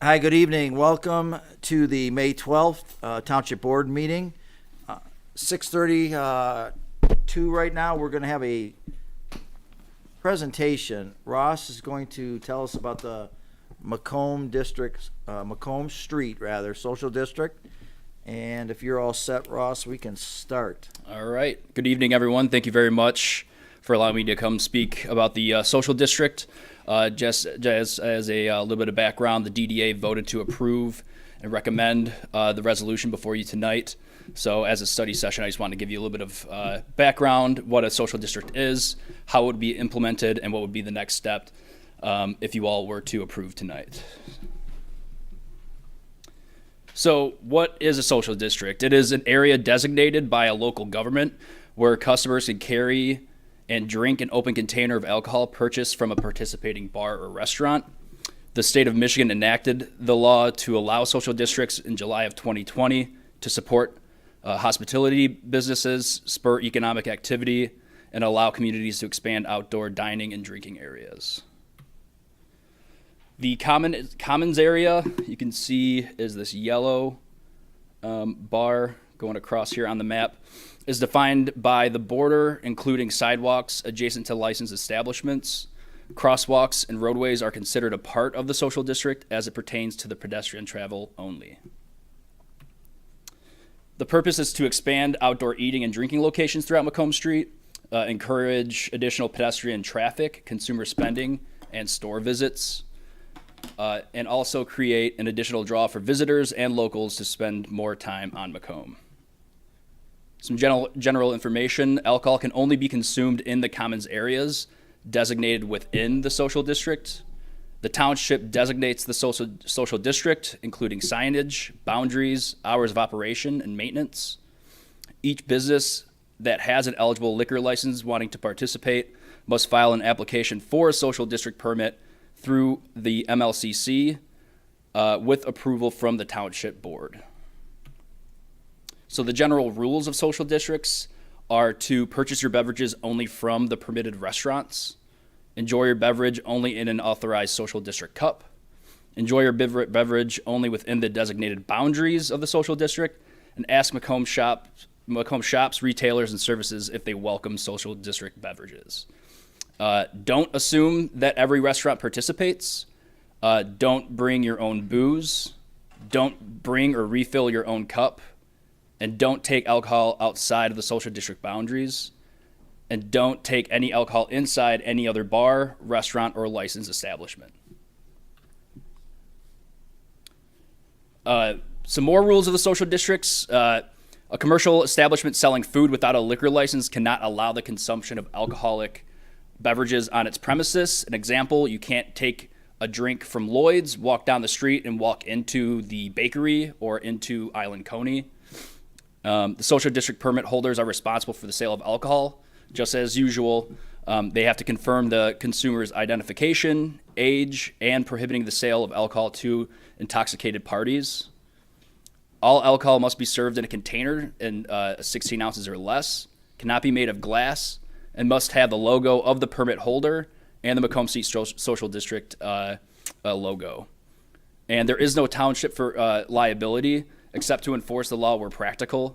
Hi, good evening. Welcome to the May 12th Township Board meeting. 6:32 right now. We're going to have a presentation. Ross is going to tell us about the Macomb district, Macomb Street rather, social district. And if you're all set, Ross, we can start. All right. Good evening, everyone. Thank you very much for allowing me to come speak about the social district. Just as a little bit of background, the DDA voted to approve and recommend the resolution before you tonight. So as a study session, I just wanted to give you a little bit of background, what a social district is, how it would be implemented, and what would be the next step if you all were to approve tonight. So what is a social district? It is an area designated by a local government where customers can carry and drink an open container of alcohol purchased from a participating bar or restaurant. The state of Michigan enacted the law to allow social districts in July of 2020 to support hospitality businesses, spur economic activity, and allow communities to expand outdoor dining and drinking areas. The commons area, you can see, is this yellow bar going across here on the map, is defined by the border, including sidewalks adjacent to licensed establishments. Crosswalks and roadways are considered a part of the social district as it pertains to the pedestrian travel only. The purpose is to expand outdoor eating and drinking locations throughout Macomb Street, encourage additional pedestrian traffic, consumer spending, and store visits, and also create an additional draw for visitors and locals to spend more time on Macomb. Some general information: alcohol can only be consumed in the commons areas designated within the social district. The township designates the social district, including signage, boundaries, hours of operation, and maintenance. Each business that has an eligible liquor license wanting to participate must file an application for a social district permit through the MLCC with approval from the township board. So the general rules of social districts are to purchase your beverages only from the permitted restaurants, enjoy your beverage only in an authorized social district cup, enjoy your beverage only within the designated boundaries of the social district, and ask Macomb shops, retailers, and services if they welcome social district beverages. Don't assume that every restaurant participates. Don't bring your own booze. Don't bring or refill your own cup. And don't take alcohol outside of the social district boundaries. And don't take any alcohol inside any other bar, restaurant, or licensed establishment. Some more rules of the social districts. A commercial establishment selling food without a liquor license cannot allow the consumption of alcoholic beverages on its premises. An example: you can't take a drink from Lloyd's, walk down the street, and walk into the bakery or into Island Coney. The social district permit holders are responsible for the sale of alcohol. Just as usual, they have to confirm the consumer's identification, age, and prohibiting the sale of alcohol to intoxicated parties. All alcohol must be served in a container in 16 ounces or less, cannot be made of glass, and must have the logo of the permit holder and the Macomb Street Social District logo. And there is no township for liability except to enforce the law where practical.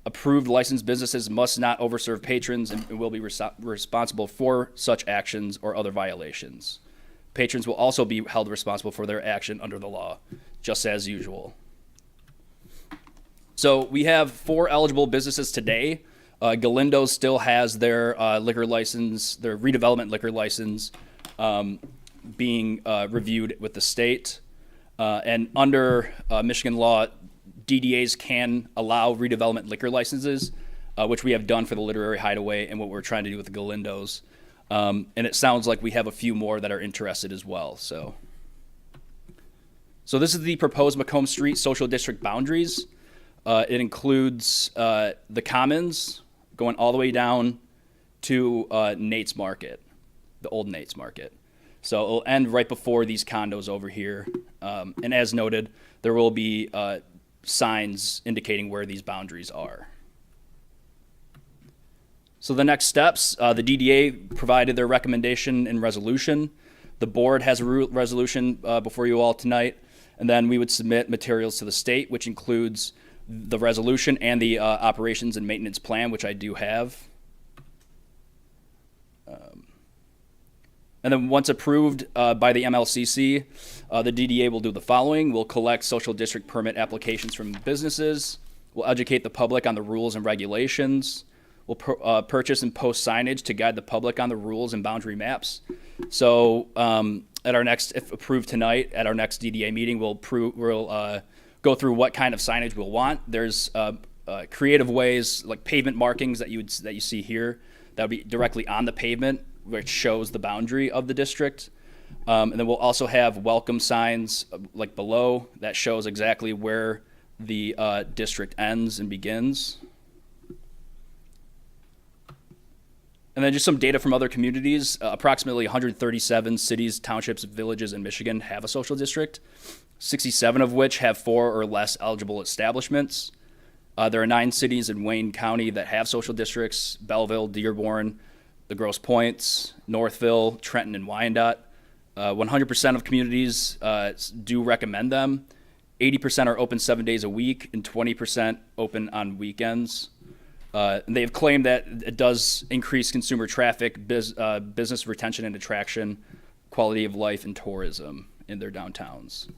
Approved licensed businesses must not overserve patrons and will be responsible for such actions or other violations. Patrons will also be held responsible for their action under the law, just as usual. So we have 4 eligible businesses today. Galindo's still has their liquor license, their redevelopment liquor license, being reviewed with the state. And under Michigan law, DDAs can allow redevelopment liquor licenses, which we have done for the Literary Hideaway and what we're trying to do with the Galindo's. And it sounds like we have a few more that are interested as well. So this is the proposed Macomb Street social district boundaries. It includes the Commons going all the way down to Nate's Market, the old Nate's Market. So it'll end right before these condos over here. And as noted, there will be signs indicating where these boundaries are. So the next steps, the DDA provided their recommendation and resolution. The board has a resolution before you all tonight, and then we would submit materials to the state, which includes the resolution and the operations and maintenance plan, which I do have. And then once approved by the MLCC, the DDA will do the following. We'll collect social district permit applications from businesses. We'll educate the public on the rules and regulations. We'll purchase and post signage to guide the public on the rules and boundary maps. So at our next, if approved tonight, at our next DDA meeting, we'll go through what kind of signage we'll want. There's creative ways like pavement markings that you see here that would be directly on the pavement, which shows the boundary of the district. And then we'll also have welcome signs like below that shows exactly where the district ends and begins. And then just some data from other communities. Approximately 137 cities, townships, villages in Michigan have a social district, 67 of which have 4 or less eligible establishments. There are 9 cities in Wayne County that have social districts: Belleville, Dearborn, the Grosse Pointes, Northville, Trenton, and Wyandotte. 100% of communities do recommend them. 80% are open 7 days a week, and 20% open on weekends. And they've claimed that it does increase consumer traffic, business retention and attraction, quality of life, and tourism in their downtowns.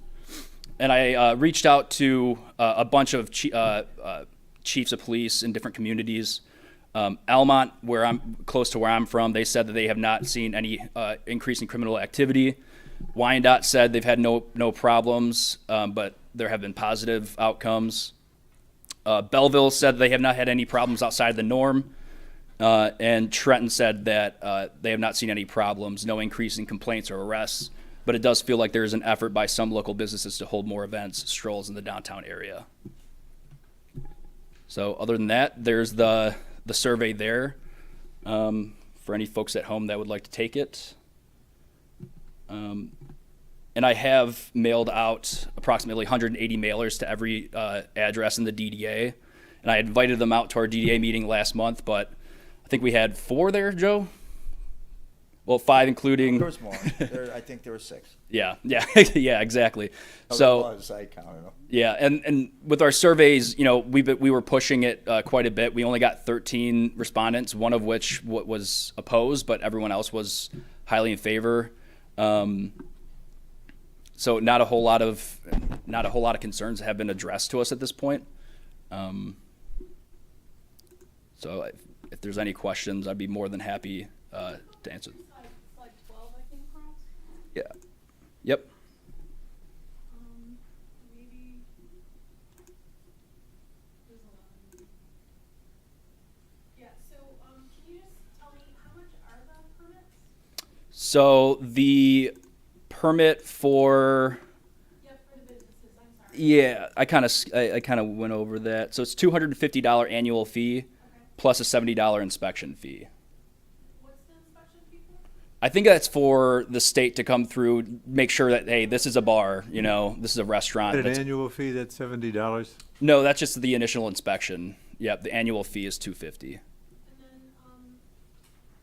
And I reached out to a bunch of chiefs of police in different communities. Almont, where I'm close to where I'm from, they said that they have not seen any increase in criminal activity. Wyandotte said they've had no problems, but there have been positive outcomes. Belleville said they have not had any problems outside of the norm. And Trenton said that they have not seen any problems, no increase in complaints or arrests. But it does feel like there is an effort by some local businesses to hold more events, strolls in the downtown area. So other than that, there's the survey there for any folks at home that would like to take it. And I have mailed out approximately 180 mailers to every address in the DDA. And I invited them out to our DDA meeting last month, but I think we had 4 there, Joe? Well, 5 including... There was more. I think there were 6. Yeah, yeah, exactly. So I counted them. Yeah, and with our surveys, you know, we were pushing it quite a bit. We only got 13 respondents, one of which was opposed, but everyone else was highly in favor. So not a whole lot of concerns have been addressed to us at this point. So if there's any questions, I'd be more than happy to answer. Slide 12, I think, perhaps? Yeah. Yep. Maybe. Yeah, so can you just tell me how much are the permits? So the permit for... Yeah, for the businesses, I'm sorry. Yeah, I kind of went over that. So it's $250 annual fee, Okay. plus a $70 inspection fee. What's the inspection fee for? I think that's for the state to come through, make sure that, hey, this is a bar, you know, this is a restaurant. An annual fee, that's $70? No, that's just the initial inspection. Yep, the annual fee is $250. And then,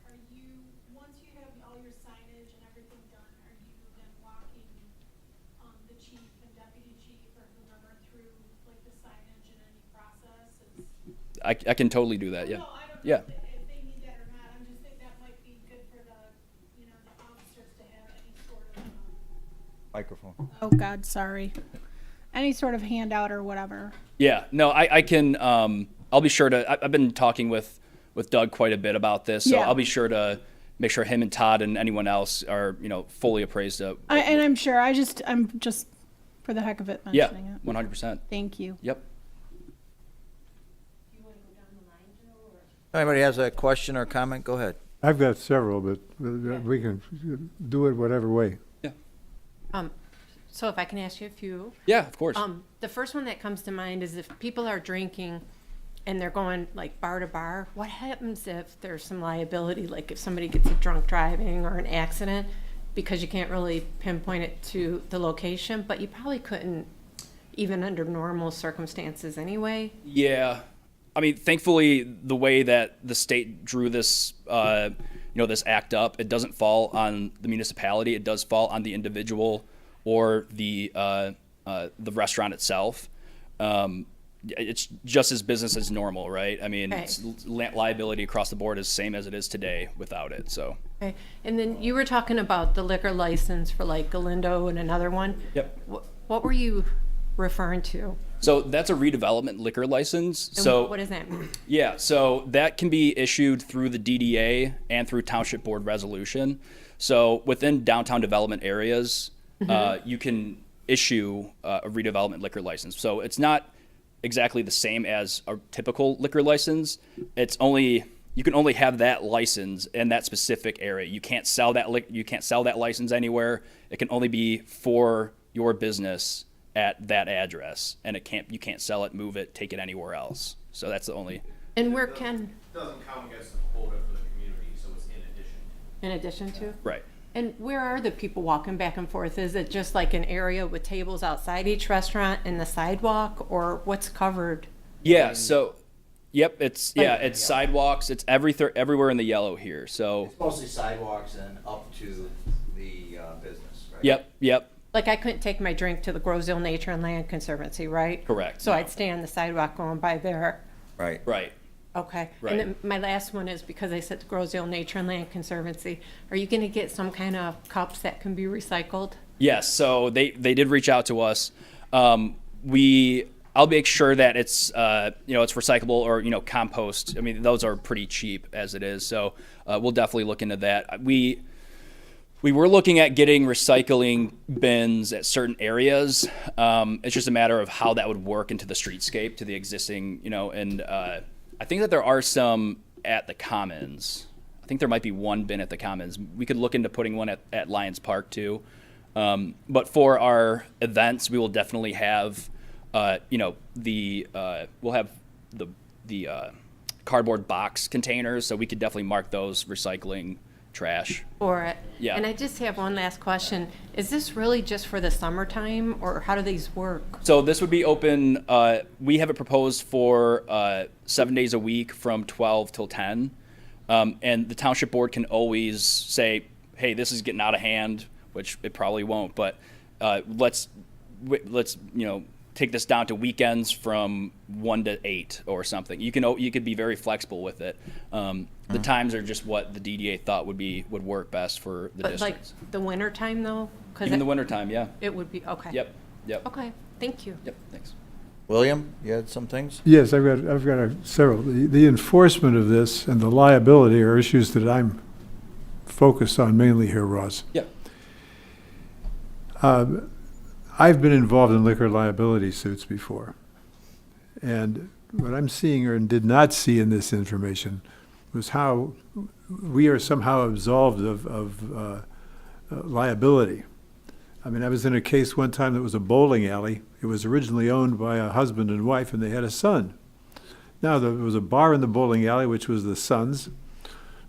are you, once you have all your signage and everything done, are you then walking the chief and deputy chief or whoever through like the signage and any process? I can totally do that, yeah. No, I don't know Yeah. if they need that or not. I'm just thinking that might be good for the, you know, the officers to have any sort of. Microphone. Oh, God, sorry. Any sort of handout or whatever. Yeah, no, I can, I'll be sure to, I've been talking with Doug quite a bit about this, so Yeah. I'll be sure to make sure him and Todd and anyone else are, you know, fully appraised of. And I'm sure, I'm just for the heck of it Yeah, mentioning it. 100%. Thank you. Yep. Anybody has a question or comment, go ahead. I've got several, but we can do it whatever way. So if I can ask you a few. Yeah, of course. The first one that comes to mind is if people are drinking and they're going like bar to bar, what happens if there's some liability, like if somebody gets a drunk driving or an accident, because you can't really pinpoint it to the location, but you probably couldn't even under normal circumstances anyway. Yeah. I mean, thankfully, the way that the state drew this, this act up. It doesn't fall on the municipality. It does fall on the individual or the restaurant itself. It's just as business as normal, right? I mean, Right. liability across the board is same as it is today without it. So. Okay. And then you were talking about the liquor license for like Galindo and another one. Yep. What were you referring to? So that's a redevelopment liquor license. And So what does that mean? yeah, so that can be issued through the DDA and through Township Board resolution. So within downtown development areas, you can issue a redevelopment liquor license. So it's not exactly the same as a typical liquor license. You can only have that license in that specific area. You can't sell that license anywhere. It can only be for your business at that address, and you can't sell it, move it, take it anywhere else. So that's the only. And where can, Doesn't count against the quota for the community, so it's in addition. in addition to? Right. And where are the people walking back and forth? Is it just like an area with tables outside each restaurant and the sidewalk, or what's covered? Yeah. So, yep. It's sidewalks. It's everywhere in the yellow here. So. It's mostly sidewalks and up to the business, right? Yep. Like I couldn't take my drink to the Grosville Nature and Land Conservancy, right? Correct. So I'd stay on the sidewalk going by there. Right. Right. Okay. Right. And then my last one is because I said Grosville Nature and Land Conservancy. Are you going to get some kind of cups that can be recycled? Yes. So they did reach out to us. I'll make sure that it's it's recyclable or compost. I mean, those are pretty cheap as it is. So we'll definitely look into that. We were looking at getting recycling bins at certain areas. It's just a matter of how that would work into the streetscape to the existing, and I think that there are some at the Commons. I think there might be one bin at the Commons. We could look into putting one at Lions Park too. But for our events, we will definitely have, we'll have the cardboard box containers, so we could definitely mark those recycling trash. For it? Yeah. And I just have one last question. Is this really just for the summertime, or how do these work? So this would be open, we have it proposed for 7 days a week from 12 till 10. And the Township Board can always say, hey, this is getting out of hand, which it probably won't, but let's take this down to weekends from 1 to 8 or something. You could be very flexible with it. The times are just what the DDA thought would work best for the But like districts. the winter time though? 'Cause Even the wintertime, yeah. it would be, okay. Yep. Okay, thank you. Yep, thanks. William, you had some things? Yes, I've got several. The enforcement of this and the liability are issues that I'm focused on mainly here, Ross. Yep. I've been involved in liquor liability suits before. And what I'm seeing or did not see in this information was how we are somehow absolved of liability. I mean, I was in a case one time that was a bowling alley. It was originally owned by a husband and wife, and they had a son. Now, there was a bar in the bowling alley, which was the son's.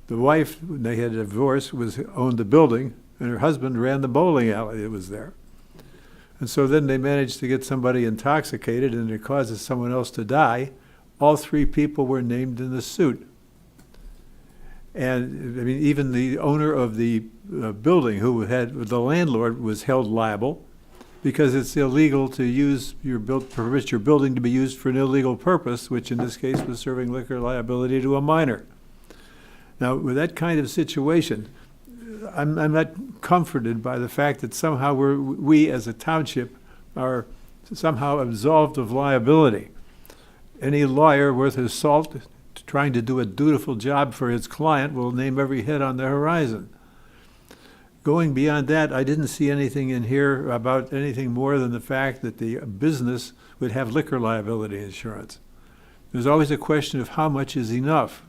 The wife, when they had a divorce, owned the building, and her husband ran the bowling alley that was there. And so then they managed to get somebody intoxicated, and it causes someone else to die. All three people were named in the suit. And I mean, even the owner of the building, the landlord, was held liable because it's illegal to use permit your building to be used for an illegal purpose, which in this case was serving liquor liability to a minor. Now, with that kind of situation, I'm not comforted by the fact that somehow we as a township are somehow absolved of liability. Any lawyer worth his salt trying to do a dutiful job for his client will name every head on the horizon. Going beyond that, I didn't see anything in here about anything more than the fact that the business would have liquor liability insurance. There's always a question of how much is enough.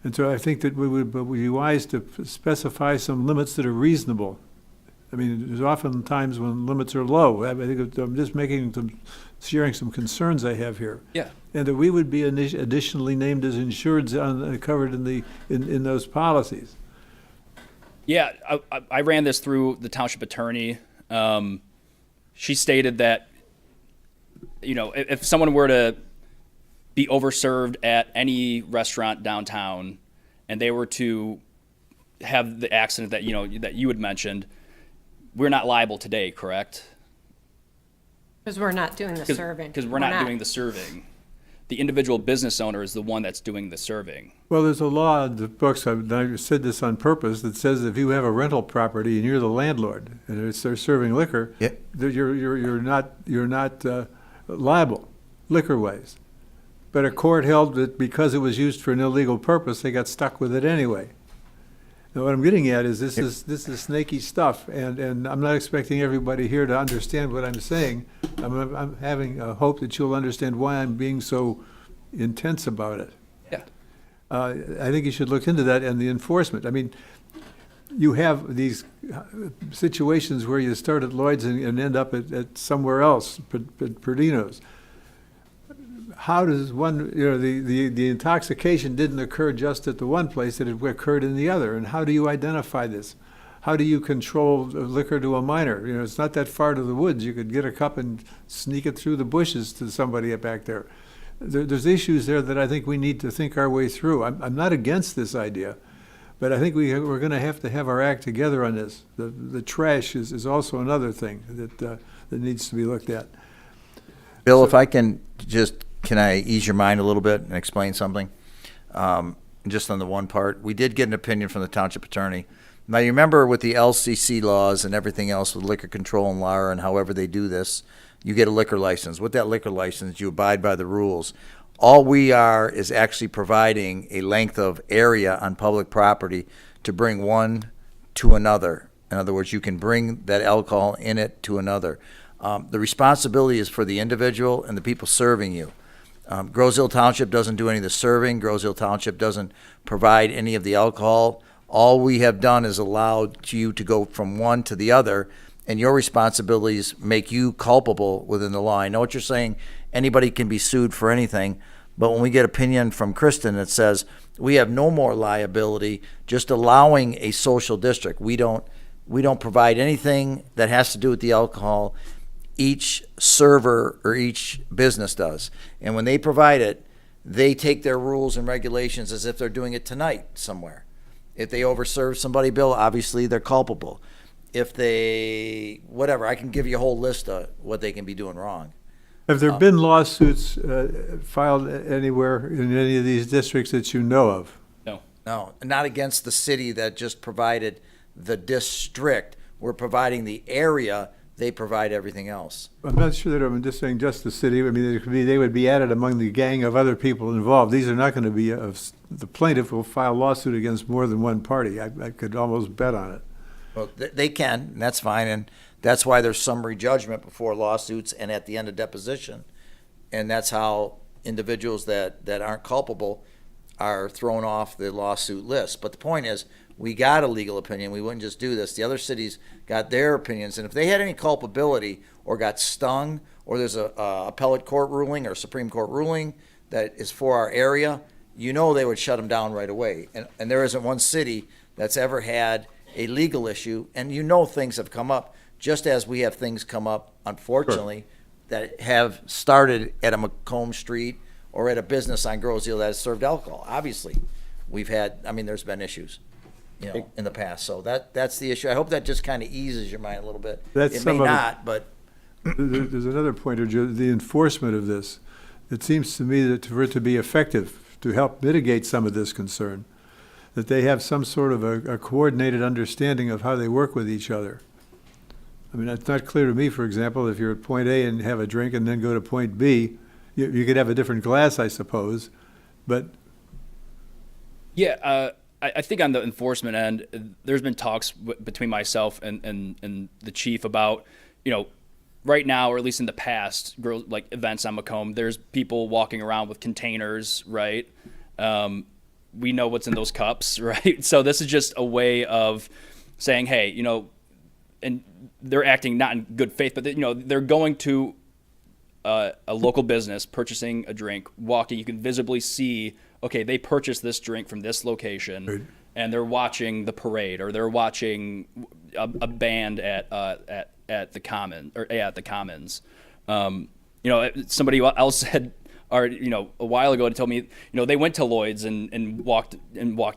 And so I think that we would be wise to specify some limits that are reasonable. I mean, there's often times when limits are low. I think I'm just sharing some concerns I have here. Yeah. And that we would be additionally named as insureds covered in those policies. Yeah, I ran this through the township attorney. She stated that, if someone were to be overserved at any restaurant downtown and they were to have the accident that that you had mentioned, we're not liable today, correct? Because we're not doing the serving. Because we're not doing the serving. The individual business owner is the one that's doing the serving. Well, there's a law in the books, I said this on purpose, that says if you have a rental property and you're the landlord and they're serving liquor, Yep. you're not liable liquor-wise. But a court held that because it was used for an illegal purpose, they got stuck with it anyway. Now, what I'm getting at is this is snaky stuff, and I'm not expecting everybody here to understand what I'm saying. I'm having a hope that you'll understand why I'm being so intense about it. Yeah. I think you should look into that and the enforcement. I mean, you have these situations where you start at Lloyd's and end up at somewhere else, Perdino's. How does one, the intoxication didn't occur just at the one place, it occurred in the other, and how do you identify this? How do you control liquor to a minor? It's not that far to the woods. You could get a cup and sneak it through the bushes to somebody back there. There's issues there that I think we need to think our way through. I'm not against this idea, but I think we're going to have our act together on this. The trash is also another thing that needs to be looked at. Bill, if I can can I ease your mind a little bit and explain something? Just on the one part, we did get an opinion from the township attorney. Now, you remember with the LCC laws and everything else with liquor control and law and however they do this, you get a liquor license. With that liquor license, you abide by the rules. All we are is actually providing a length of area on public property to bring one to another. In other words, you can bring that alcohol in it to another. The responsibility is for the individual and the people serving you. Grosse Ile Township doesn't do any of the serving. Grosse Ile Township doesn't provide any of the alcohol. All we have done is allowed you to go from one to the other, and your responsibilities make you culpable within the law. I know what you're saying. Anybody can be sued for anything, but when we get opinion from Kristen that says we have no more liability, just allowing a social district. We don't provide anything that has to do with the alcohol. Each server or each business does. And when they provide it, they take their rules and regulations as if they're doing it tonight somewhere. If they overserve somebody, Bill, obviously they're culpable. If they, whatever, I can give you a whole list of what they can be doing wrong. Have there been lawsuits filed anywhere in any of these districts that you know of? No, not against the city that just provided the district. We're providing the area. They provide everything else. I'm not sure that I'm just saying just the city. I mean, they would be added among the gang of other people involved. These are not going to be, the plaintiff will file a lawsuit against more than one party. I could almost bet on it. Well, they can, and that's fine, and that's why there's summary judgment before lawsuits and at the end of deposition. And that's how individuals that aren't culpable are thrown off the lawsuit list. But the point is, we got a legal opinion. We wouldn't just do this. The other cities got their opinions, and if they had any culpability or got stung, or there's a appellate court ruling or Supreme Court ruling that is for our area, they would shut them down right away. And there isn't one city that's ever had a legal issue, and things have come up, just as we have things come up, unfortunately, that have started at a Macomb Street or at a business on Grosse Ile that has served alcohol. Obviously, there's been issues. In the past. So that's the issue. I hope that just kind of eases your mind a little bit. It may not, but there's another pointer, Joe, the enforcement of this. It seems to me that for it to be effective, to help mitigate some of this concern, that they have some sort of a coordinated understanding of how they work with each other. I mean, it's not clear to me, for example, if you're at point A and have a drink and then go to point B, you could have a different glass, I suppose, but... Yeah, I think on the enforcement end, there's been talks between myself and the chief about, right now, or at least in the past, like events on Macomb, there's people walking around with containers, right? We know what's in those cups, right? So this is just a way of saying, hey, and they're acting not in good faith, but they're going to a local business, purchasing a drink, walking, you can visibly see, okay, they purchased this drink from this location, right, and they're watching the parade, or they're watching a band at the Commons. Somebody else said, or a while ago, told me they went to Lloyd's and walked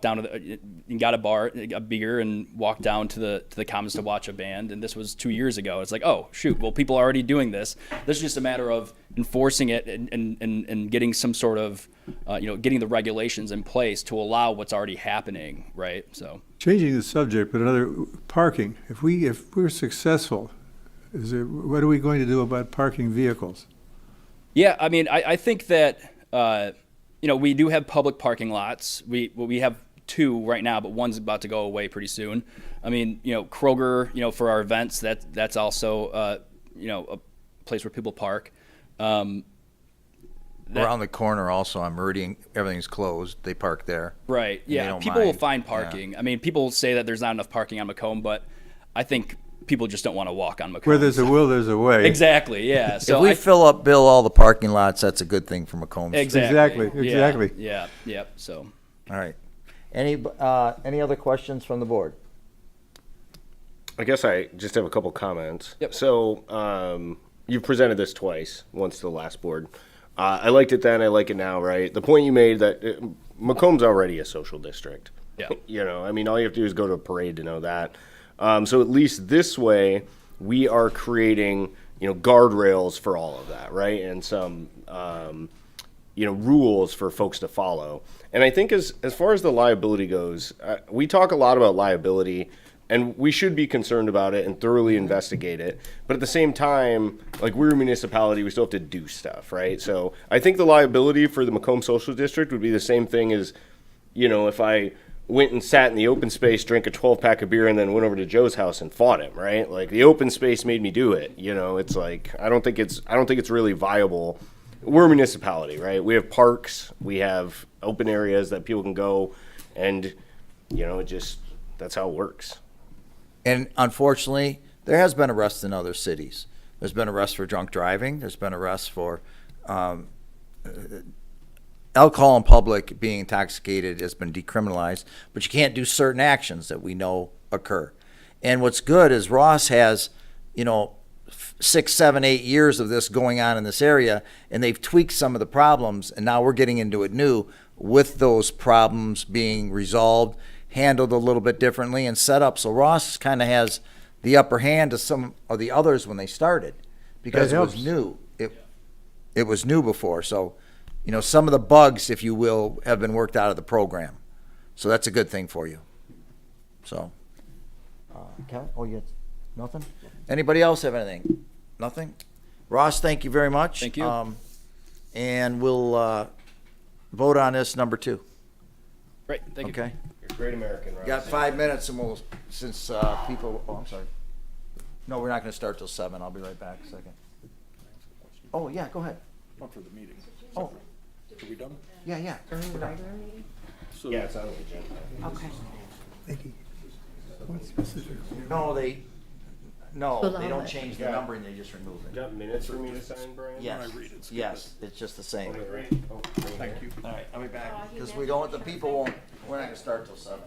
down to and got a beer and walked down to the Commons to watch a band, and this was 2 years ago. It's like, oh shoot, well, people are already doing this. This is just a matter of enforcing it and getting some sort of getting the regulations in place to allow what's already happening, right? So Changing the subject, but another, parking. If we're successful, what are we going to do about parking vehicles? yeah, I mean, I think that we do have public parking lots. We have 2 right now, but one's about to go away pretty soon. I mean, Kroger, for our events, that's also a place where people park. Around the corner also on Meridian, everything's closed. They park there. Right. They Yeah. don't People will mind. find parking. Yeah. I mean, people say that there's not enough parking on Macomb, but I think people just don't want to walk on Macomb. Where there's a will, there's a way. Exactly. Yeah. So If we fill up, Bill, all the parking lots, that's a good thing for Macomb. Street. exactly. Exactly. Yeah. Yeah. So. All right. Any other questions from the board? I guess I just have a couple comments. Yep. So, you've presented this twice, once to the last board. I liked it then, I like it now, right? The point you made that Macomb's already a social district. Yeah. I mean, all you have to do is go to a parade to know that. So at least this way, we are creating, guardrails for all of that, right? And some, rules for folks to follow. And I think as far as the liability goes, we talk a lot about liability, and we should be concerned about it and thoroughly investigate it. But at the same time, like, we're a municipality, we still have to do stuff, right? So I think the liability for the Macomb Social District would be the same thing as, if I went and sat in the open space, drank a 12-pack of beer, and then went over to Joe's house and fought him, right? Like, the open space made me do it. It's like, I don't think it's really viable. We're a municipality, right? We have parks, we have open areas that people can go, and that's how it works. And unfortunately, there has been arrests in other cities. There's been arrests for drunk driving. There's been arrests for alcohol in public. Being intoxicated has been decriminalized, but you can't do certain actions that we know occur. And what's good is Ross has, 6, 7, 8 years of this going on in this area, and they've tweaked some of the problems, and now we're getting into it new with those problems being resolved, handled a little bit differently, and set up. So Ross kind of has the upper hand to some of the others when they started, because That it was helps. new. It was new before. So, some of the bugs, if you will, have been worked out of the program. So that's a good thing for you. So, Kevin, you got nothing? Anybody else have anything? Nothing? Ross, thank you very much. Thank you. And we'll vote on this number 2. Great. Thank you. Okay? You're a great American, right? Got 5 minutes, and we'll, since people, I'm sorry. No, we're not going to start till 7. I'll be right back a second. Oh, yeah, go ahead. Not for the meeting. Oh, Are we done? yeah. During the regular meeting? So Yeah, it's on the agenda. Okay. No, they don't change the Yeah. numbering, they just remove You it. got minutes for me to sign, Brian? Yes, I read it, skip yes, it's just the same. Okay, great. Oh, Thank you. All right, I'll be back, because we don't, the people won't, we're not going to start till 7.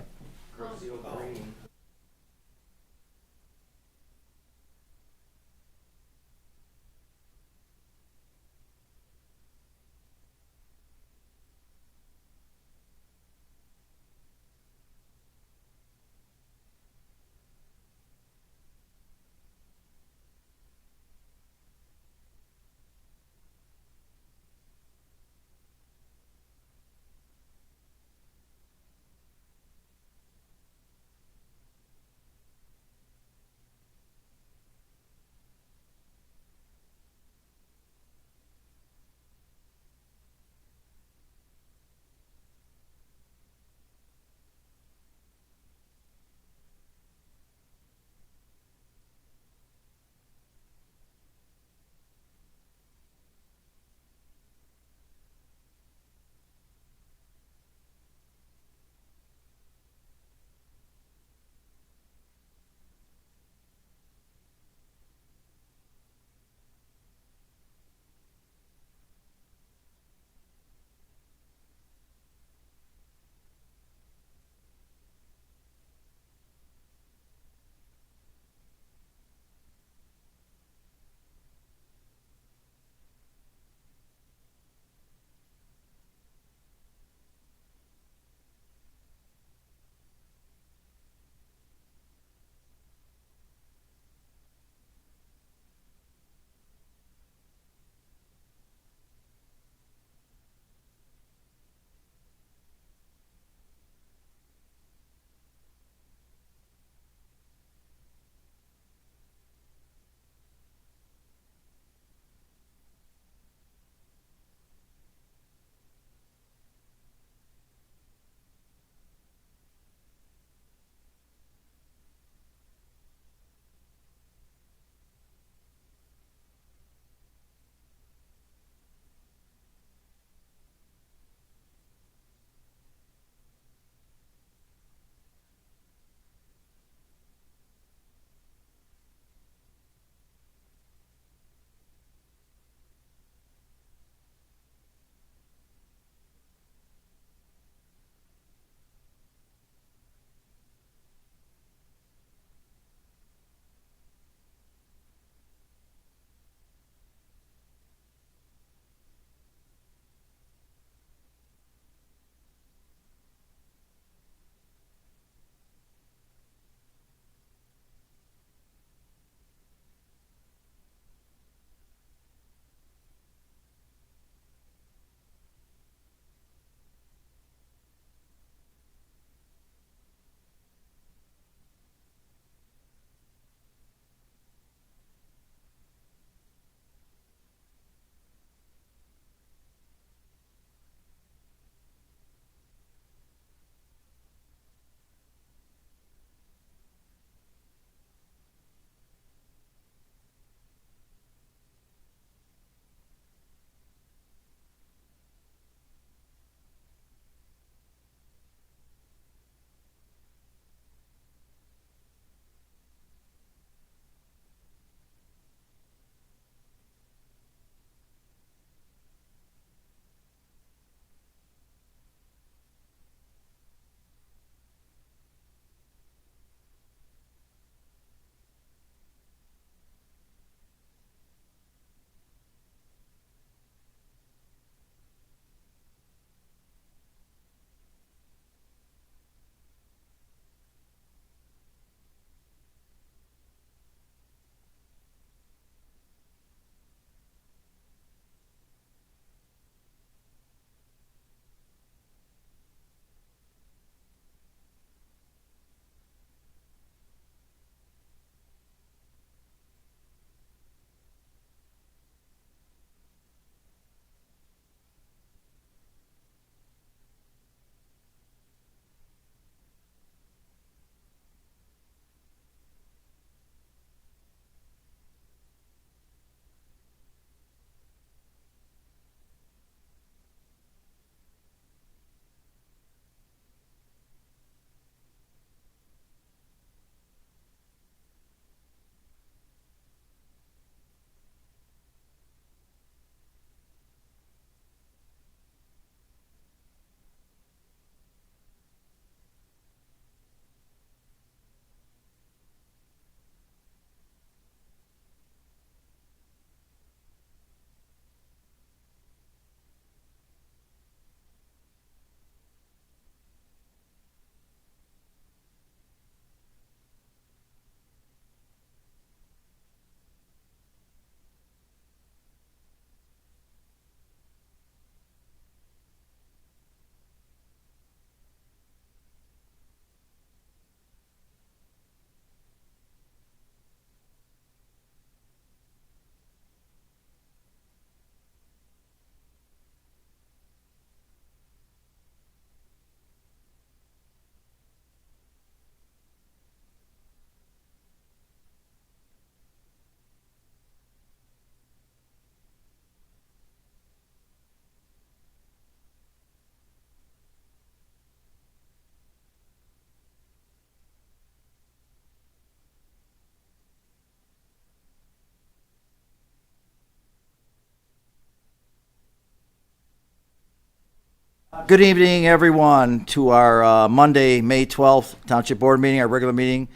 Good evening, everyone, to our Monday, May 12th Township Board meeting, our regular meeting.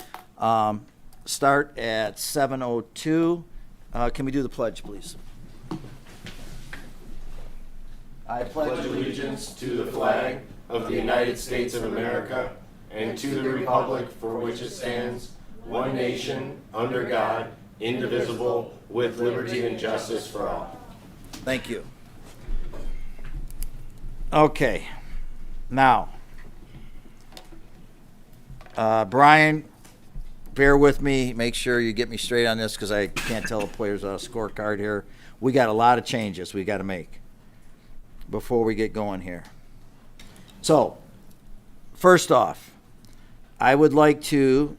Start at 7:02. Can we do the pledge, please? I pledge Allegiance to the flag of the United States of America and to the republic for which it stands, one nation, under God, indivisible, with liberty and justice for all. Thank you. Okay, now, Brian, bear with me. Make sure you get me straight on this because I can't tell the players a scorecard here. We got a lot of changes we got to make before we get going here. So, first off, I would like to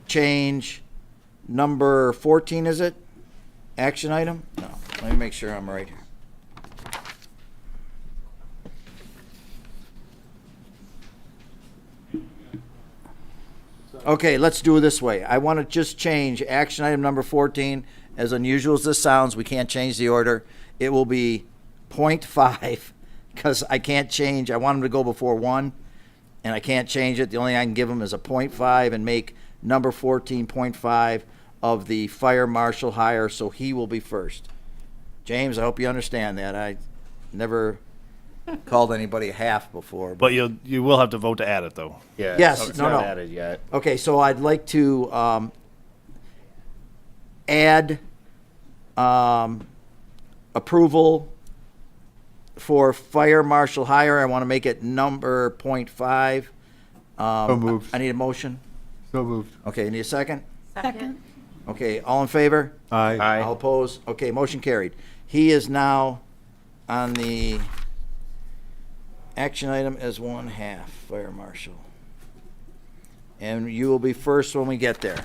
change number 14, is it? Action item? No, let me make sure I'm right here. Okay, let's do it this way. I want to just change action item number 14. As unusual as this sounds, we can't change the order. It will be 0.5 because I can't change. I want them to go before 1, and I can't change it. The only thing I can give them is a 0.5 and make number 14.5 of the fire marshal hire, so he will be first. James, I hope you understand that. I never called anybody a half before. But you will have to vote to add it, though. Yeah, Yes, it's no, not no. added yet. Okay, so I'd like to add approval for fire marshal hire. I want to make it number 0.5. So moved. I need a motion. So moved. Okay, need a second? Second. Okay, all in favor? Aye. Aye. All opposed? Okay, motion carried. He is now on the action item as 1/2, fire marshal. And you will be first when we get there.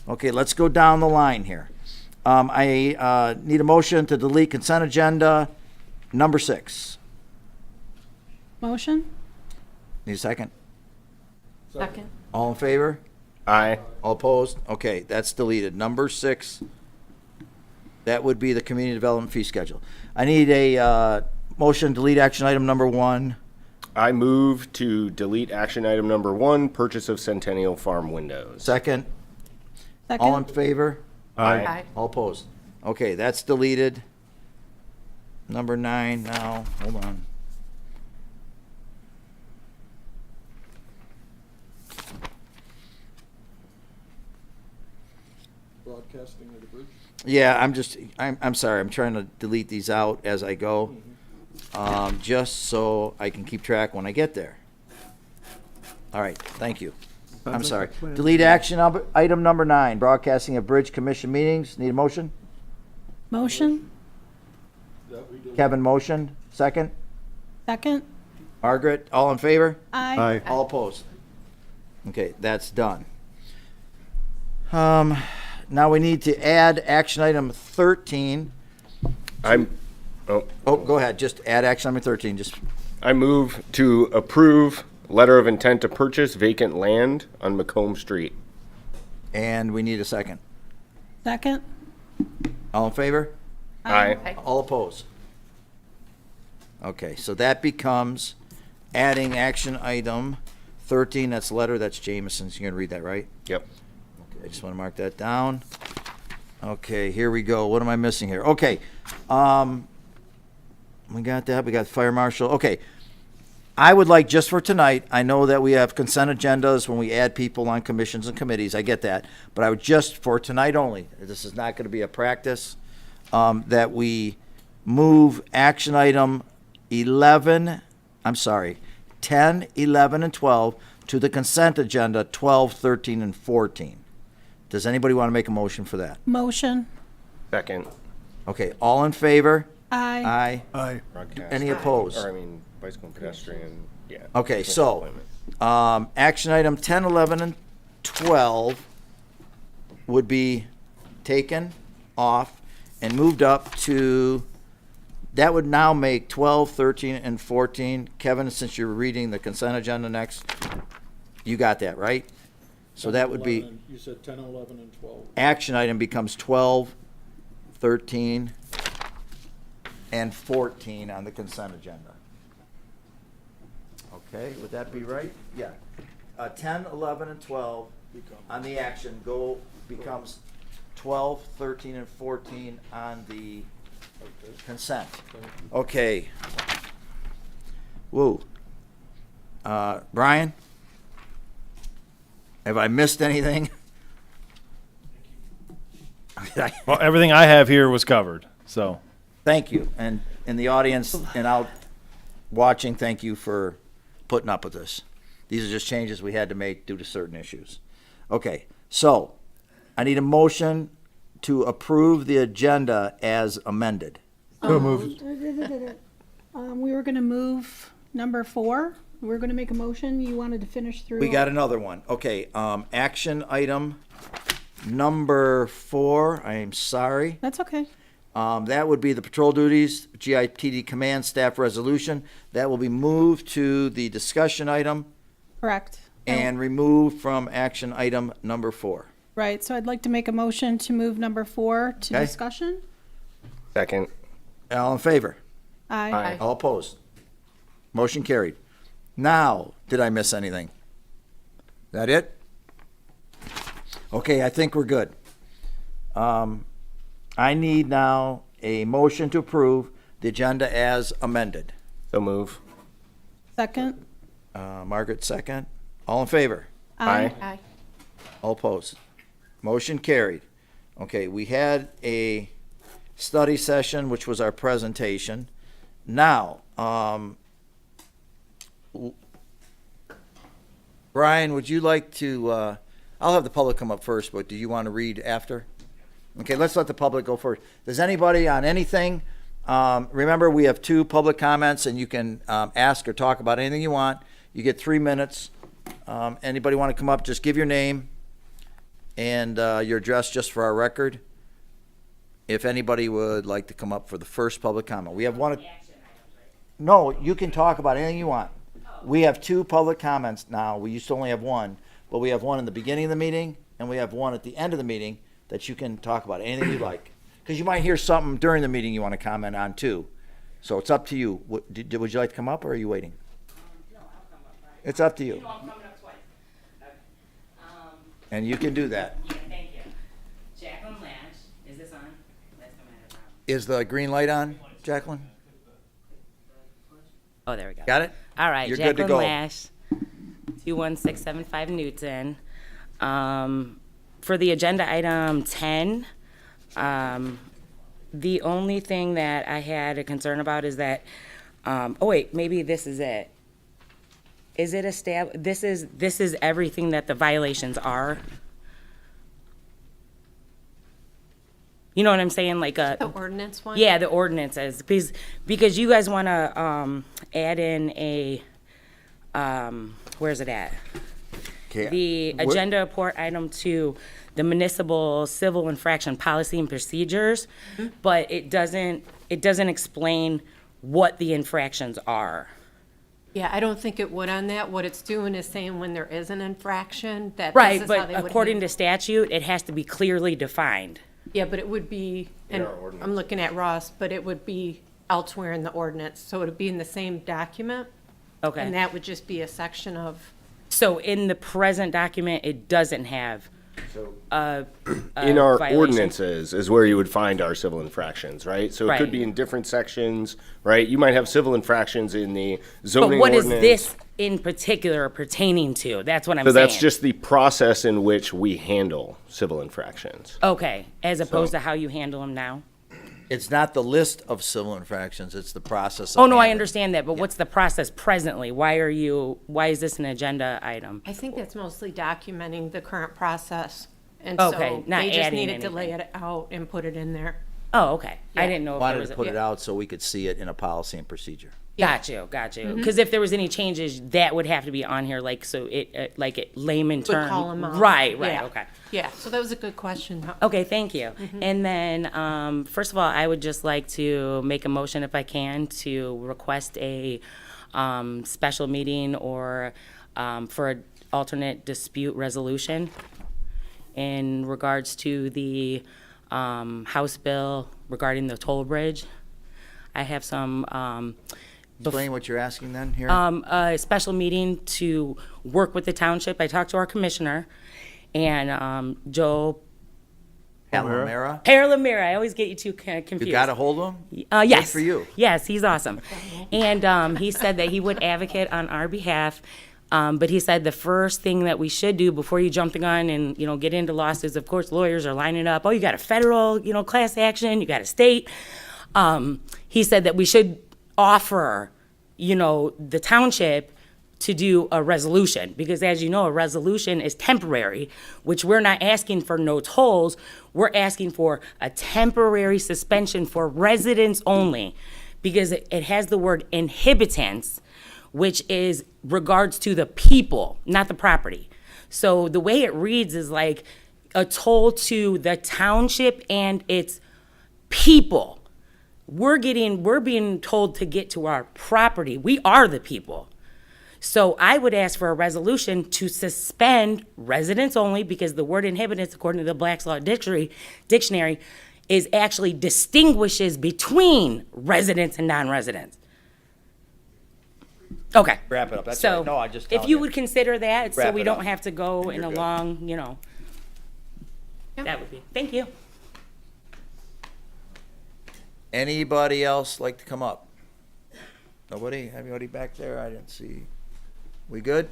Okay, let's go down the line here. I need a motion to delete consent agenda number 6. Motion? Need a second? Second. All in favor? Aye. All opposed? Okay, that's deleted. Number 6, that would be the community development fee schedule. I need a motion to delete action item number 1. I move to delete action item number 1, purchase of Centennial Farm windows. Second? Second? All in favor? Aye. Aye. All opposed? Okay, that's deleted. Number 9 now, hold on. Broadcasting of the bridge. Yeah, I'm sorry, I'm trying to delete these out as I go, just so I can keep track when I get there. All right, thank you. I'm like sorry. a plan. Delete action item number 9, broadcasting of bridge commission meetings. Need a motion? Motion? That we did. Kevin motion, second. Second? Margaret, all in favor? Aye. Aye. All opposed? Okay, that's done. Now we need to add action item 13. Oh, Oh, go ahead, just add action item 13, just, I move to approve letter of intent to purchase vacant land on Macomb Street. and we need a second. Second? All in favor? Aye. All opposed? Okay, so that becomes adding action item 13, that's letter, that's Jameson's, you're gonna read that, right? Yep. Okay, I just wanna mark that down. Okay, here we go, what am I missing here? Okay, we got that, we got fire marshal, okay. I would like, just for tonight, I know that we have consent agendas when we add people on commissions and committees, I get that. But I would just, for tonight only, this is not gonna be a practice, that we move action item 10, 11, and 12 to the consent agenda, 12, 13, and 14. Does anybody want to make a motion for that? Motion? Second. Okay, all in favor? Aye. Aye. Aye. Broadcast. Any opposed? Or, I mean, bicycle and pedestrian, yeah. Okay, so, action item 10, 11, and 12 would be taken off and moved up to, that would now make 12, 13, and 14. Kevin, since you're reading the consent agenda next, you got that, right? So that would be, 11, you said 10, 11, and 12. action item becomes 12, 13, and 14 on the consent agenda. Okay, would that be right? Yeah. 10, 11, and 12 on the action becomes 12, 13, and 14 on the consent. Okay. Whoa. Brian? Have I missed anything? Well, everything I have here was covered, so. Thank you. And in the audience and out watching, thank you for putting up with this. These are just changes we had to make due to certain issues. Okay, so I need a motion to approve the agenda as amended. So moved. We were gonna move number 4. We were gonna make a motion. You wanted to finish through. We got another one. Okay, action item number 4, I am sorry. That's okay. That would be the patrol duties, GIPD command staff resolution. That will be moved to the discussion item Correct. and removed from action item number 4. Right, so I'd like to make a motion to move number 4 to Okay. discussion. Second. All in favor? Aye. All opposed? Motion carried. Now, did I miss anything? That it? Okay, I think we're good. I need now a motion to approve the agenda as amended. So move. Second. Margaret, second. All in favor? Aye. Aye. All opposed? Motion carried. Okay, we had a study session, which was our presentation. Now, Brian, would you like to, I'll have the public come up first, but do you want to read after? Okay, let's let the public go first. Does anybody on anything, remember we have 2 public comments and you can ask or talk about anything you want. You get 3 minutes. Anybody want to come up, just give your name and your address just for our record. If anybody would like to come up for the first public comment. We have one. No, you can talk about anything you want. We have 2 public comments now. We used to only have 1, but we have one in the beginning of the meeting and we have one at the end of the meeting that you can talk about anything you like. Because you might hear something during the meeting you want to comment on too. So it's up to you. Would you like to come up or are you waiting? No, I'll come up. It's up to you. I'm coming up twice. Okay. And you can do that. Yeah, thank you. Jaclyn Lash, is this on? Let's come at it now. Is the green light on, Jaclyn? Oh, there we go. Got it? All right, You're good to Jaclyn go. Lash, 21675 Knudsen. For the agenda item 10, the only thing that I had a concern about is that, oh wait, maybe this is it. Is it this is everything that the violations are? You know what I'm saying? Like The ordinance one? yeah, the ordinances, because you guys want to add in a, where's it at? Okay. The Where- agenda report item 2, the municipal civil infraction policy and procedures, but it doesn't explain what the infractions are. Yeah, I don't think it would on that. What it's doing is saying when there is an infraction, that this Right, is how but they would. according to statute, it has to be clearly defined. Yeah, but it would be, and our ordinance. I'm looking at Ross, but it would be elsewhere in the ordinance. So it'd be in the same document. Okay. And that would just be a section of, So in the present document, it doesn't have a In our violation. ordinances is where you would find our civil infractions, right? So it could Right. be in different sections, right? You might have civil infractions in the But zoning what is ordinance. this in particular pertaining to? That's what I'm So saying. that's just the process in which we handle civil infractions. Okay, as opposed to how you handle them now? It's not the list of civil infractions, it's the process of Oh, no, I handling. understand that, but what's the process presently? Why is this an agenda item? I think that's mostly documenting the current process. And Okay, so not they just adding needed to lay anything. it out and put it in there. Oh, okay. I Yeah. didn't know if there Wanted was. to put it yeah. out so we could see it in a policy and procedure. Got you. Mm-hmm. Because if there was any changes, that would have to be on here, like, so it, like it layman Would term. call 'em out. Right, Yeah. okay. Yeah, so that was a good question. Okay, thank you. Mm-hmm. And then, first of all, I would just like to make a motion, if I can, to request a special meeting or for an alternate dispute resolution in regards to the House bill regarding the toll bridge. I have some Explain what you're asking then here. A special meeting to work with the township. I talked to our commissioner and Joe Palomera? Paralamera. I always get you two confused. You got a hold of him? Yes. Good for you. Yes, he's awesome. And he said that he would advocate on our behalf. But he said the first thing that we should do before you jump the gun and, get into lawsuits, of course, lawyers are lining up. Oh, you got a federal, class action, you got a state. He said that we should offer, the township to do a resolution, because as you know, a resolution is temporary, which we're not asking for no tolls. We're asking for a temporary suspension for residents only, because it has the word inhibitants, which is regards to the people, not the property. So the way it reads is like a toll to the township and its people. We're being told to get to our property. We are the people. So I would ask for a resolution to suspend residents only, because the word inhibitants, according to the Black's Law Dictionary, is actually distinguishes between residents and non-residents. Okay. Wrap it up. That's So right. No, I just if telling you you. would consider that, so Wrap we it don't up. have to go in You're a good. long, Yep. that would be, thank you. Anybody else like to come up? Nobody? Anybody back there? I didn't see. We good?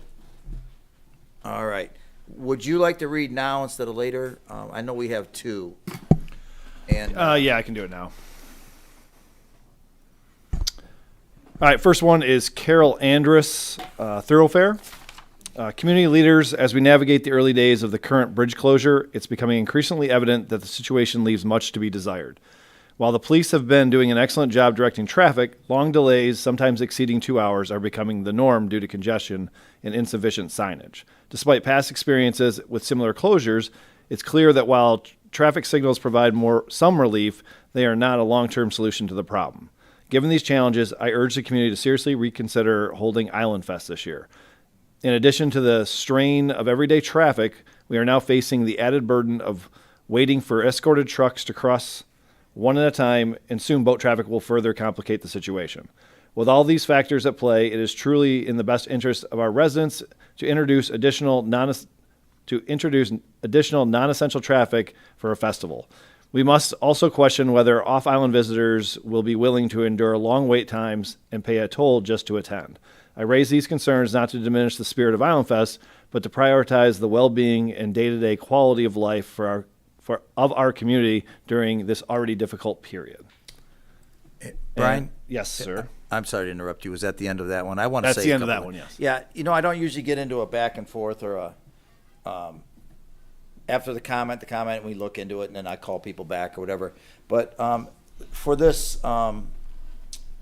All right. Would you like to read now instead of later? I know we have two. And Yeah, I can do it now. All right, first one is Caroll Andrus, Thorofare. Community leaders, as we navigate the early days of the current bridge closure, it's becoming increasingly evident that the situation leaves much to be desired. While the police have been doing an excellent job directing traffic, long delays, sometimes exceeding 2 hours, are becoming the norm due to congestion and insufficient signage. Despite past experiences with similar closures, it's clear that while traffic signals provide some relief, they are not a long-term solution to the problem. Given these challenges, I urge the community to seriously reconsider holding Islandfest this year. In addition to the strain of everyday traffic, we are now facing the added burden of waiting for escorted trucks to cross one at a time, and soon boat traffic will further complicate the situation. With all these factors at play, it is truly in the best interest of our residents to introduce additional non-essential traffic for a festival. We must also question whether off-island visitors will be willing to endure long wait times and pay a toll just to attend. I raise these concerns not to diminish the spirit of Islandfest, but to prioritize the well-being and day-to-day quality of life of our community during this already difficult period. Brian? Yes, sir. I'm sorry to interrupt you. Was that the end of that one? I want to say That's the a end of couple that one, yes. Yeah, I don't usually get into a back and forth or a after the comment, we look into it, and then I call people back or whatever. But for this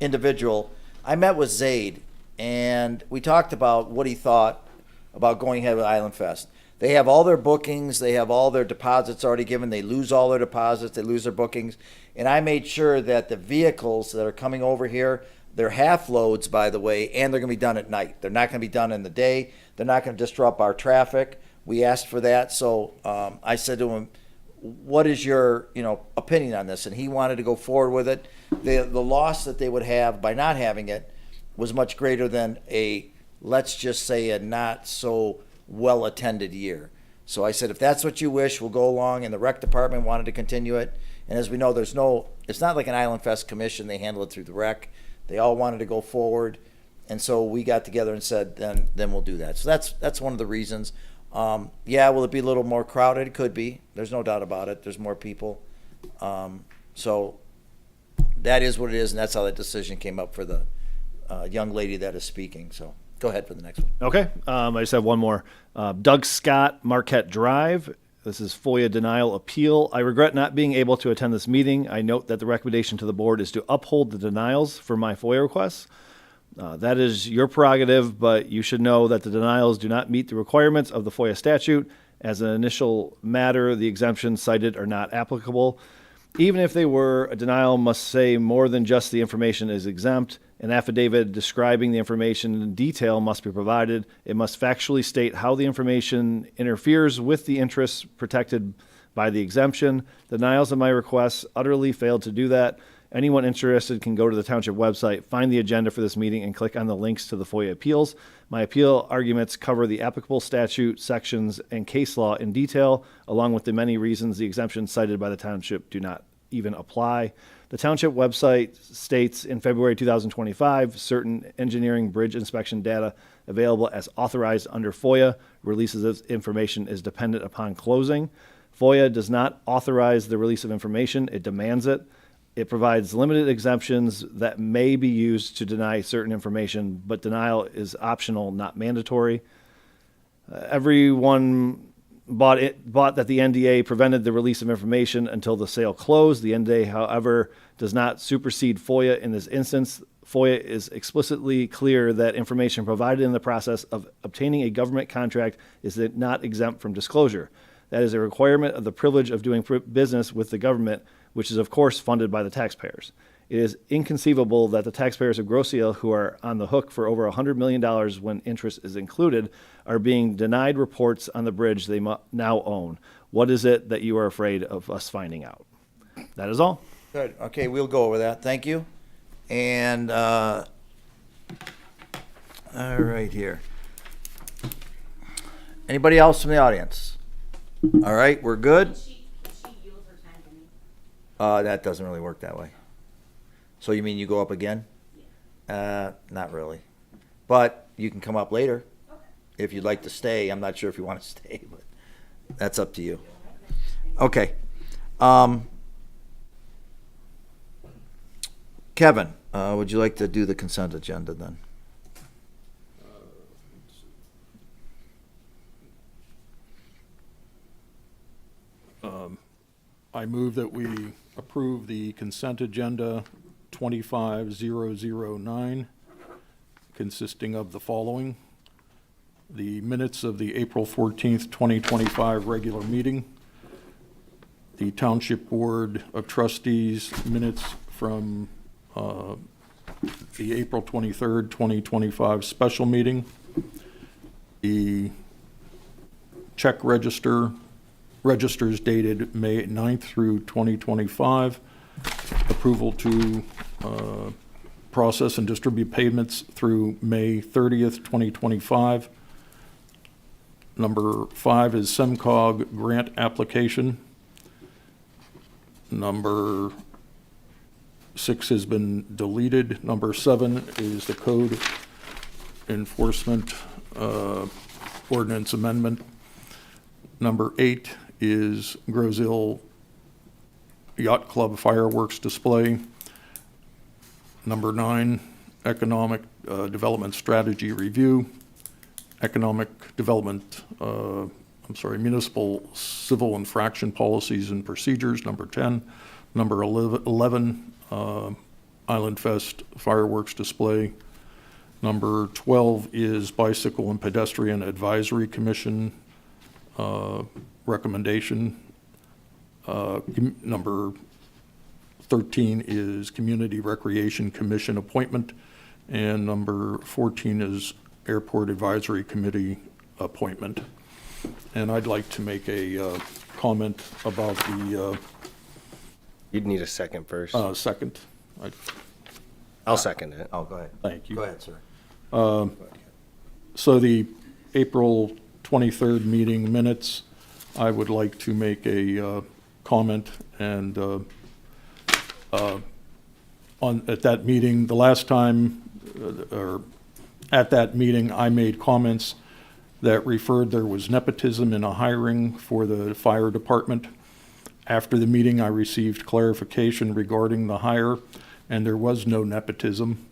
individual, I met with Zaid, and we talked about what he thought about going ahead with Islandfest. They have all their bookings. They have all their deposits already given. They lose all their deposits. They lose their bookings. And I made sure that the vehicles that are coming over here, they're half loads, by the way, and they're going to be done at night. They're not going to be done in the day. They're not going to disrupt our traffic. We asked for that. So I said to him, what is your opinion on this? And he wanted to go forward with it. The loss that they would have by not having it was much greater than let's just say a not so well-attended year. So I said, if that's what you wish, we'll go along. And the rec department wanted to continue it. And as we know, it's not like an Islandfest commission. They handle it through the rec. They all wanted to go forward. And so we got together and said, then we'll do that. So that's one of the reasons. Yeah, will it be a little more crowded? It could be. There's no doubt about it. There's more people. So that is what it is, and that's how that decision came up for the young lady that is speaking. So go ahead for the next one. Okay. I just have one more. Doug Scott, Marquette Drive. This is FOIA denial appeal. I regret not being able to attend this meeting. I note that the recommendation to the board is to uphold the denials for my FOIA requests. That is your prerogative, but you should know that the denials do not meet the requirements of the FOIA statute. As an initial matter, the exemptions cited are not applicable. Even if they were, a denial must say more than just the information is exempt. An affidavit describing the information in detail must be provided. It must factually state how the information interferes with the interests protected by the exemption. Denials of my requests utterly failed to do that. Anyone interested can go to the township website, find the agenda for this meeting, and click on the links to the FOIA appeals. My appeal arguments cover the applicable statute, sections, and case law in detail, along with the many reasons the exemptions cited by the township do not even apply. The township website states in February 2025, certain engineering bridge inspection data available as authorized under FOIA. Releases of information is dependent upon closing. FOIA does not authorize the release of information, it demands it. It provides limited exemptions that may be used to deny certain information, but denial is optional, not mandatory. Everyone bought that the NDA prevented the release of information until the sale closed. The NDA, however, does not supersede FOIA in this instance. FOIA is explicitly clear that information provided in the process of obtaining a government contract is not exempt from disclosure. That is a requirement of the privilege of doing business with the government, which is, of course, funded by the taxpayers. It is inconceivable that the taxpayers of Grosse Ile, who are on the hook for over $100 million when interest is included, are being denied reports on the bridge they now own. What is it that you are afraid of us finding out? That is all. Good. Okay, we'll go over that. Thank you. And, all right here. Anybody else from the audience? All right, we're good? That doesn't really work that way. So you mean you go up again? Not really. But you can come up later if you'd like to stay. I'm not sure if you want to stay, but that's up to you. Okay. Kevin, would you like to do the consent agenda then? I move that we approve the consent agenda 25009, consisting of the following: the minutes of the April 14th, 2025 regular meeting, the Township Board of Trustees minutes from the April 23rd, 2025 special meeting, the check registers dated May 9th through 2025, approval to process and distribute payments through May 30th, 2025. Number 5 is SEMCOG grant application. Number 6 has been deleted. Number 7 is the code enforcement ordinance amendment. Number 8 is Grosse Ile Yacht Club fireworks display. Number 9, economic development strategy review. Municipal civil infraction policies and procedures. Number 10. Number 11, Islandfest fireworks display. Number 12 is Bicycle and Pedestrian Advisory Commission recommendation. Number 13 is Community Recreation Commission appointment. And number 14 is Airport Advisory Committee appointment. And I'd like to make a comment about the You'd need a second first. second. I'll second it. Oh, go ahead. Thank you. Go ahead, sir. So the April 23rd meeting minutes, I would like to make a comment, and at that meeting, the last time, or at that meeting, I made comments that referred there was nepotism in a hiring for the fire department. After the meeting, I received clarification regarding the hire, and there was no nepotism.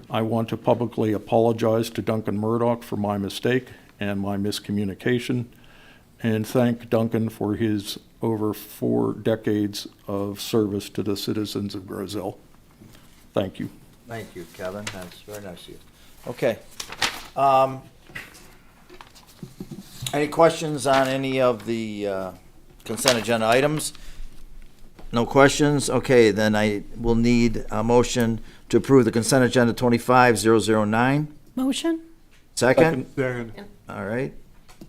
I want to publicly apologize to Duncan Murdoch for my mistake and my miscommunication, and thank Duncan for his over 4 decades of service to the citizens of Grosse Ile. Thank you. Thank you, Kevin. That's very nice of you. Okay. Any questions on any of the consent agenda items? No questions? Okay, then I will need a motion to approve the consent agenda 25009. Motion? Second? Second. All right.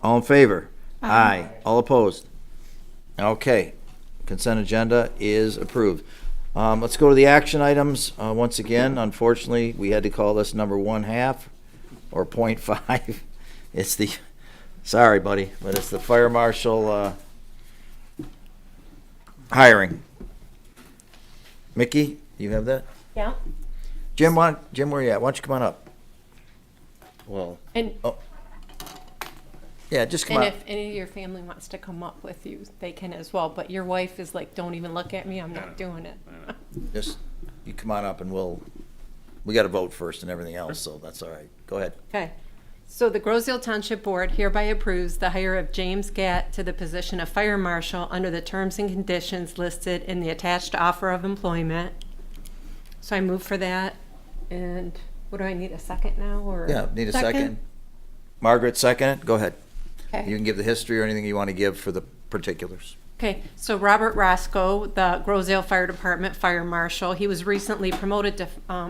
All in favor? Aye. All opposed? Okay. Consent agenda is approved. Let's go to the action items. Once again, unfortunately, we had to call this number 1/2 or 0.5. It's the, sorry, buddy, but it's the fire marshal hiring. Mickey, you have that? Yeah. Jim, where you at? Why don't you come on up? Well, And, Yeah, just come and on. if any of your family wants to come up with you, they can as well. But your wife is like, don't even look at me. I'm not doing it. Just, you come on up and we got to vote first and everything else, so that's all right. Go ahead. Okay. So the Groseal Township Board hereby approves the hire of James Gatt to the position of fire marshal under the terms and conditions listed in the attached offer of employment. So I move for that. And what do I need, a second now, or? Yeah, need a second. Margaret, second it. Go ahead. Okay. You can give the history or anything you want to give for the particulars. Okay, so Robert Roscoe, the Groseal Fire Department Fire Marshal, he was recently promoted to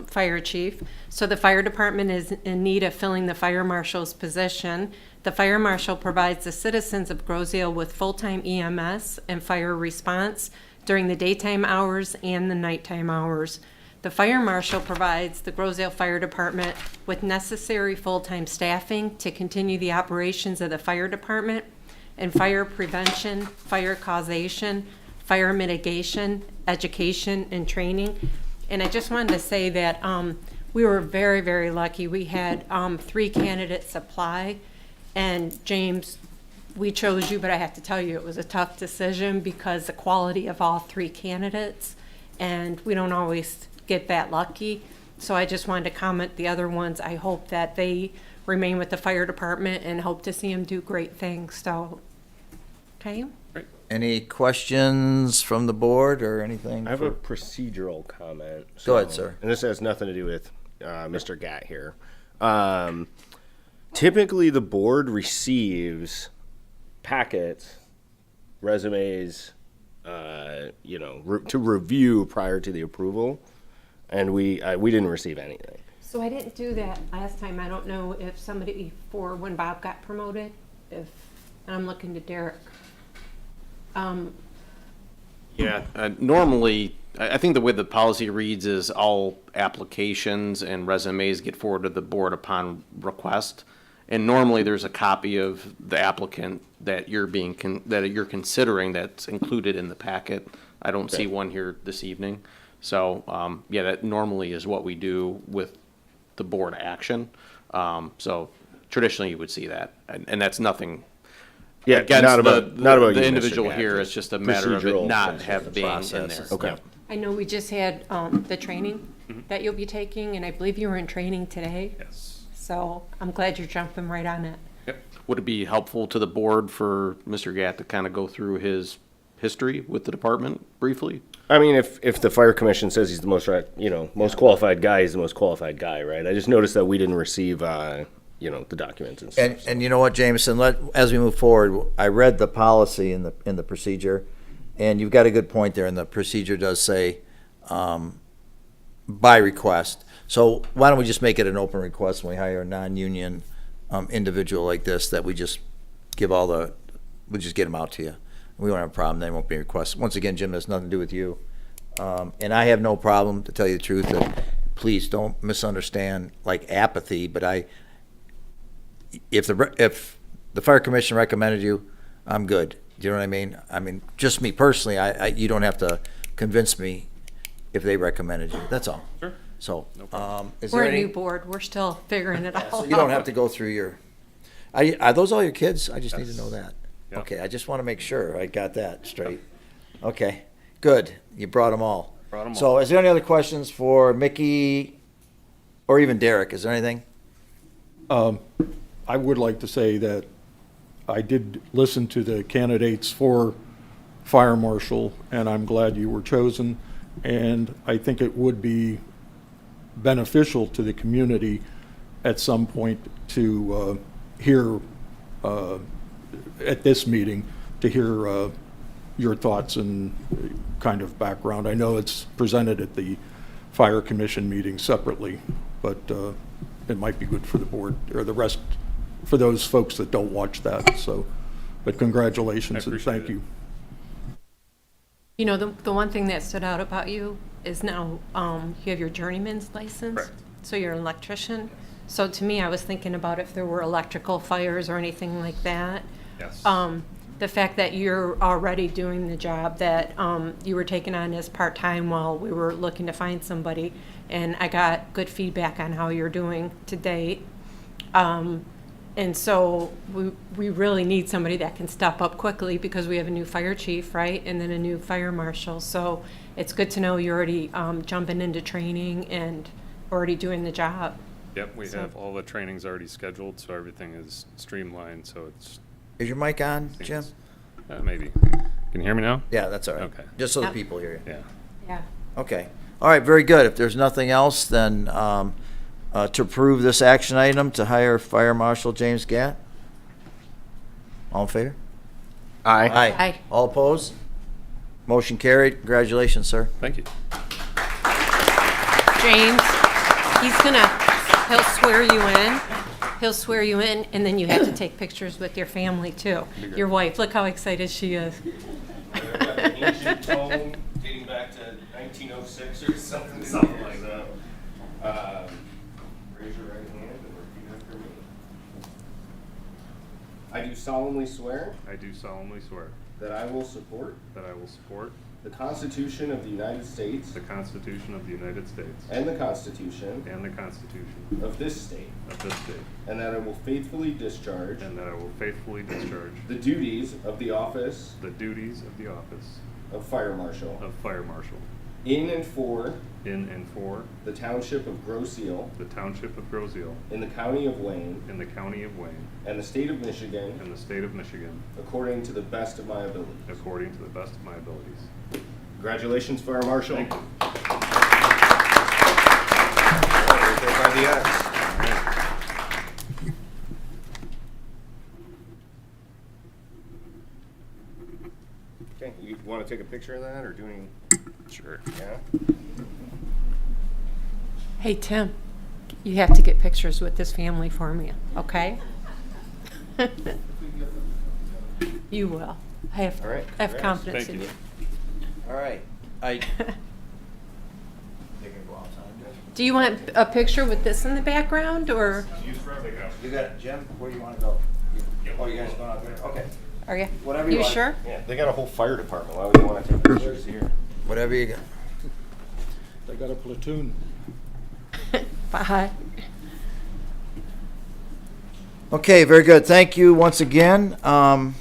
Fire Chief. So the fire department is in need of filling the fire marshal's position. The fire marshal provides the citizens of Groseal with full-time EMS and fire response during the daytime hours and the nighttime hours. The fire marshal provides the Groseal Fire Department with necessary full-time staffing to continue the operations of the fire department and fire prevention, fire causation, fire mitigation, education, and training. And I just wanted to say that we were very, very lucky. We had 3 candidates apply, and James, we chose you, but I have to tell you, it was a tough decision because the quality of all 3 candidates, and we don't always get that lucky. So I just wanted to comment the other ones. I hope that they remain with the fire department and hope to see them do great things. So, okay. Any questions from the board or anything? I have a procedural comment. Go ahead, sir. And this has nothing to do with Mr. Gatt here. Typically, the board receives packets, resumes, to review prior to the approval, and we didn't receive anything. So I didn't do that last time. I don't know if somebody, for when Bob got promoted, and I'm looking to Derek. Normally, I think the way the policy reads is all applications and resumes get forwarded to the board upon request. And normally there's a copy of the applicant that you're considering that's included in the packet. I don't see one here this evening. So, that normally is what we do with the board action. So traditionally you would see that, and that's nothing. Yeah, against not about the you, Mr. individual Gatt, here. just It's just a matter of it procedural not sense have of being in process. there. Okay. Yep. I know we just had the training that you'll be taking, and I believe you were in training today. Yes. So I'm glad you're jumping right on it. Yep. Would it be helpful to the board for Mr. Gatt to kind of go through his history with the department briefly? I mean, if the fire commission says he's the most qualified guy, he's the most qualified guy, right? I just noticed that we didn't receive, the documents and stuff. And you know what, Jameson, as we move forward, I read the policy in the procedure, and you've got a good point there, and the procedure does say by request. So why don't we just make it an open request when we hire a non-union individual like this, that we just give we just get them out to you. We won't have a problem, they won't be requests. Once again, Jim, that's nothing to do with you. And I have no problem, to tell you the truth, that please don't misunderstand like apathy, but if the fire commission recommended you, I'm good. Do you know what I mean? I mean, just me personally, you don't have to convince me if they recommended you. That's all. Sure. So, is We're there a any? new board. We're still figuring it out. So you don't have to go through your. Are those all your kids? I just need to know that. Yep. Okay, I just want to make sure I got that straight. Okay, good. You brought them all. So, is there any other questions for Mickey or even Derek? Is there anything? I would like to say that I did listen to the candidates for fire marshal, and I'm glad you were chosen. And I think it would be beneficial to the community at some point to hear, at this meeting, to hear your thoughts and kind of background. I know it's presented at the fire commission meeting separately, but it might be good for the board or the rest, for those folks that don't watch that. So, but congratulations and thank you. You know, the one thing that stood out about you is now, you have your journeyman's license? Correct. So you're an electrician? So to me, I was thinking about if there were electrical fires or anything like that. Yes. The fact that you're already doing the job that you were taking on as part-time while we were looking to find somebody, and I got good feedback on how you're doing to date. And so we really need somebody that can step up quickly because we have a new fire chief, right? And then a new fire marshal. So it's good to know you're already jumping into training and already doing the job. Yep, we So- have all the trainings already scheduled, so everything is streamlined, so it's, Is your mic on, Jim? maybe. Can you hear me now? Yeah, that's all right. Okay. Just so the Yep. people hear you. Yeah. Yeah. Okay. All right, very good. If there's nothing else, then to approve this action item to hire Fire Marshal James Gatt. All in favor? Aye. Aye. All opposed? Motion carried. Congratulations, sir. Thank you. James, he'll swear you in. He'll swear you in, and then you have to take pictures with your family too. Your wife, look how excited she is. Ancient tone dating back to 1906 or something like that. Raise your right hand and repeat after me. I do solemnly swear I do solemnly swear that I will support that I will support the Constitution of the United States the Constitution of the United States and the Constitution and the Constitution of this state, of this state, and that I will faithfully discharge and that I will faithfully discharge the duties of the office the duties of the office of Fire Marshal of Fire Marshal in and for in and for the Township of Grosse Ile the Township of Grosse Ile in the County of Wayne in the County of Wayne and the State of Michigan and the State of Michigan according to the best of my ability. according to the best of my abilities. Congratulations, Fire Marshal. Thank you. By the X. Okay, you want to take a picture of that or do any? Sure. Yeah. Hey, Tim, you have to get pictures with this family for me, okay? You will. I have All right, I have congrats. confidence Thank in you. you. All right. Do you want a picture with this in the background, or You got it, Jim? Where do you want to go? Oh, you guys going out there? Okay. are you? Whatever you You want. sure? Yeah, they got a whole fire department. Why would you want to take pictures here? Whatever you got. They got a platoon. Bye. Okay, very good. Thank you once again. I'm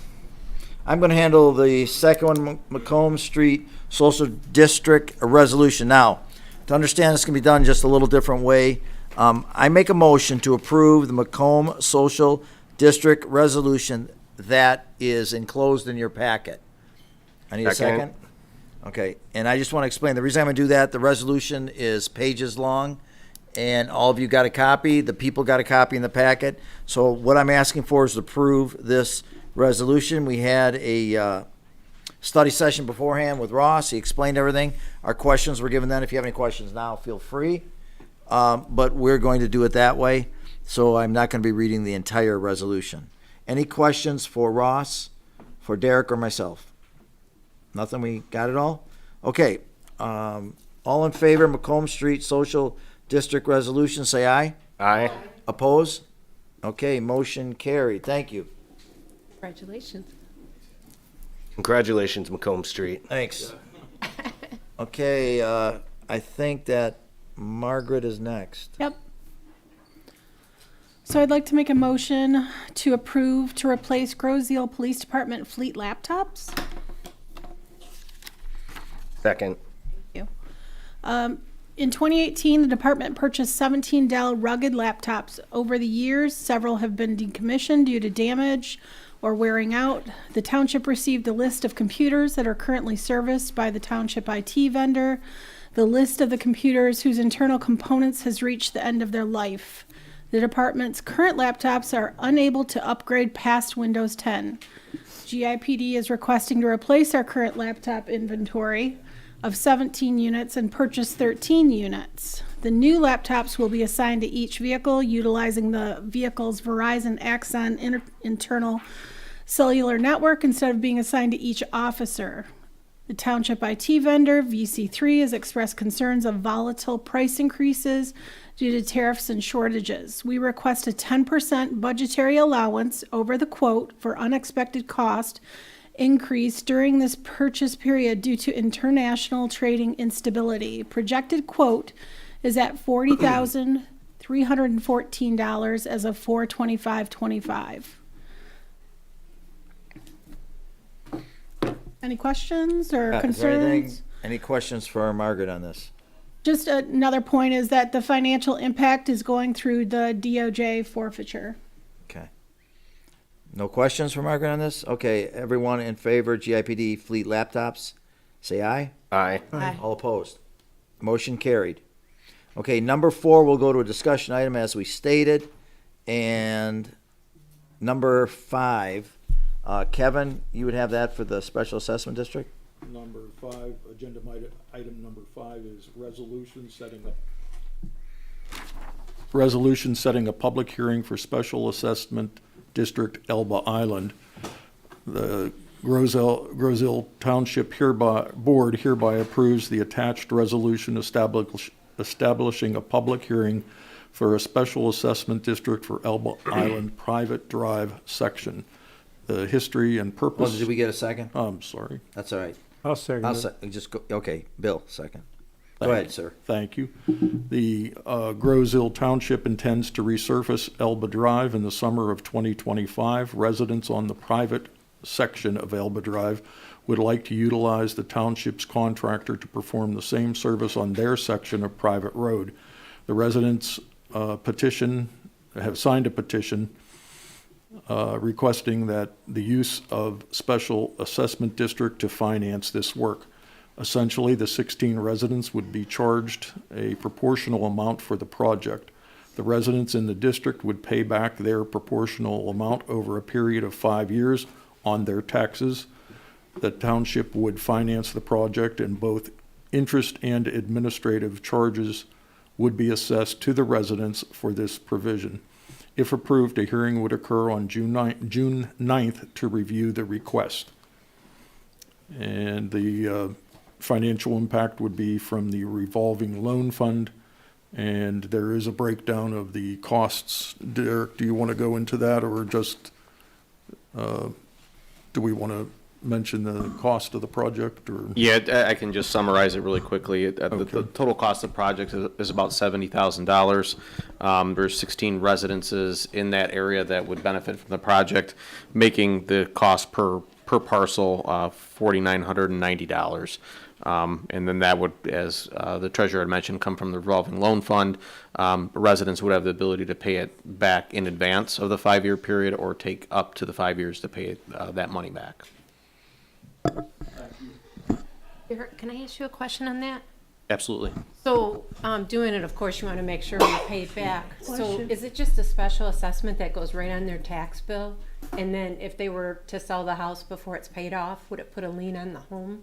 going to handle the second one, Macomb Street Social District Resolution. Now, to understand this can be done just a little different way, I make a motion to approve the Macomb Social District Resolution that is enclosed in your packet. I need a Second. second. Okay, and I just want to explain, the reason I'm going to do that, the resolution is pages long, and all of you got a copy, the people got a copy in the packet. So what I'm asking for is to approve this resolution. We had a study session beforehand with Ross. He explained everything. Our questions were given then. If you have any questions now, feel free. But we're going to do it that way, so I'm not going to be reading the entire resolution. Any questions for Ross, for Derek, or myself? Nothing? We got it all? Okay. All in favor, Macomb Street Social District Resolution, say aye. Aye. Oppose? Okay, motion carried. Thank you. Congratulations. Congratulations, Macomb Street. Thanks. Okay, I think that Margaret is next. Yep. So I'd like to make a motion to approve to replace Grosse Ile Police Department fleet laptops. Second. Thank you. In 2018, the department purchased 17 Dell rugged laptops. Over the years, several have been decommissioned due to damage or wearing out. The township received a list of computers that are currently serviced by the township IT vendor. The list of the computers whose internal components has reached the end of their life. The department's current laptops are unable to upgrade past Windows 10. GIPD is requesting to replace our current laptop inventory of 17 units and purchase 13 units. The new laptops will be assigned to each vehicle utilizing the vehicle's Verizon Axon internal cellular network instead of being assigned to each officer. The Township IT vendor, VC3, has expressed concerns of volatile price increases due to tariffs and shortages. We request a 10% budgetary allowance over the quote for unexpected cost increase during this purchase period due to international trading instability. Projected quote is at $40,314 as of 4/25/25. Any questions or Is there anything- concerns? Any questions for Margaret on this? Just another point is that the financial impact is going through the DOJ forfeiture. Okay. No questions for Margaret on this? Okay, everyone in favor, GIPD fleet laptops, say aye. Aye. All opposed? Motion carried. Okay, number 4, we'll go to a discussion item as we stated. And number 5, Kevin, you would have that for the special assessment district? Number 5, agenda item number 5 is resolution setting a public hearing for special assessment district Elba Island. The Grosville Township Board hereby approves the attached resolution establishing a public hearing for a special assessment district for Elba Island Private Drive section. The history and Well, purpose. did we get a second? I'm sorry. That's all right. I'll second I'll it. just go, okay, Bill, second. Go ahead, sir. Thank you. The Grosville Township intends to resurface Elba Drive in the summer of 2025. Residents on the private section of Elba Drive would like to utilize the township's contractor to perform the same service on their section of private road. The residents have signed a petition requesting that the use of special assessment district to finance this work. Essentially, the 16 residents would be charged a proportional amount for the project. The residents in the district would pay back their proportional amount over a period of 5 years on their taxes. The township would finance the project, and both interest and administrative charges would be assessed to the residents for this provision. If approved, a hearing would occur on June 9th to review the request. And the financial impact would be from the revolving loan fund, and there is a breakdown of the costs. Derek, do you want to go into that, or just, do we want to mention the cost of the project, or? Yeah, I can just summarize it really quickly. The Okay. total cost of the project is about $70,000. There's 16 residences in that area that would benefit from the project, making the cost per parcel $4,990. And then that would, as the treasurer had mentioned, come from the revolving loan fund. Residents would have the ability to pay it back in advance of the 5-year period, or take up to the 5 years to pay that money back. Eric, can I ask you a question on that? Absolutely. So, doing it, of course, you want to make sure we pay it back. So Question. is it just a special assessment that goes right on their tax bill? And then if they were to sell the house before it's paid off, would it put a lien on the home?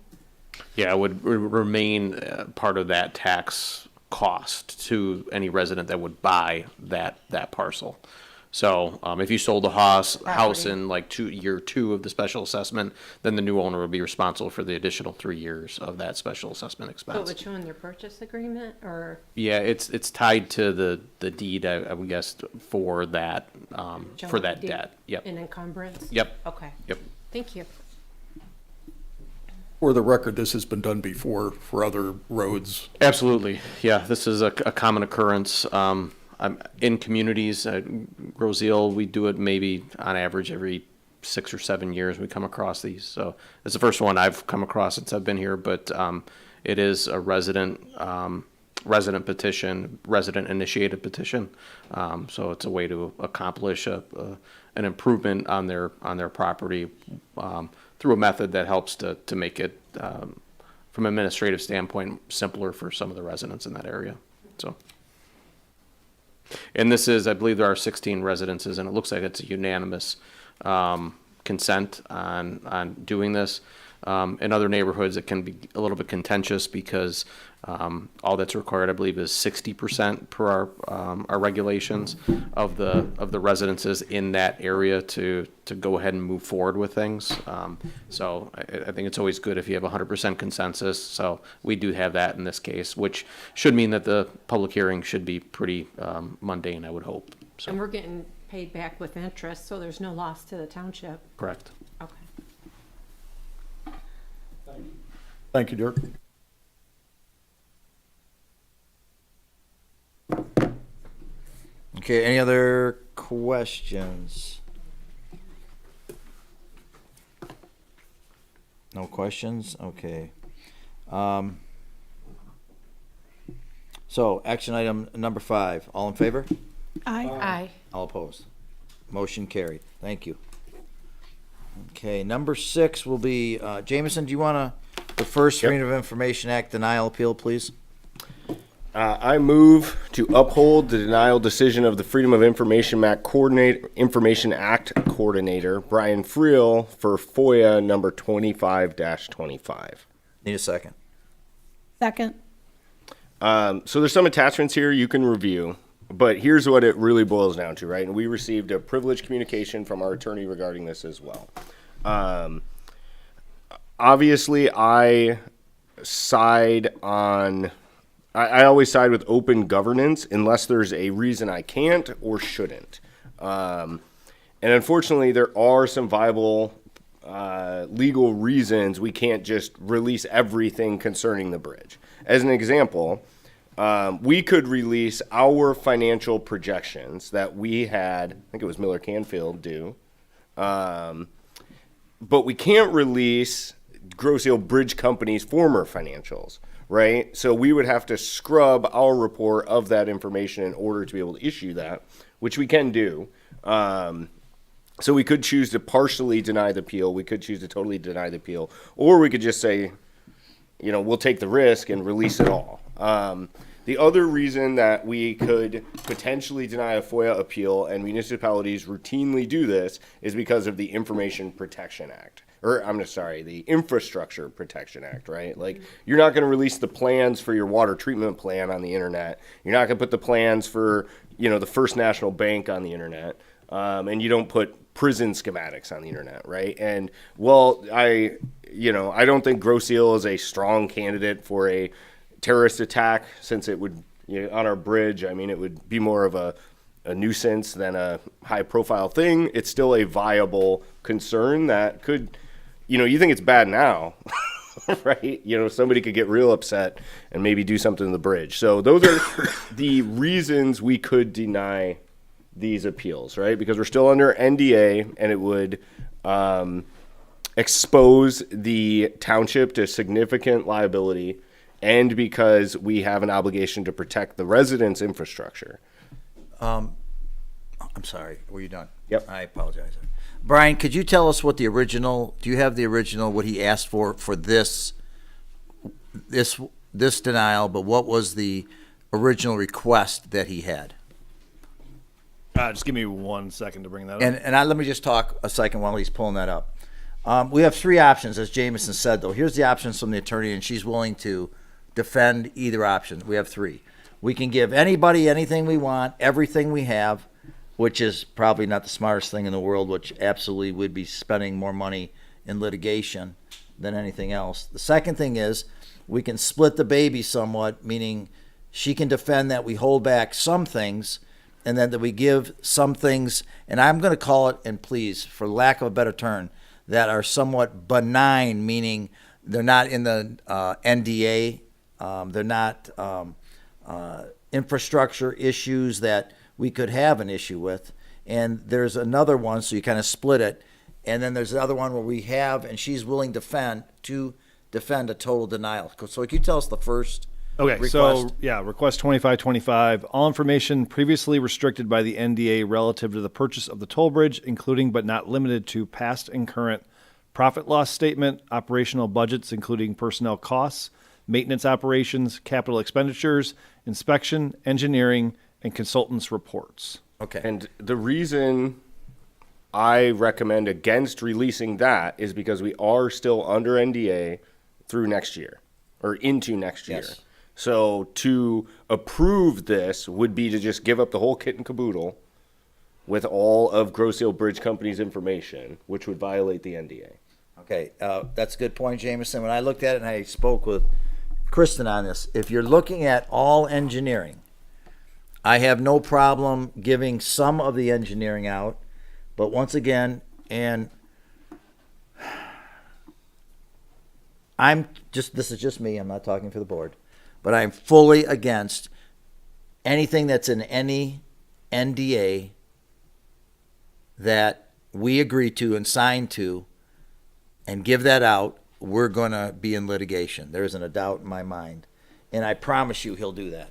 Yeah, it would remain part of that tax cost to any resident that would buy that parcel. So if you sold a house in like year 2 of the special assessment, then the new owner would be responsible for the additional 3 years of that special assessment So it expense. would show in their purchase agreement, or Yeah, it's tied to the deed, I would guess, for that show for in the that deed debt. Yep. an encumbrance? Yep. Okay, Yep. thank you. For the record, this has been done before for other roads. Absolutely. Yeah, this is a common occurrence. In communities, Grosville, we do it maybe on average every 6 or 7 years. We come across these. So it's the first one I've come across since I've been here, but it is a resident petition, resident initiated petition. So it's a way to accomplish an improvement on their property through a method that helps to make it, from an administrative standpoint, simpler for some of the residents in that area. So. And this is, I believe there are 16 residences, and it looks like it's a unanimous consent on doing this. In other neighborhoods, it can be a little bit contentious because all that's required, I believe, is 60% per our regulations of the residences in that area to go ahead and move forward with things. So I think it's always good if you have 100% consensus. So we do have that in this case, which should mean that the public hearing should be pretty mundane, I would hope. So, And we're getting paid back with interest, so there's no loss to the township. correct. Okay. Thank you, Dirk. Okay, any other questions? No questions? Okay. So, action item number 5. All in favor? Aye. All opposed? Motion carried. Thank you. Okay, number 6 will be, Jameson, do you want the first Freedom of Information Act denial appeal, please? I move to uphold the denial decision of the Freedom of Information Act coordinator, Brian Friel, for FOIA number 25-25. Need a second. Second. So there's some attachments here you can review, but here's what it really boils down to, right? And we received a privileged communication from our attorney regarding this as well. Obviously, I always side with open governance unless there's a reason I can't or shouldn't. And unfortunately, there are some viable legal reasons we can't just release everything concerning the bridge. As an example, we could release our financial projections that we had, I think it was Miller Canfield, do. But we can't release Grosse Ile Bridge Company's former financials, right? So we would have to scrub our report of that information in order to be able to issue that, which we can do. So we could choose to partially deny the appeal. We could choose to totally deny the appeal. Or we could just say, we'll take the risk and release it all. The other reason that we could potentially deny a FOIA appeal, and municipalities routinely do this, is because of the Information Protection Act. The Infrastructure Protection Act, right? Like, you're not going to release the plans for your water treatment plan on the internet. You're not going to put the plans for, the First National Bank on the internet. And you don't put prison schematics on the internet, right? And, I don't think Grosse Ile is a strong candidate for a terrorist attack, since it would, on our bridge, it would be more of a nuisance than a high-profile thing. It's still a viable concern that could, you think it's bad now, right? Somebody could get real upset and maybe do something to the bridge. So those are the reasons we could deny these appeals, right? Because we're still under NDA, and it would expose the township to significant liability, and because we have an obligation to protect the residents' infrastructure. I'm sorry. Were you done? Yep. I apologize. Brian, could you tell us what do you have the original, what he asked for this denial, but what was the original request that he had? Just give me 1 second to bring that up. And let me just talk a second while he's pulling that up. We have 3 options, as Jameson said, though. Here's the options from the attorney, and she's willing to defend either option. We have 3. We can give anybody anything we want, everything we have, which is probably not the smartest thing in the world, which absolutely would be spending more money in litigation than anything else. The second thing is we can split the baby somewhat, meaning she can defend that we hold back some things and then that we give some things, and I'm going to call it, and please, for lack of a better term, that are somewhat benign, meaning they're not in the NDA, they're not infrastructure issues that we could have an issue with. And there's another one, so you kind of split it. And then there's the other one where we have, and she's willing to defend a total denial. So can you tell us the first request? So request 2525, all information previously restricted by the NDA relative to the purchase of the toll bridge, including but not limited to past and current profit loss statement, operational budgets, including personnel costs, maintenance operations, capital expenditures, inspection, engineering, and consultants' reports. Okay. And the reason I recommend against releasing that is because we are still under NDA through next year or into next year. Yes. So to approve this would be to just give up the whole kit and caboodle with all of Grosse Ile Bridge Company's information, which would violate the NDA. Okay, that's a good point, Jameson. When I looked at it and I spoke with Kristen on this, if you're looking at all engineering, I have no problem giving some of the engineering out, but once again, and this is just me, I'm not talking for the board, but I'm fully against anything that's in any NDA that we agree to and sign to and give that out, we're going to be in litigation. There isn't a doubt in my mind. And I promise you he'll do that.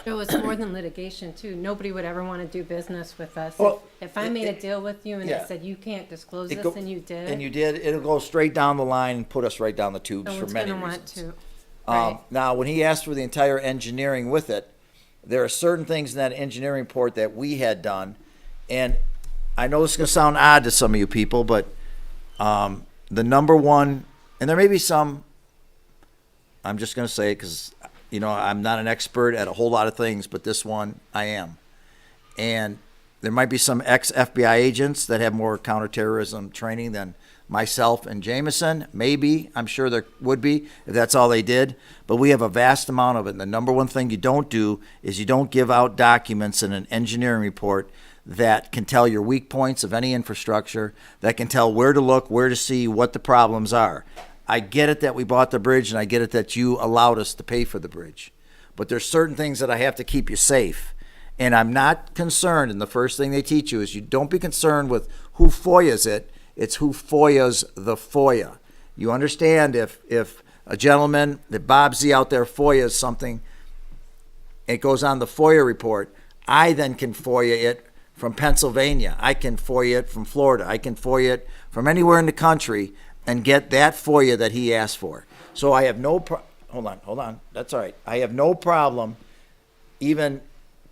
It was more than litigation too. Nobody would ever want to do business with us. Well, If I made a deal with you and yeah. it said you can't disclose It this go- and you did. And you did, it'll go straight down the line and put us right down the tubes no for one's many gonna want reasons. to. Right. Now, when he asked for the entire engineering with it, there are certain things in that engineering report that we had done, and I know this is going to sound odd to some of you people, but the number one, and there may be some, I'm just going to say it because, you know, I'm not an expert at a whole lot of things, but this one I am. And there might be some ex-FBI agents that have more counterterrorism training than myself and Jameson. Maybe, I'm sure there would be if that's all they did. But we have a vast amount of it. And the number one thing you don't do is you don't give out documents in an engineering report that can tell your weak points of any infrastructure, that can tell where to look, where to see, what the problems are. I get it that we bought the bridge, and I get it that you allowed us to pay for the bridge. But there's certain things that I have to keep you safe. And I'm not concerned, and the first thing they teach you is you don't be concerned with who FOIAs it, it's who FOIAs the FOIA. You understand if a gentleman, that Bob Z out there FOIAs something, it goes on the FOIA report, I then can FOIA it from Pennsylvania. I can FOIA it from Florida. I can FOIA it from anywhere in the country and get that FOIA that he asked for. So I have no hold on. That's all right. I have no problem even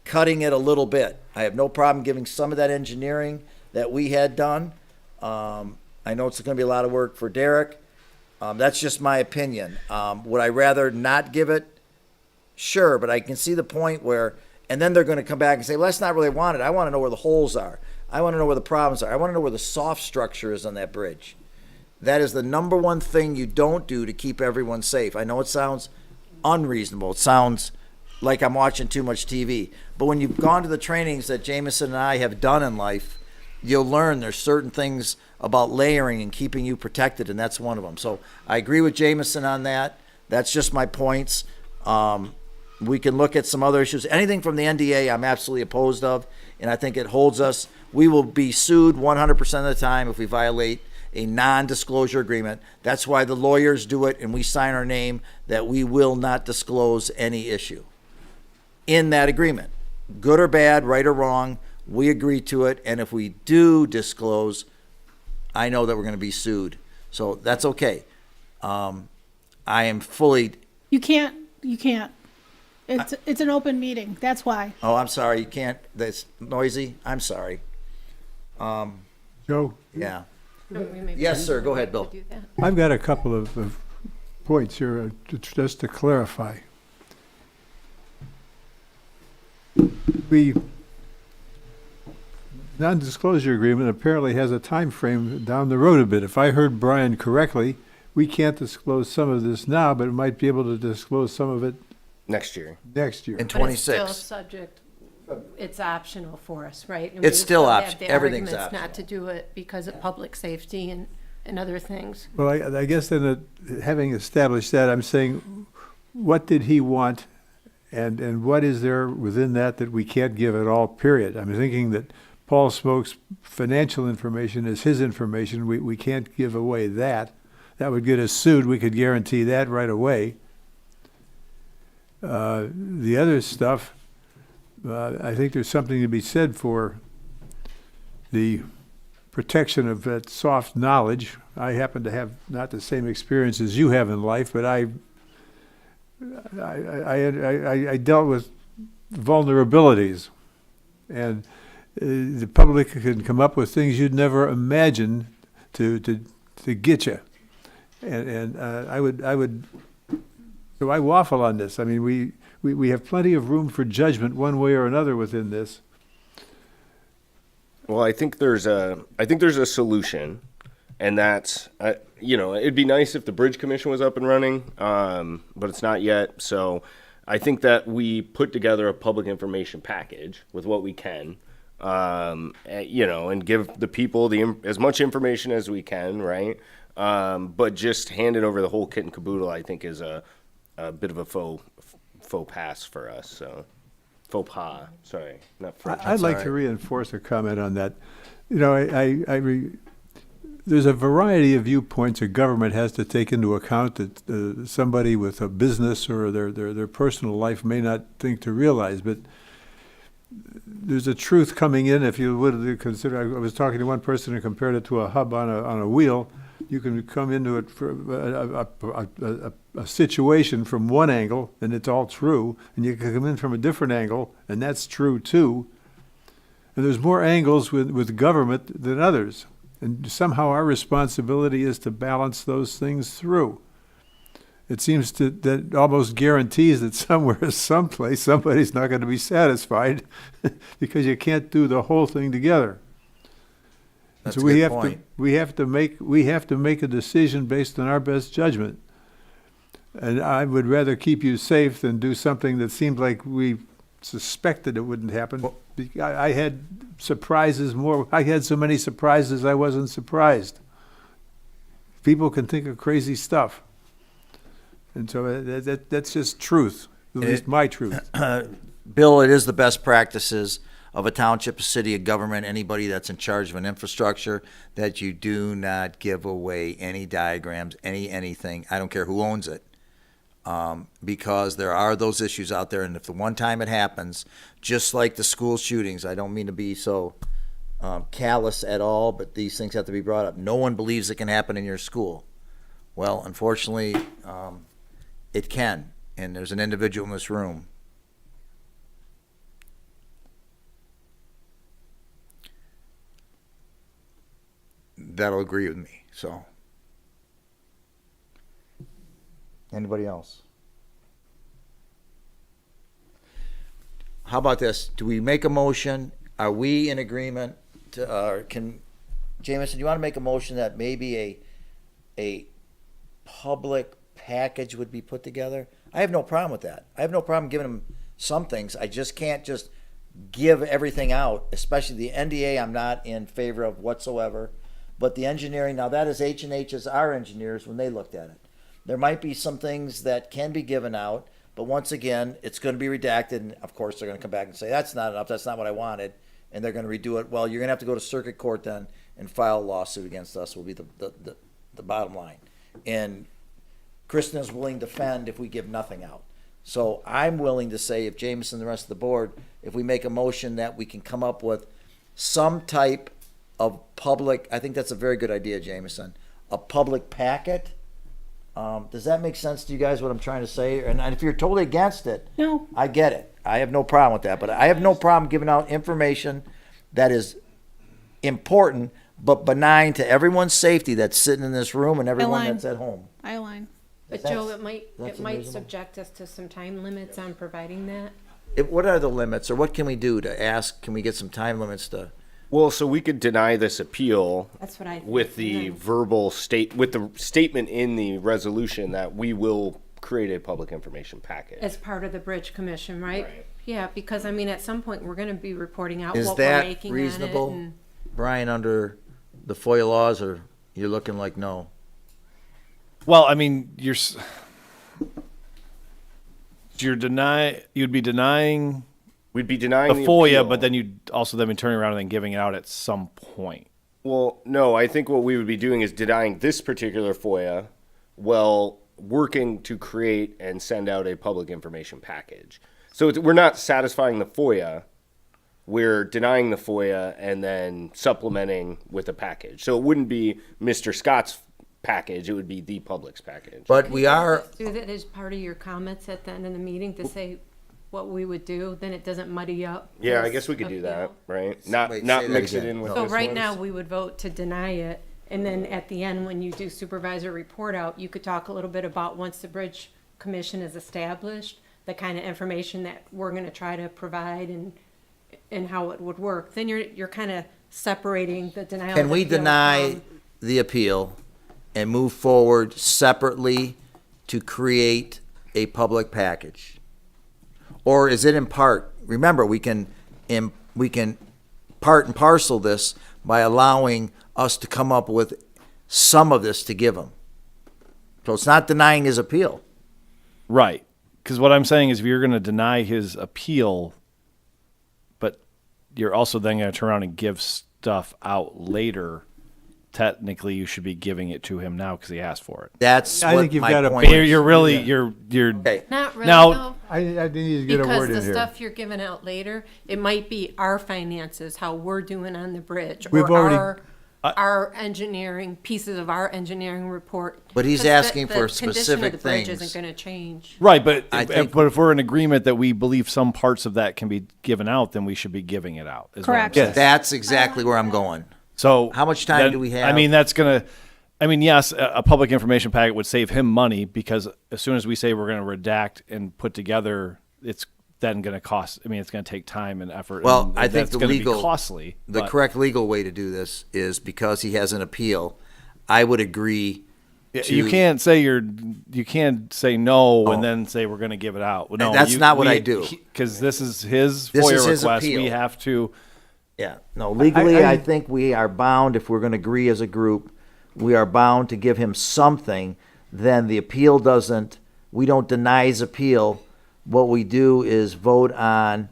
cutting it a little bit. I have no problem giving some of that engineering that we had done. I know it's going to be a lot of work for Derek. That's just my opinion. Would I rather not give it? Sure, but I can see the point where, and then they're going to come back and say, well, that's not really what I wanted. I want to know where the holes are. I want to know where the problems are. I want to know where the soft structure is on that bridge. That is the number one thing you don't do to keep everyone safe. I know it sounds unreasonable. It sounds like I'm watching too much TV. But when you've gone to the trainings that Jameson and I have done in life, you'll learn there's certain things about layering and keeping you protected, and that's one of them. So I agree with Jameson on that. That's just my points. We can look at some other issues. Anything from the NDA I'm absolutely opposed of, and I think it holds us. We will be sued 100% of the time if we violate a non-disclosure agreement. That's why the lawyers do it, and we sign our name that we will not disclose any issue in that agreement. Good or bad, right or wrong, we agree to it, and if we do disclose, I know that we're going to be sued. So that's okay. I am fully... You can't. It's an open meeting, that's why. Oh, I'm sorry, you can't, that's noisy, I'm sorry. Joe, Yeah. We may- Yes, sir, go ahead, Bill. do that. I've got a couple of points here, just to clarify. The non-disclosure agreement apparently has a time frame down the road a bit. If I heard Brian correctly, we can't disclose some of this now, but might be able to disclose some of it Next year. next year. In But it's still 26. subject, it's optional for us, right? And It's we still have option- the everything's arguments optional. Not to do it because of public safety and other things. Well, I guess then, having established that, I'm saying, what did he want, and what is there within that we can't give at all, period? I'm thinking that Paul Smoke's financial information is his information. We can't give away that. That would get us sued. We could guarantee that right away. The other stuff, I think there's something to be said for the protection of that soft knowledge. I happen to have not the same experience as you have in life, but I dealt with vulnerabilities, and the public can come up with things you'd never imagine to get you. And I would, so I waffle on this. I mean, we have plenty of room for judgment one way or another within this. Well, I think there's a solution, and that's it'd be nice if the Bridge Commission was up and running, but it's not yet. So I think that we put together a public information package with what we can, and give the people as much information as we can, right? But just hand it over the whole kit and caboodle, I think, is a bit of a faux pass for us. So. Faux pas, sorry, not French. I'd like to reinforce a comment on that. You know, there's a variety of viewpoints a government has to take into account that somebody with a business or their personal life may not think to realize, but there's a truth coming in. If you would consider, I was talking to one person who compared it to a hub on a wheel. You can come into it for a situation from one angle, and it's all true, and you can come in from a different angle, and that's true too. And there's more angles with government than others, and somehow our responsibility is to balance those things through. It seems that almost guarantees that someplace, somebody's not going to be satisfied because you can't do the whole thing together. That's So a we good have point. we have to make a decision based on our best judgment. And I would rather keep you safe than do something that seemed like we suspected it wouldn't happen. I had surprises more. I had so many surprises I wasn't surprised. People can think of crazy stuff. And so that's just truth, at least my truth. Bill, it is the best practices of a township, a city, a government, anybody that's in charge of an infrastructure, that you do not give away any diagrams, anything. I don't care who owns it. Because there are those issues out there, and if the one time it happens, just like the school shootings, I don't mean to be so callous at all, but these things have to be brought up. No one believes it can happen in your school. Well, unfortunately, it can, and there's an individual in this room that'll agree with me. So, anybody else? How about this? Do we make a motion? Are we in agreement to, Jameson, do you want to make a motion that maybe a public package would be put together? I have no problem with that. I have no problem giving them some things. I just can't just give everything out, especially the NDA I'm not in favor of whatsoever. But the engineering, now that is H&H's, our engineers, when they looked at it. There might be some things that can be given out, but once again, it's going to be redacted, and of course they're going to come back and say, that's not enough, that's not what I wanted, and they're going to redo it. Well, you're going to have to go to circuit court then and file a lawsuit against us, will be the bottom line. And Kristen is willing to fend if we give nothing out. So I'm willing to say, if Jameson and the rest of the board, if we make a motion that we can come up with some type of public, I think that's a very good idea, Jameson, a public packet. Does that make sense to you guys, what I'm trying to say? And if you're totally against it, No. I get it. I have no problem with that, but I have no problem giving out information that is important but benign to everyone's safety that's sitting in this room and everyone Align. that's at home. I align. But That's- Joe, it might that's might reasonable. subject us to some time limits on providing that. What are the limits, or what can we do to ask, can we get some time limits to? Well, so we could deny this appeal That's what I think. with the Yeah. verbal with the statement in the resolution that we will create a public information package. As part of the Bridge Commission, right? Right. Yeah, because I mean, at some point, we're gonna be reporting out Is what we're that making reasonable, on it. And Brian, under the FOIA laws, or you're looking like no? Well, I mean, you'd be denying We'd be denying the the FOIA, appeal. but then you'd also then be turning around and then giving it out at some point. Well, no, I think what we would be doing is denying this particular FOIA while working to create and send out a public information package. So we're not satisfying the FOIA. We're denying the FOIA and then supplementing with a package. So it wouldn't be Mr. Scott's package. It would be the public's package. But we are, do that as part of your comments at the end of the meeting to say, what we would do, then it doesn't muddy up. Yeah, I this guess we could do that, appeal. right? Not Wait, not say that mix it again. in with So this right one. now, we would vote to deny it, and then at the end, when you do supervisor report out, you could talk a little bit about once the Bridge Commission is established, the kind of information that we're gonna try to provide and how it would work. Then you're kind of separating the denial. Can of we appeal deny from- the appeal and move forward separately to create a public package? Or is it in part, remember, we can part and parcel this by allowing us to come up with some of this to give him. So it's not denying his appeal. Right. Because what I'm saying is if you're going to deny his appeal, but you're also then going to turn around and give stuff out later, technically you should be giving it to him now because he asked for it. That's I what think you've my got a point point. is. You're really, you're, Okay. Not really, Now- though. I need to get a Because word in the here. stuff you're giving out later, it might be our finances, how we're doing on the bridge, We've or already- our engineering, pieces of our engineering report. But he's 'Cause the- asking for The condition of specific the bridge things. isn't gonna change. right. But, I think- but if we're in agreement that we believe some parts of that can be given out, then we should be giving it out. is what I'm Correct. saying. That's exactly where I'm going. So How much time then- do we I have? mean, that's gonna. I mean, yes, a public information packet would save him money because as soon as we say we're going to redact and put together, it's then going to cost. I mean, it's going to take time and effort. Well, and I think that's the gonna be legal, costly. the but- correct legal way to do this is because he has an appeal, I would agree to. You can't say you can't say no and then say we're going to give it out. Well, no, That's not what I do. Because this is his This FOIA is his request. appeal. We have to. Yeah, no, legally, I- I think we are bound, if we're gonna agree as a group, we are bound to give him something, then the appeal doesn't, we don't deny his appeal. What we do is vote on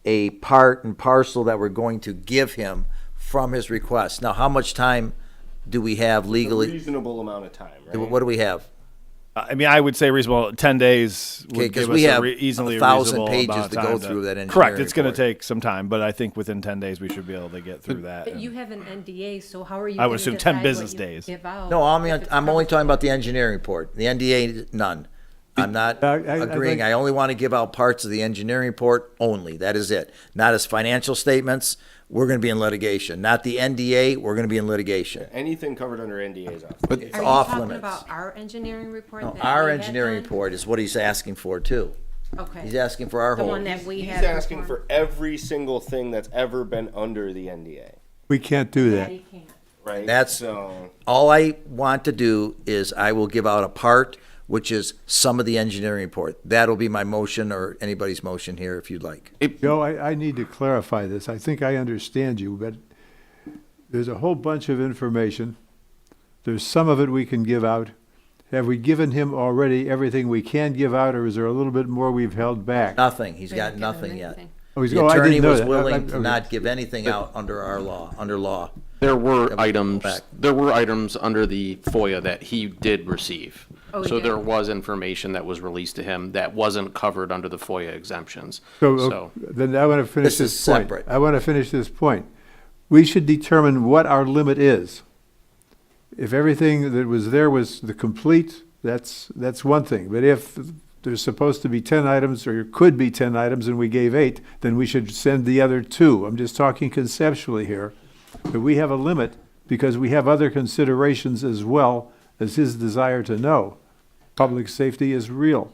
a part and parcel that we're going to give him from his request. Now, how much time do we have A legally? reasonable amount of time, right? What do we have? I mean, I would say reasonable. 10 days would Okay, 'cause give we us have easily 1,000 reasonable pages amount of to go time through that Correct. engineering It's going to report. take some time, but I think within 10 days we should be able to get through that. But and- you have an NDA, so how are you? I would gonna assume 10 decide business what you days. give out No, if it's I'm only covered? talking about the engineering report. The NDA, none. I'm not I agreeing. think- I only want to give out parts of the engineering report only. That is it. Not his financial statements. We're going to be in litigation. Not the NDA. We're going to be in litigation. Anything covered under NDA is off. It's Are you off talking limits. about our engineering report? No, that our we had engineering done? report is what he's asking for too. Okay. He's asking for our The whole. one that we He's had. asking before. for every single thing that's ever been under the NDA, We can't do that. Patty can't. right? That's- so. All I want to do is I will give out a part, which is some of the engineering report. That'll be my motion or anybody's motion here if you'd like. Joe, I need to clarify this. I think I understand you, but there's a whole bunch of information. There's some of it we can give out. Have we given him already everything we can give out, or is there a little bit more we've held back? Nothing. He's We got haven't given nothing them yet. anything. Oh, he's- The oh, I attorney didn't know was that. willing to okay. not give anything out under our law, under law. There were That we items, back. there were items under the FOIA that he did receive. Oh, he So did? there was information that was released to him that wasn't covered under the FOIA exemptions. So, then I want to finish This is this point. separate. I want to finish this point. We should determine what our limit is. If everything that was there was the complete, that's one thing. But if there's supposed to be 10 items, or could be 10 items, and we gave 8, then we should send the other 2. I'm just talking conceptually here. But we have a limit because we have other considerations as well as his desire to know. Public safety is real.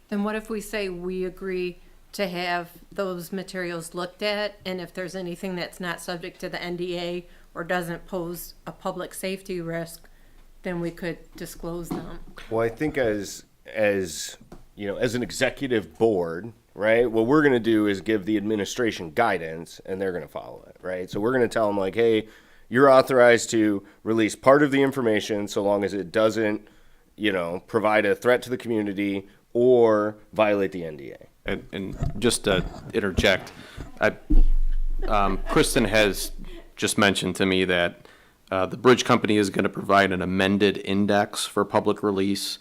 Then what if we say we agree to have those materials looked at, and if there's anything that's not subject to the NDA or doesn't pose a public safety risk, then we could disclose them? Well, I think as you know, as an executive board, right, what we're going to do is give the administration guidance, and they're going to follow it, right? So we're going to tell them, like, hey, you're authorized to release part of the information so long as it doesn't, you know, provide a threat to the community or violate the NDA. And just to interject, Kristen has just mentioned to me that the bridge company is going to provide an amended index for public release.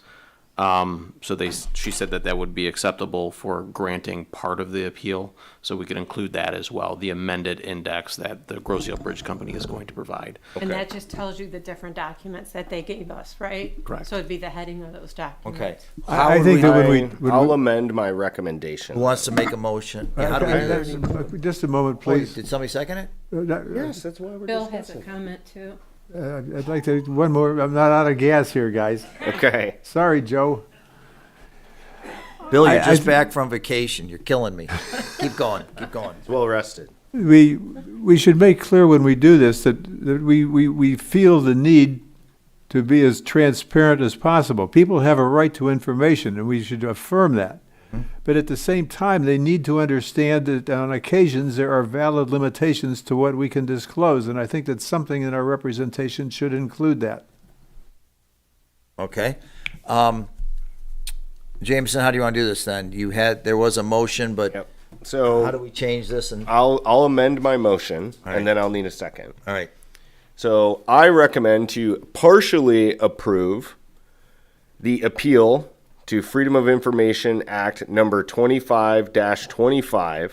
She said that that would be acceptable for granting part of the appeal, so we could include that as well, the amended index that the Groseal Bridge Company is going to provide. And that just tells you the different documents that they gave us, right? Correct. So it'd be the heading of those documents. Okay. I think that I'll amend my recommendation. Who wants to make a motion? Yeah, how do we do this? Just a moment, Wait, please. did somebody second it? Yes, that's why we're Bill has a comment too. I'd like to, one more, I'm not out of gas here, guys. Okay. Sorry, Joe. Bill, you're I- just back from vacation. You're killing me. Keep going. Keep going. Well rested. We should make clear when we do this that we feel the need to be as transparent as possible. People have a right to information, and we should affirm that. But at the same time, they need to understand that on occasions there are valid limitations to what we can disclose, and I think that something in our representation should include that. Okay. Jameson, how do you want to do this then? There was a motion, but Yep. So how do we change this? And I'll amend my motion, All right. and then I'll need a second. all right. So I recommend to partially approve the appeal to Freedom of Information Act number 25-25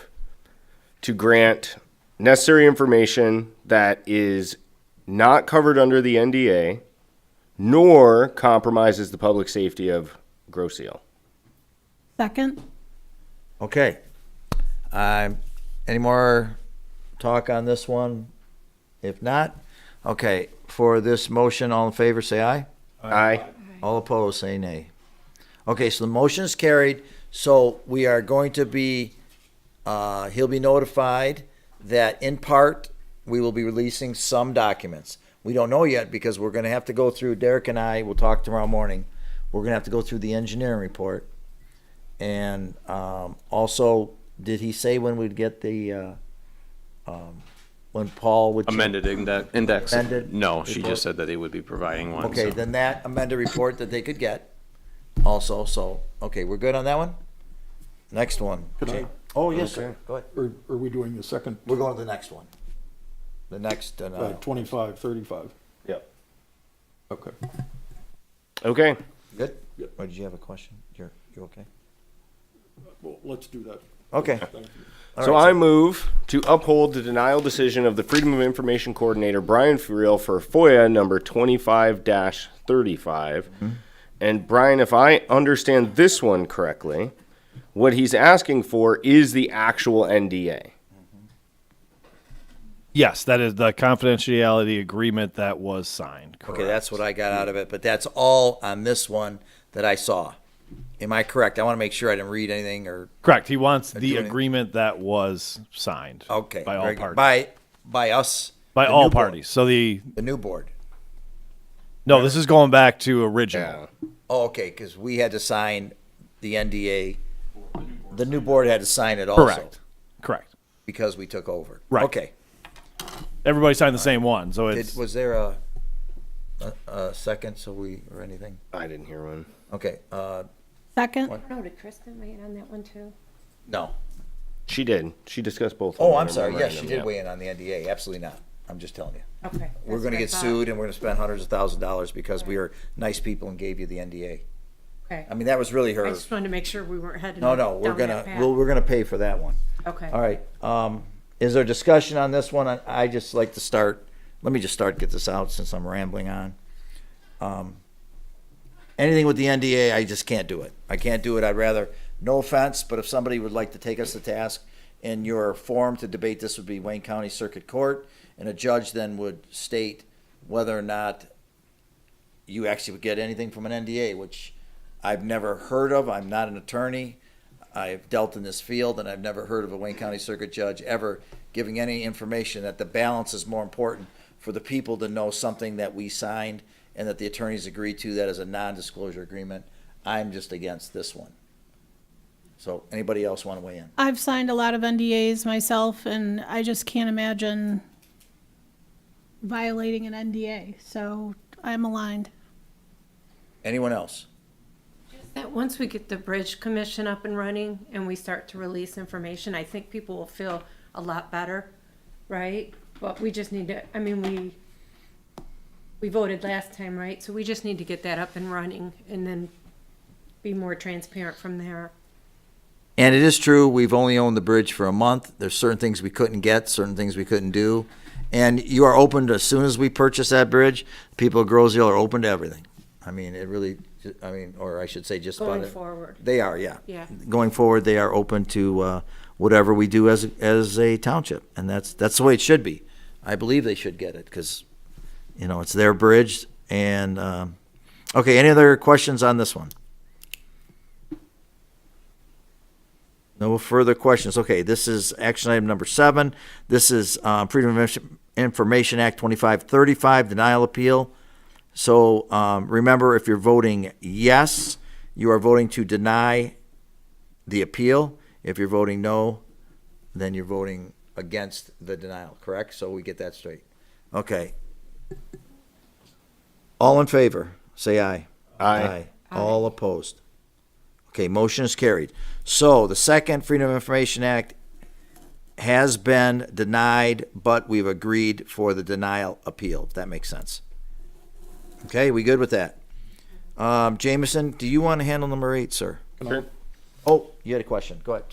to grant necessary information that is not covered under the NDA, nor compromises the public safety of Groseal. Second? Okay. Any more talk on this one? If not, okay. For this motion, all in favor, say aye. Aye. All opposed, say nay. Okay, so the motion is carried. So we are going to be, he'll be notified that in part, we will be releasing some documents. We don't know yet because we're gonna have to go through, Derek and I will talk tomorrow morning. We're gonna have to go through the engineering report. And, also, did he say when we'd get the, when Paul would? Amended index? Amended No, she report? just said that they would be providing one. Okay, so. then that amended report that they could get also, so, okay, we're good on that one? Next one. Could I- Oh, yes, sir, go ahead. Or are we doing the second, We're going to the next one. The next, 25, 35? Yep. Okay. Okay. good? Or did you have a question? You okay? Well, let's do that. Okay. Thank you. All So right, I move to uphold the denial decision of the Freedom of Information Coordinator, Brian Friel, for FOIA number 25-35. And Brian, if I understand this one correctly, what he's asking for is the actual NDA. Yes, that is the confidentiality agreement that was signed. Okay, that's what I got out of it, but that's all on this one that I saw. Am I correct? I want to make sure I didn't read anything or, Correct. He wants do the anything. agreement that was signed. okay. By all very good. parties. By us. By the all new board. parties. So The new board. no, this is going back to original. Oh, okay, because we had to sign the NDA. The new board had to sign it also. Correct. Correct. Because we took over. Right. Okay. Everybody signed the same one, so it's Was there a second, or anything? I didn't hear one. Okay, Second? No, did Kristen weigh in on that one too? no. She did. She discussed both. of Oh, them I'm in sorry, yes, memorandum, she did yeah. weigh in on the NDA, absolutely not. I'm just telling you. Okay. We're gonna get sued and we're gonna spend hundreds of thousands of dollars because we are nice people and gave you the NDA. Okay. I mean, that was really I her. just wanted to make sure we weren't heading. No, down we're that gonna, path. we're gonna pay for that one. Okay. All right, is there discussion on this one? I just like to start, let me just get this out since I'm rambling on. Anything with the NDA, I just can't do it. I can't do it. I'd rather, no offense, but if somebody would like to take us to task, and your forum to debate this would be Wayne County Circuit Court, and a judge then would state whether or not you actually would get anything from an NDA, which I've never heard of. I'm not an attorney. I've dealt in this field, and I've never heard of a Wayne County Circuit judge ever giving any information that the balance is more important for the people to know something that we signed and that the attorneys agreed to that is a non-disclosure agreement. I'm just against this one. So anybody else want to weigh in? I've signed a lot of NDAs myself, and I just can't imagine violating an NDA, so I'm aligned. Anyone else? That once we get the Bridge Commission up and running and we start to release information, I think people will feel a lot better, right? But we just need to, I mean, we voted last time, right? So we just need to get that up and running and then be more transparent from there. And it is true, we've only owned the bridge for a month. There's certain things we couldn't get, certain things we couldn't do. And you are open to, as soon as we purchase that bridge, people at Groseal are open to everything. I mean, it really, or I should say just about Going it. forward. They are, yeah. Yeah. Going forward, they are open to whatever we do as a township. And that's the way it should be. I believe they should get it because, it's their bridge. And, okay, any other questions on this one? No further questions. Okay, this is action item number 7. This is Freedom of Information Act 2535, denial appeal. So remember, if you're voting yes, you are voting to deny the appeal. If you're voting no, then you're voting against the denial, correct? So we get that straight. Okay. All in favor, say aye. Aye. All opposed. Okay, motion is carried. So the second Freedom of Information Act has been denied, but we've agreed for the denial appeal, if that makes sense. Okay, we good with that? Jameson, do you want to handle number 8, sir? Sure. Oh, you had a question. Go ahead.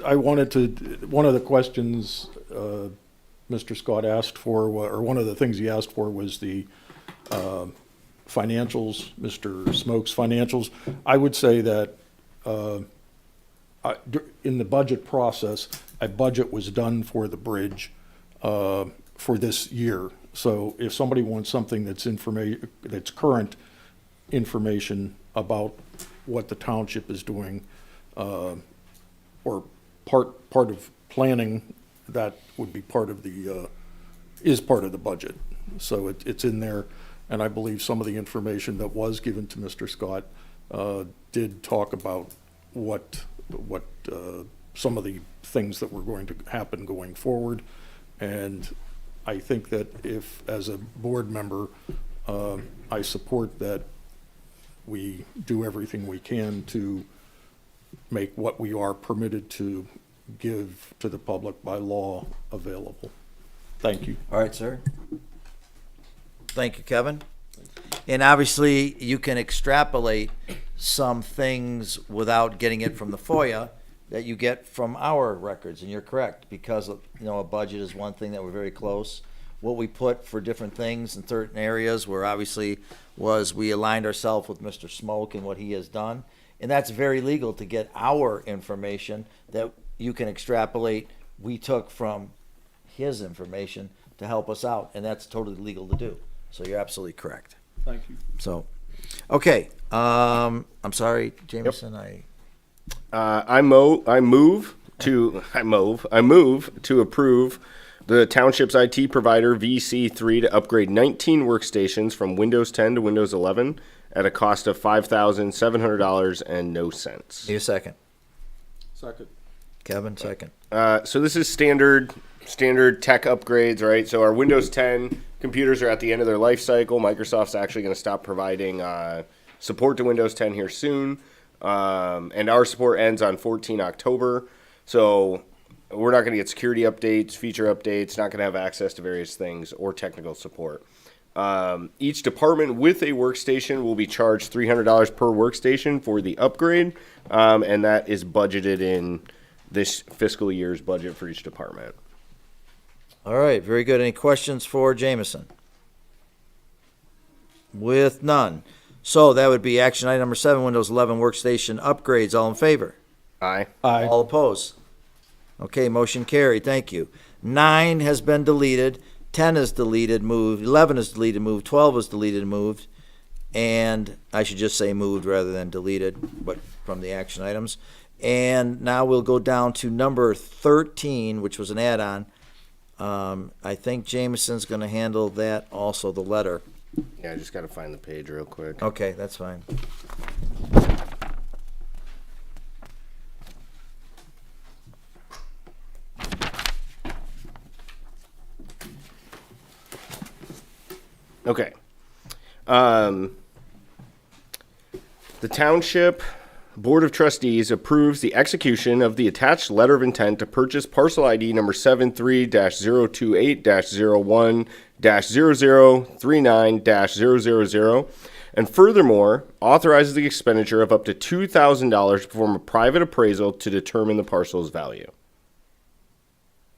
I wanted to, one of the questions Mr. Scott asked for, or one of the things he asked for was the financials, Mr. Smoke's financials. I would say that in the budget process, a budget was done for the bridge for this year. So if somebody wants something that's current information about what the township is doing, or part of planning, that would be part of the budget. So it's in there, and I believe some of the information that was given to Mr. Scott did talk about what some of the things that were going to happen going forward. And I think that if, as a board member, I support that we do everything we can to make what we are permitted to give to the public by law available. Thank you. All right, sir. Thank you, Kevin. And obviously, you can extrapolate some things without getting it from the FOIA that you get from our records, and you're correct, because a budget is one thing that we're very close. What we put for different things in certain areas where obviously we aligned ourselves with Mr. Smoke and what he has done, and that's very legal to get our information that you can extrapolate we took from his information to help us out, and that's totally legal to do. So you're absolutely correct. Thank you. So, okay, I'm sorry, Jameson, I move to approve the township's IT provider VC3 to upgrade 19 workstations from Windows 10 to Windows 11 at a cost of $5,700 and no cents. Need a second. Second. Kevin, second. So this is standard tech upgrades, right? So our Windows 10 computers are at the end of their life cycle. Microsoft's actually going to stop providing support to Windows 10 here soon. And our support ends on 14 October. So we're not going to get security updates, feature updates, not going to have access to various things or technical support. Each department with a workstation will be charged $300 per workstation for the upgrade. And that is budgeted in this fiscal year's budget for each department. All right, very good. Any questions for Jameson? With none. So that would be action item number 7, Windows 11 workstation upgrades. All in favor? Aye. Aye. All opposed? Okay, motion carried. Thank you. 9 has been deleted. 10 is deleted, moved. 11 is deleted, moved. 12 is deleted, moved. And I should just say moved rather than deleted, but from the action items. And now we'll go down to number 13, which was an add-on. I think Jameson's going to handle that also, the letter. Yeah, I just got to find the page real quick. Okay, that's fine. Okay. The Township Board of Trustees approves the execution of the attached letter of intent to purchase parcel ID number 73-028-01-0039-000 And furthermore, authorizes the expenditure of up to $2,000 to perform a private appraisal to determine the parcel's value.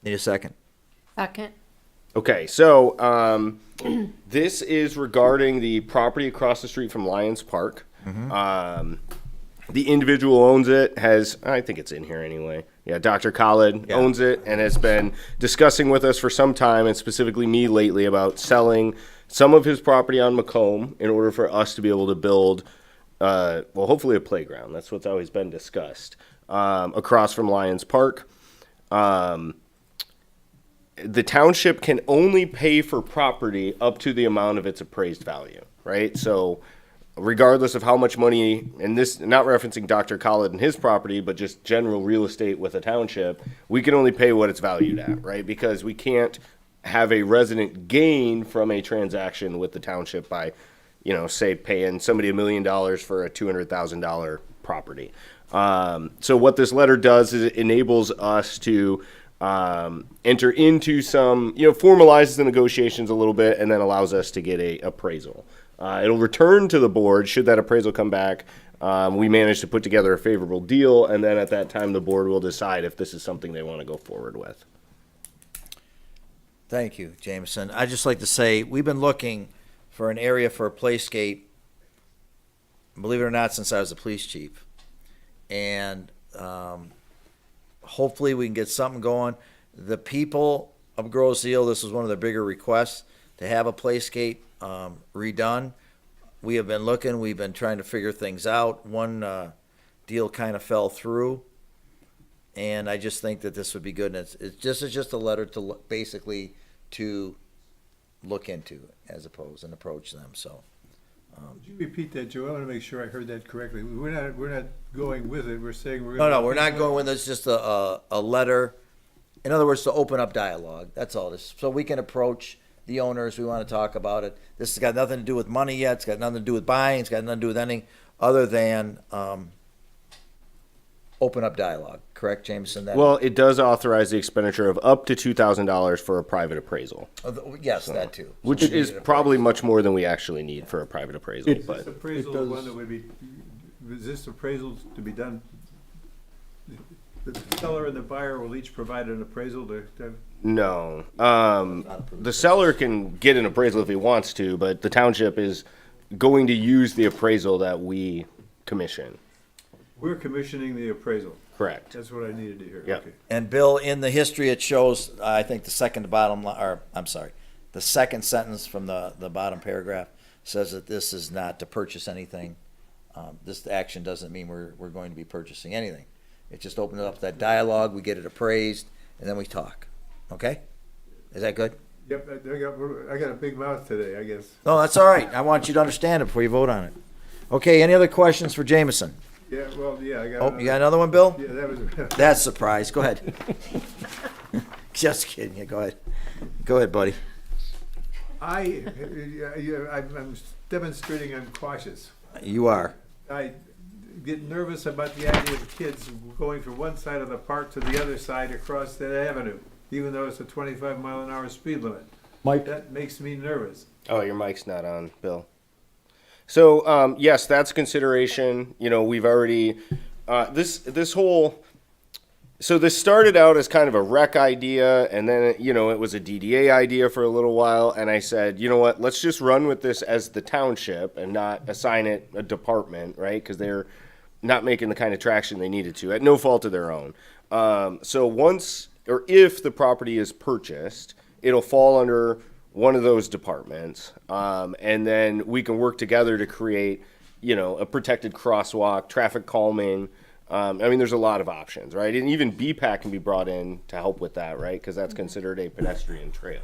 Need a second? Second. Okay, so this is regarding the property across the street from Lions Park. The individual owns it, I think it's in here anyway. Yeah, Dr. Khalid owns it and has been discussing with us for some time, and specifically me lately, about selling some of his property on Macomb in order for us to be able to build, hopefully a playground. That's what's always been discussed, across from Lions Park. The township can only pay for property up to the amount of its appraised value, right? So regardless of how much money, and this not referencing Dr. Khalid and his property, but just general real estate with a township, we can only pay what it's valued at, right? Because we can't have a resident gain from a transaction with the township by, say paying somebody $1 million for a $200,000 property. So what this letter does is it enables us to enter into some, formalizes the negotiations a little bit, and then allows us to get a appraisal. It'll return to the board should that appraisal come back. We manage to put together a favorable deal, and then at that time the board will decide if this is something they want to go forward with. Thank you, Jameson. I'd just like to say, we've been looking for an area for a playscape, believe it or not, since I was the police chief. And hopefully we can get something going. The people of Grosse Ile, this was one of their bigger requests, to have a playscape redone. We have been looking, we've been trying to figure things out. One deal kind of fell through, and I just think that this would be good. And it's just a letter to basically to look into as opposed and approach them. So Could you repeat that, Joe? I want to make sure I heard that correctly. We're not going with it. We're saying we're no, going. we're not going with it. It's just a letter. In other words, to open up dialogue. That's all this. So we can approach the owners. We want to talk about it. This has got nothing to do with money yet. It's got nothing to do with buying. It's got nothing to do with anything other than open up dialogue. Correct, Jameson? Well, it does authorize the expenditure of up to $2,000 for a private appraisal. Yes, that too. Which is probably much more than we actually need for a private appraisal. Is this appraisal the one that would be, is this appraisal to be done? The seller and the buyer will each provide an appraisal to No. The seller can get an appraisal if he wants to, but the township is going to use the appraisal that we commission. We're commissioning the appraisal. Correct. That's what I needed to hear. Yep. Okay. And Bill, in the history, it shows, I think the second bottom line, or I'm sorry, the second sentence from the bottom paragraph says that this is not to purchase anything. This action doesn't mean we're going to be purchasing anything. It just opens up that dialogue, we get it appraised, and then we talk. Okay? Is that good? Yep, I got a big mouth today, I guess. No, that's all right. I want you to understand it before you vote on it. Okay, any other questions for Jameson? Yeah, well, yeah, I got. Oh, you got another one, Bill? Yeah, that was. That's a surprise. Go ahead. Just kidding. Yeah, go ahead. Go ahead, buddy. I'm demonstrating I'm cautious. You are. I get nervous about the idea of kids going from one side of the park to the other side across that avenue, even though it's a 25-mile-an-hour speed limit. Mike? That makes me nervous. Oh, your mic's not on, Bill. So, yes, that's consideration. You know, we've already, this whole, so this started out as kind of a rec idea, and then, you know, it was a DDA idea for a little while, and I said, you know what, let's just run with this as the township and not assign it a department, right? Because they're not making the kind of traction they needed to, at no fault of their own. So once, or if the property is purchased, it'll fall under one of those departments, and then we can work together to create, you know, a protected crosswalk, traffic calming. I mean, there's a lot of options, right? And even BPAC can be brought in to help with that, right? Because that's considered a pedestrian trail.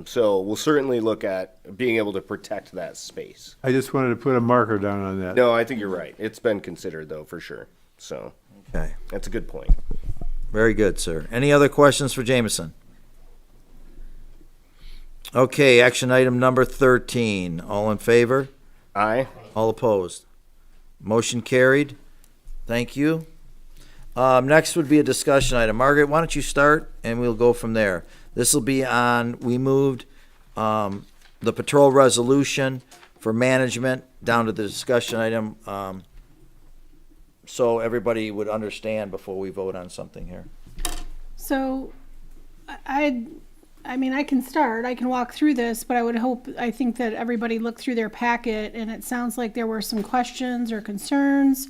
So we'll certainly look at being able to protect that space. I just wanted to put a marker down on that. No, I think you're right. It's been considered, though, for sure. So Okay. that's a good point. Very good, sir. Any other questions for Jameson? Okay, action item number 13. All in favor? Aye. All opposed? Motion carried. Thank you. Next would be a discussion item. Margaret, why don't you start, and we'll go from there. This will be on, we moved the patrol resolution for management down to the discussion item, so everybody would understand before we vote on something here. So, I mean, I can start, I can walk through this, but I think that everybody looked through their packet, and it sounds like there were some questions or concerns.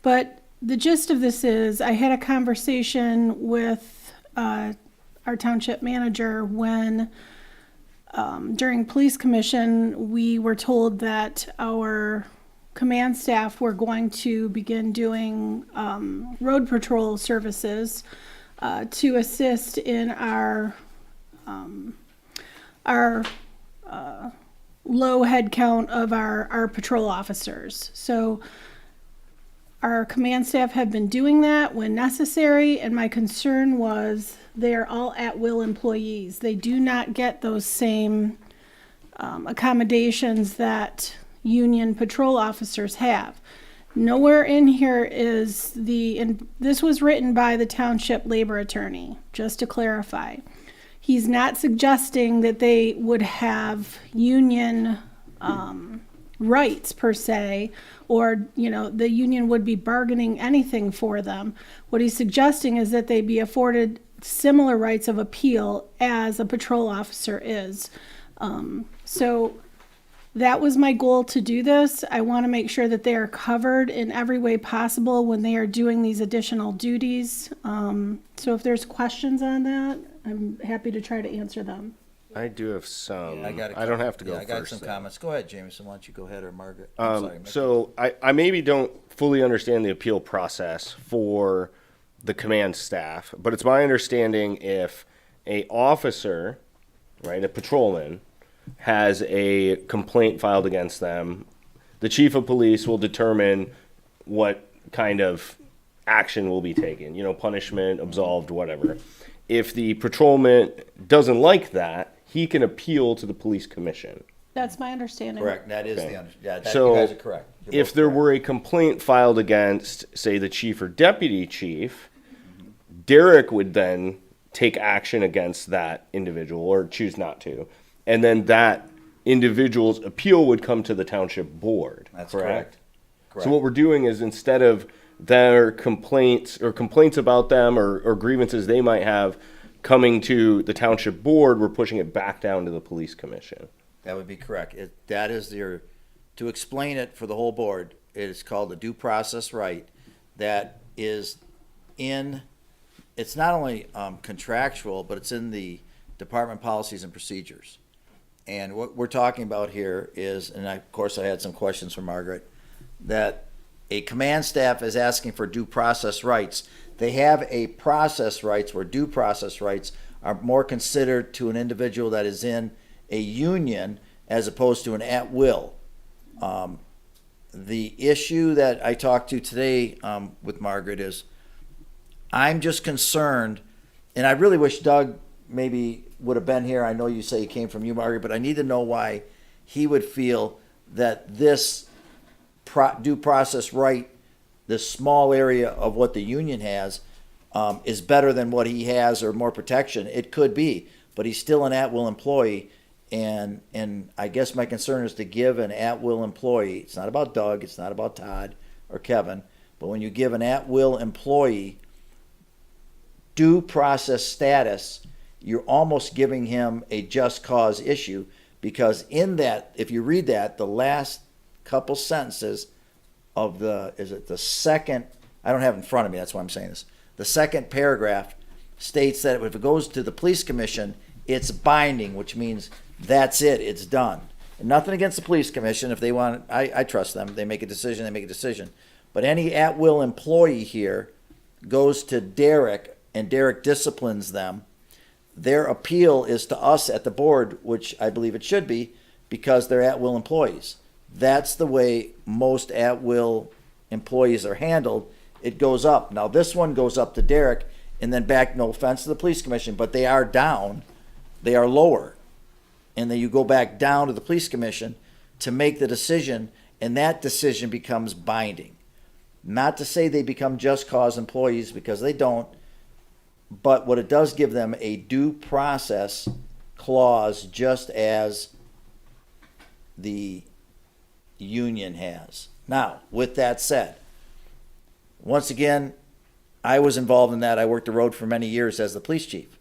But the gist of this is, I had a conversation with our township manager when, during police commission, we were told that our command staff were going to begin doing road patrol services to assist in our low head count of our patrol officers. So our command staff have been doing that when necessary, and my concern was they are all at-will employees. They do not get those same accommodations that union patrol officers have. Nowhere in here is and this was written by the township labor attorney, just to clarify. He's not suggesting that they would have union rights per se, or, the union would be bargaining anything for them. What he's suggesting is that they be afforded similar rights of appeal as a patrol officer is. So that was my goal to do this. I want to make sure that they are covered in every way possible when they are doing these additional duties. So if there's questions on that, I'm happy to try to answer them. I do have some. I got. I don't have to go I got first, some though. comments. Go ahead, Jameson. Why don't you go ahead, or Margaret? I'm sorry, So I maybe don't fully understand the appeal process for the command staff, but it's my understanding if a officer, right, a patrolman, has a complaint filed against them, the chief of police will determine what kind of action will be taken, punishment, absolved, whatever. If the patrolman doesn't like that, he can appeal to the police commission. That's my understanding. correct. That is Okay. you So, guys are correct. You're If both there correct. were a complaint filed against, say, the chief or deputy chief, Derek would then take action against that individual or choose not to. And then that individual's appeal would come to the township board. That's correct. correct. So what we're doing is, instead of their complaints about them or grievances they might have coming to the township board, we're pushing it back down to the police commission. That would be correct. That is to explain it for the whole board, it is called the due process right. That is it's not only contractual, but it's in the department policies and procedures. And what we're talking about here is, and of course I had some questions from Margaret, that a command staff is asking for due process rights. They have a process rights where due process rights are more considered to an individual that is in a union as opposed to an at-will. The issue that I talked to today with Margaret is, I'm just concerned, and I really wish Doug maybe would have been here. I know you say he came from you, Margaret, but I need to know why he would feel that this due process right, this small area of what the union has, is better than what he has or more protection. It could be, but he's still an at-will employee. And I guess my concern is to give an at-will employee, it's not about Doug, it's not about Todd or Kevin, but when you give an at-will employee due process status, you're almost giving him a just cause issue, because in that, if you read that, the last couple sentences of the second, I don't have it in front of me, that's why I'm saying this. The second paragraph states that if it goes to the police commission, it's binding, which means that's it, it's done. And nothing against the police commission. If they want, I trust them. They make a decision, they make a decision. But any at-will employee here goes to Derek, and Derek disciplines them. Their appeal is to us at the board, which I believe it should be, because they're at-will employees. That's the way most at-will employees are handled. It goes up. Now, this one goes up to Derek, and then back, no offense to the police commission, but they are down. They are lower. And then you go back down to the police commission to make the decision, and that decision becomes binding. Not to say they become just cause employees, because they don't, but what it does give them a due process clause, just as the union has. Now, with that said, once again, I was involved in that. I worked the road for many years as the police chief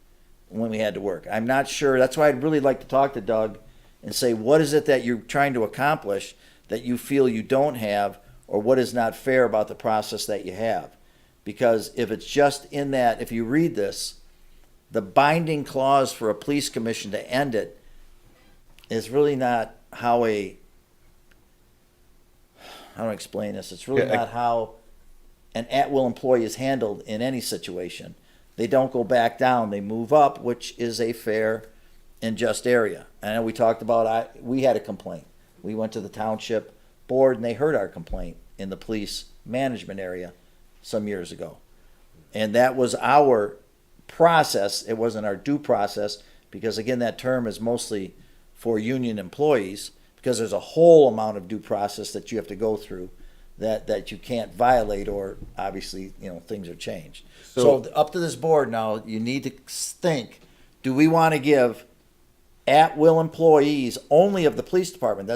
when we had to work. I'm not sure. That's why I'd really like to talk to Doug and say, what is it that you're trying to accomplish that you feel you don't have, or what is not fair about the process that you have? Because if it's just in that, if you read this, the binding clause for a police commission to end it is really not how do I explain this? It's really not how an at-will employee is handled in any situation. They don't go back down, they move up, which is a fair and just area. And we talked about, we had a complaint. We went to the township board and they heard our complaint in the police management area some years ago. And that was our process. It wasn't our due process, because again, that term is mostly for union employees, because there's a whole amount of due process that you have to go through that you can't violate, or obviously, things are changed. So up to this board now, you need to think, do we want to give at-will employees only of the police department?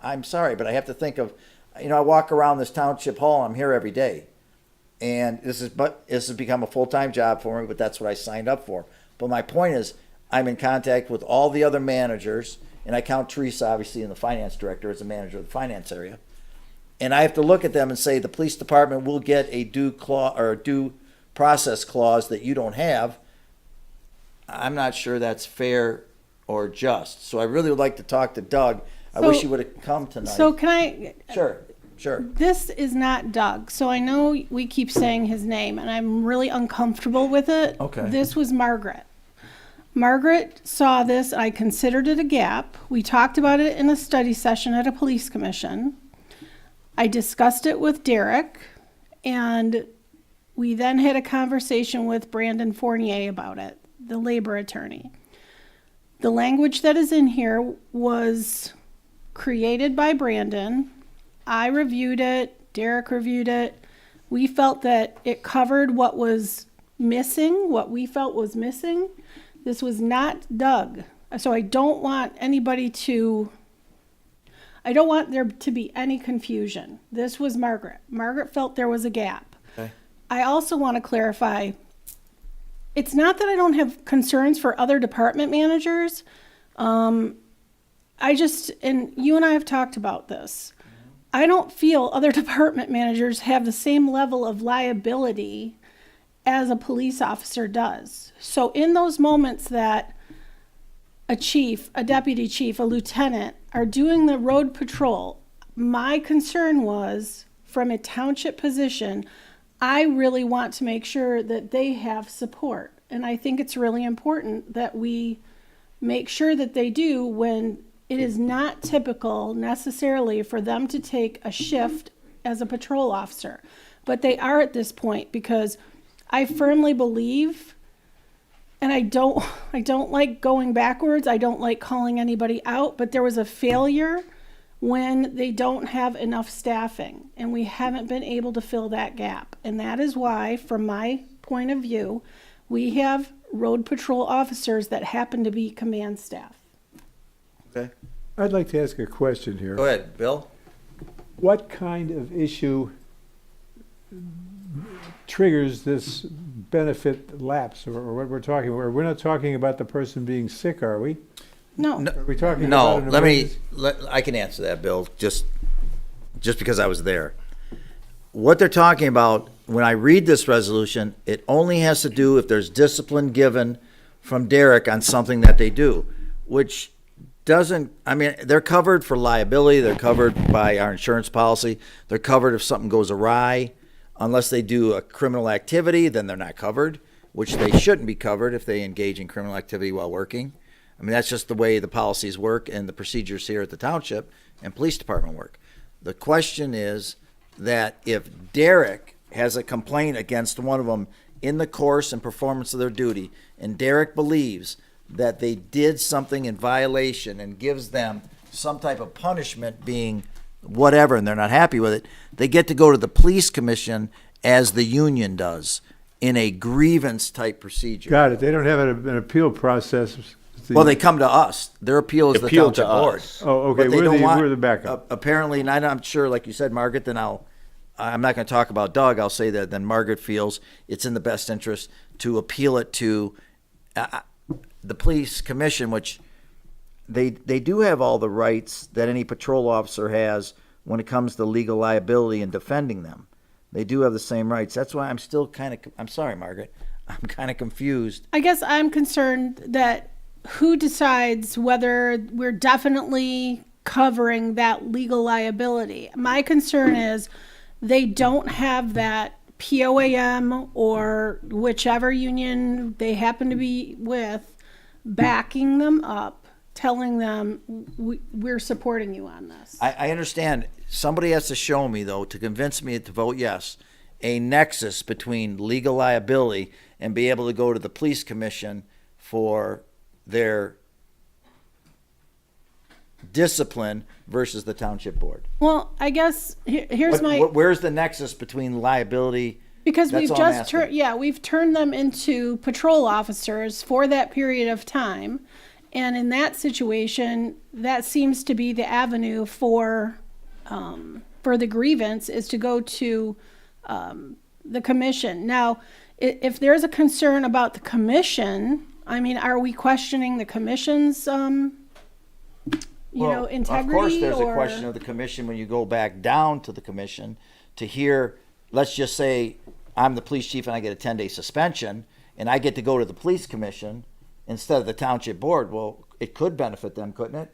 I'm sorry, but I have to think of, I walk around this township hall, I'm here every day. And this has become a full-time job for me, but that's what I signed up for. But my point is, I'm in contact with all the other managers, and I count Teresa, obviously, and the finance director as a manager of the finance area. And I have to look at them and say, the police department will get a due process clause that you don't have. I'm not sure that's fair or just. So I really would like to talk to Doug. I wish he would have come tonight. So can I? Sure. This is not Doug. So I know we keep saying his name, and I'm really uncomfortable with it. Okay. This was Margaret. Margaret saw this. I considered it a gap. We talked about it in a study session at a police commission. I discussed it with Derek, and we then had a conversation with Brandon Fournier about it, the labor attorney. The language that is in here was created by Brandon. I reviewed it, Derek reviewed it. We felt that it covered what was missing, what we felt was missing. This was not Doug. So I don't want there to be any confusion. This was Margaret. Margaret felt there was a gap. Okay. I also want to clarify, it's not that I don't have concerns for other department managers. And you and I have talked about this. I don't feel other department managers have the same level of liability as a police officer does. So in those moments that a chief, a deputy chief, a lieutenant are doing the road patrol, my concern was, from a township position, I really want to make sure that they have support. And I think it's really important that we make sure that they do, when it is not typical necessarily for them to take a shift as a patrol officer. But they are at this point, because I firmly believe, and I don't like going backwards, I don't like calling anybody out, but there was a failure when they don't have enough staffing, and we haven't been able to fill that gap. And that is why, from my point of view, we have road patrol officers that happen to be command staff. Okay. I'd like to ask a question here. Go ahead, Bill. What kind of issue triggers this benefit lapse, or what we're talking about? We're not talking about the person being sick, are we? No. Are we talking No, about an I can answer that, Bill, just because I was there. What they're talking about, when I read this resolution, it only has to do if there's discipline given from Derek on something that they do, which they're covered for liability, they're covered by our insurance policy, they're covered if something goes awry. Unless they do a criminal activity, then they're not covered, which they shouldn't be covered if they engage in criminal activity while working. I mean, that's just the way the policies work and the procedures here at the township and police department work. The question is that if Derek has a complaint against one of them in the course and performance of their duty, and Derek believes that they did something in violation and gives them some type of punishment, being whatever, and they're not happy with it, they get to go to the police commission as the union does in a grievance type procedure. Got it. They don't have an appeal process the. Well, they come to us. Their appeal is the Appeal to township board. us. Oh, okay, But they we're don't want- we're the backup. Apparently, and I'm sure, like you said, Margaret, then I'm not going to talk about Doug. I'll say that then Margaret feels it's in the best interest to appeal it to the police commission, which they do have all the rights that any patrol officer has when it comes to legal liability and defending them. They do have the same rights. That's why I'm still I'm sorry, Margaret. I'm kind of confused. I guess I'm concerned that who decides whether we're definitely covering that legal liability. My concern is they don't have that POAM or whichever union they happen to be with backing them up, telling them we're supporting you on this. I understand. Somebody has to show me, though, to convince me to vote yes, a nexus between legal liability and be able to go to the police commission for their discipline versus the township board. Well, I guess here's Where's the nexus between liability? because That's we've all I'm just asking. we've turned them into patrol officers for that period of time, and in that situation, that seems to be the avenue for the grievance is to go to the commission. Now, if there's a concern about the commission, I mean, are we questioning the commission's integrity? Of course, there's or? a question of the commission when you go back down to the commission to hear, let's just say I'm the police chief and I get a 10-day suspension and I get to go to the police commission instead of the township board. Well, it could benefit them, couldn't it?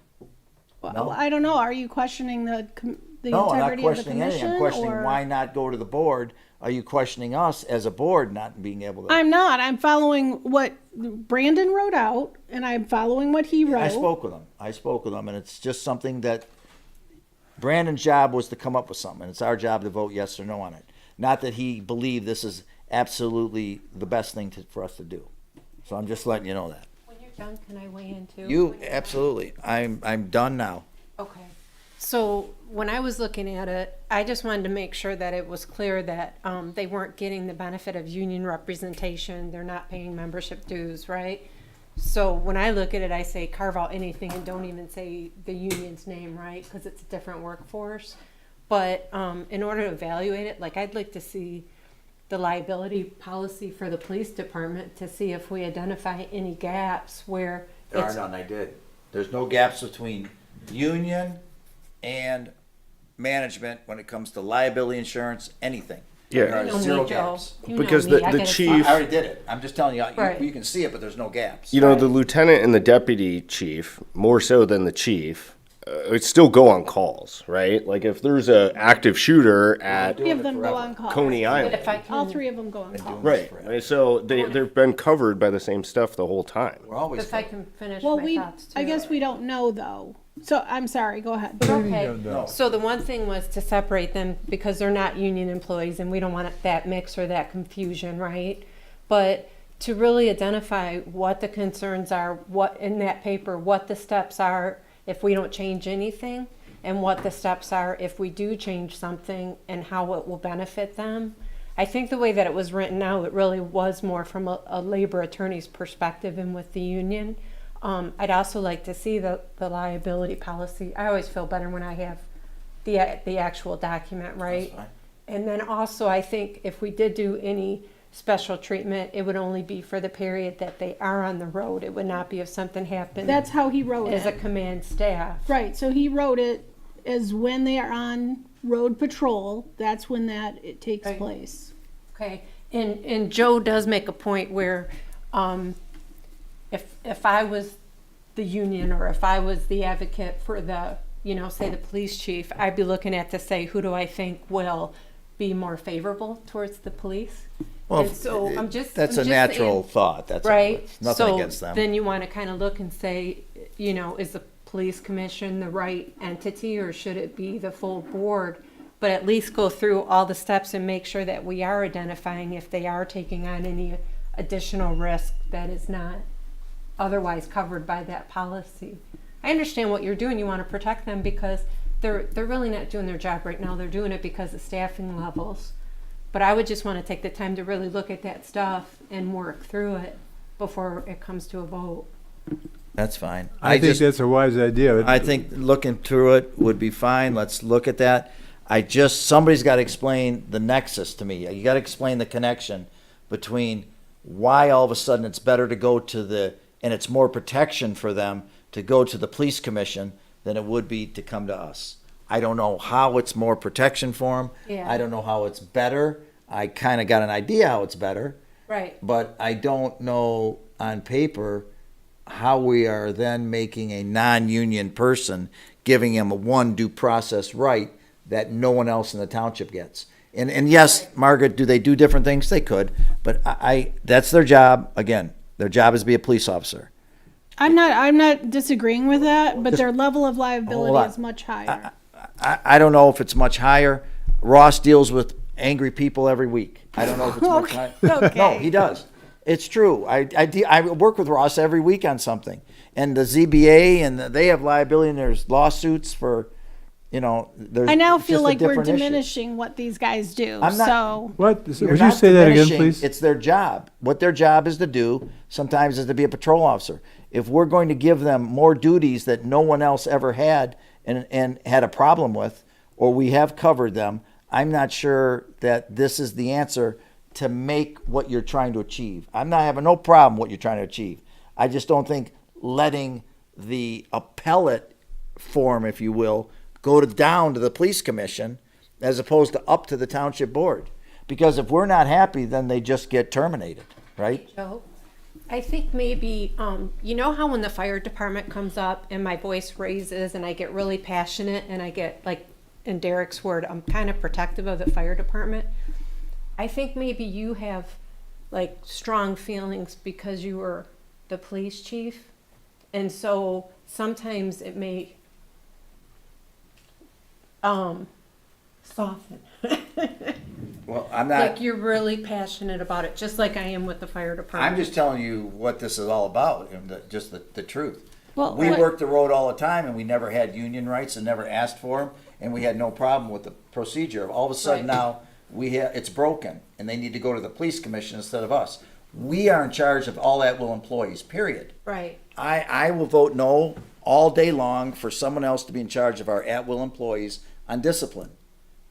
Well, I don't know. Are you questioning the No, I'm not integrity of the questioning anything. commission? I'm questioning or? why not go to the board. Are you questioning us as a board not being able to? I'm not. I'm following what Brandon wrote out, and I'm following what he wrote. I spoke with him, and it's just something that Brandon's job was to come up with something, and it's our job to vote yes or no on it. Not that he believed this is absolutely the best thing for us to do. So I'm just letting you know that. When you're done, can I weigh in too? You, absolutely. I'm done now. Okay. So when I was looking at it, I just wanted to make sure that it was clear that they weren't getting the benefit of union representation. They're not paying membership dues, right? So when I look at it, I say carve out anything and don't even say the union's name, right? Because it's a different workforce. But in order to evaluate it, like I'd like to see the liability policy for the police department to see if we identify any gaps where There are none, I did. There's no gaps between union and management when it comes to liability insurance, anything. Yeah. There are You know me, zero Joe. gaps. You know Because me. the I get it chief- I already did it. I'm just telling you, Right. you can see it, but there's no gaps. You know, the lieutenant and the deputy chief, more so than the chief, would still go on calls, right? Like if there's a active shooter at Three of them go on call. Coney But Island. if I can, All three of them go on call. Right. And so they've been covered by the same stuff the whole time. We're always. if I can finish Well, my thoughts too. I guess we don't know though. So I'm sorry. Go ahead. Okay. No. So the one thing was to separate them because they're not union employees and we don't want that mix or that confusion, right? But to really identify what the concerns are, what in that paper, what the steps are if we don't change anything, and what the steps are if we do change something and how it will benefit them. I think the way that it was written out, it really was more from a labor attorney's perspective and with the union. I'd also like to see the liability policy. I always feel better when I have the actual document, right? That's fine. And then also, I think if we did do any special treatment, it would only be for the period that they are on the road. It would not be if something happened That's how he wrote as a it. command staff. Right. So he wrote it as when they are on road patrol. That's when it takes Right. place. Okay, and Joe does make a point where, if I was the union or if I was the advocate for the, say the police chief, I'd be looking at to say, who do I think will be more favorable towards the police? Well, And so I'm just a natural saying, thought. That's all. right? It's nothing So against them. then you want to kind of look and say, is the police commission the right entity or should it be the full board? But at least go through all the steps and make sure that we are identifying if they are taking on any additional risk that is not otherwise covered by that policy. I understand what you're doing. You want to protect them because they're really not doing their job right now. They're doing it because of staffing levels. But I would just want to take the time to really look at that stuff and work through it before it comes to a vote. That's fine. I think that's a wise idea. I think looking through it would be fine. Let's look at that. Somebody's got to explain the nexus to me. You got to explain the connection between why all of a sudden it's better to go to and it's more protection for them to go to the police commission than it would be to come to us. I don't know how it's more protection for them. Yeah. I don't know how it's better. I kind of got an idea how it's better, Right. but I don't know on paper how we are then making a non-union person, giving him a one due process right that no one else in the township gets. And yes, Margaret, do they do different things? They could, but that's their job. Again, their job is to be a police officer. I'm not disagreeing with that, but their level of Hold liability on. is much higher. I don't know if it's much higher. Ross deals with angry people every week. I don't know if it's much higher. Okay. No, he does. It's true. I work with Ross every week on something. And the ZBA, and they have liability, and there's lawsuits for, there's. I now it's feel just a like we're different issue. diminishing what these guys do. I'm not- So What? You're Would you not say that again, diminishing. please? It's their job. What their job is to do sometimes is to be a patrol officer. If we're going to give them more duties that no one else ever had and had a problem with, or we have covered them, I'm not sure that this is the answer to make what you're trying to achieve. I'm not having no problem what you're trying to achieve. I just don't think letting the appellate form, if you will, go down to the police commission as opposed to up to the township board. Because if we're not happy, then they just get terminated, right? Joe, I think maybe, you know how when the fire department comes up and my voice raises and I get really passionate and I get like, in Derek's word, I'm kind of protective of the fire department. I think maybe you have like strong feelings because you were the police chief. And so sometimes it may soften. Well, I'm not. Like you're really passionate about it, just like I am with the fire department. I'm just telling you what this is all about, and just the truth. Well, We what- worked the road all the time, and we never had union rights and never asked for them, and we had no problem with the procedure. All of a sudden Right. now, it's broken, and they need to go to the police commission instead of us. We are in charge of all at-will employees, period. Right. I will vote no all day long for someone else to be in charge of our at-will employees on discipline.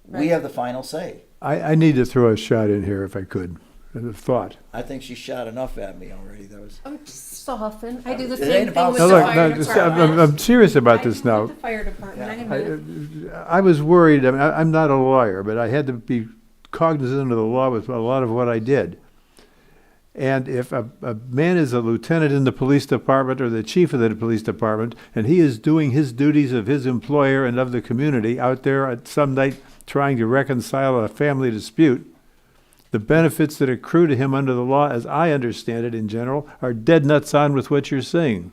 We Right. have the final say. I need to throw a shot in here if I could. A thought. I think she shot enough at me already. That was. I'm just soften. I do the It same ain't thing about with No, the look, fire no, department. I'm serious about I this do now. with the fire department. I admit it. I was worried. I mean, I'm not a lawyer, but I had to be cognizant of the law with a lot of what I did. And if a man is a lieutenant in the police department or the chief of the police department, and he is doing his duties of his employer and of the community out there at some night trying to reconcile a family dispute, the benefits that accrue to him under the law, as I understand it in general, are dead nuts on with what you're saying.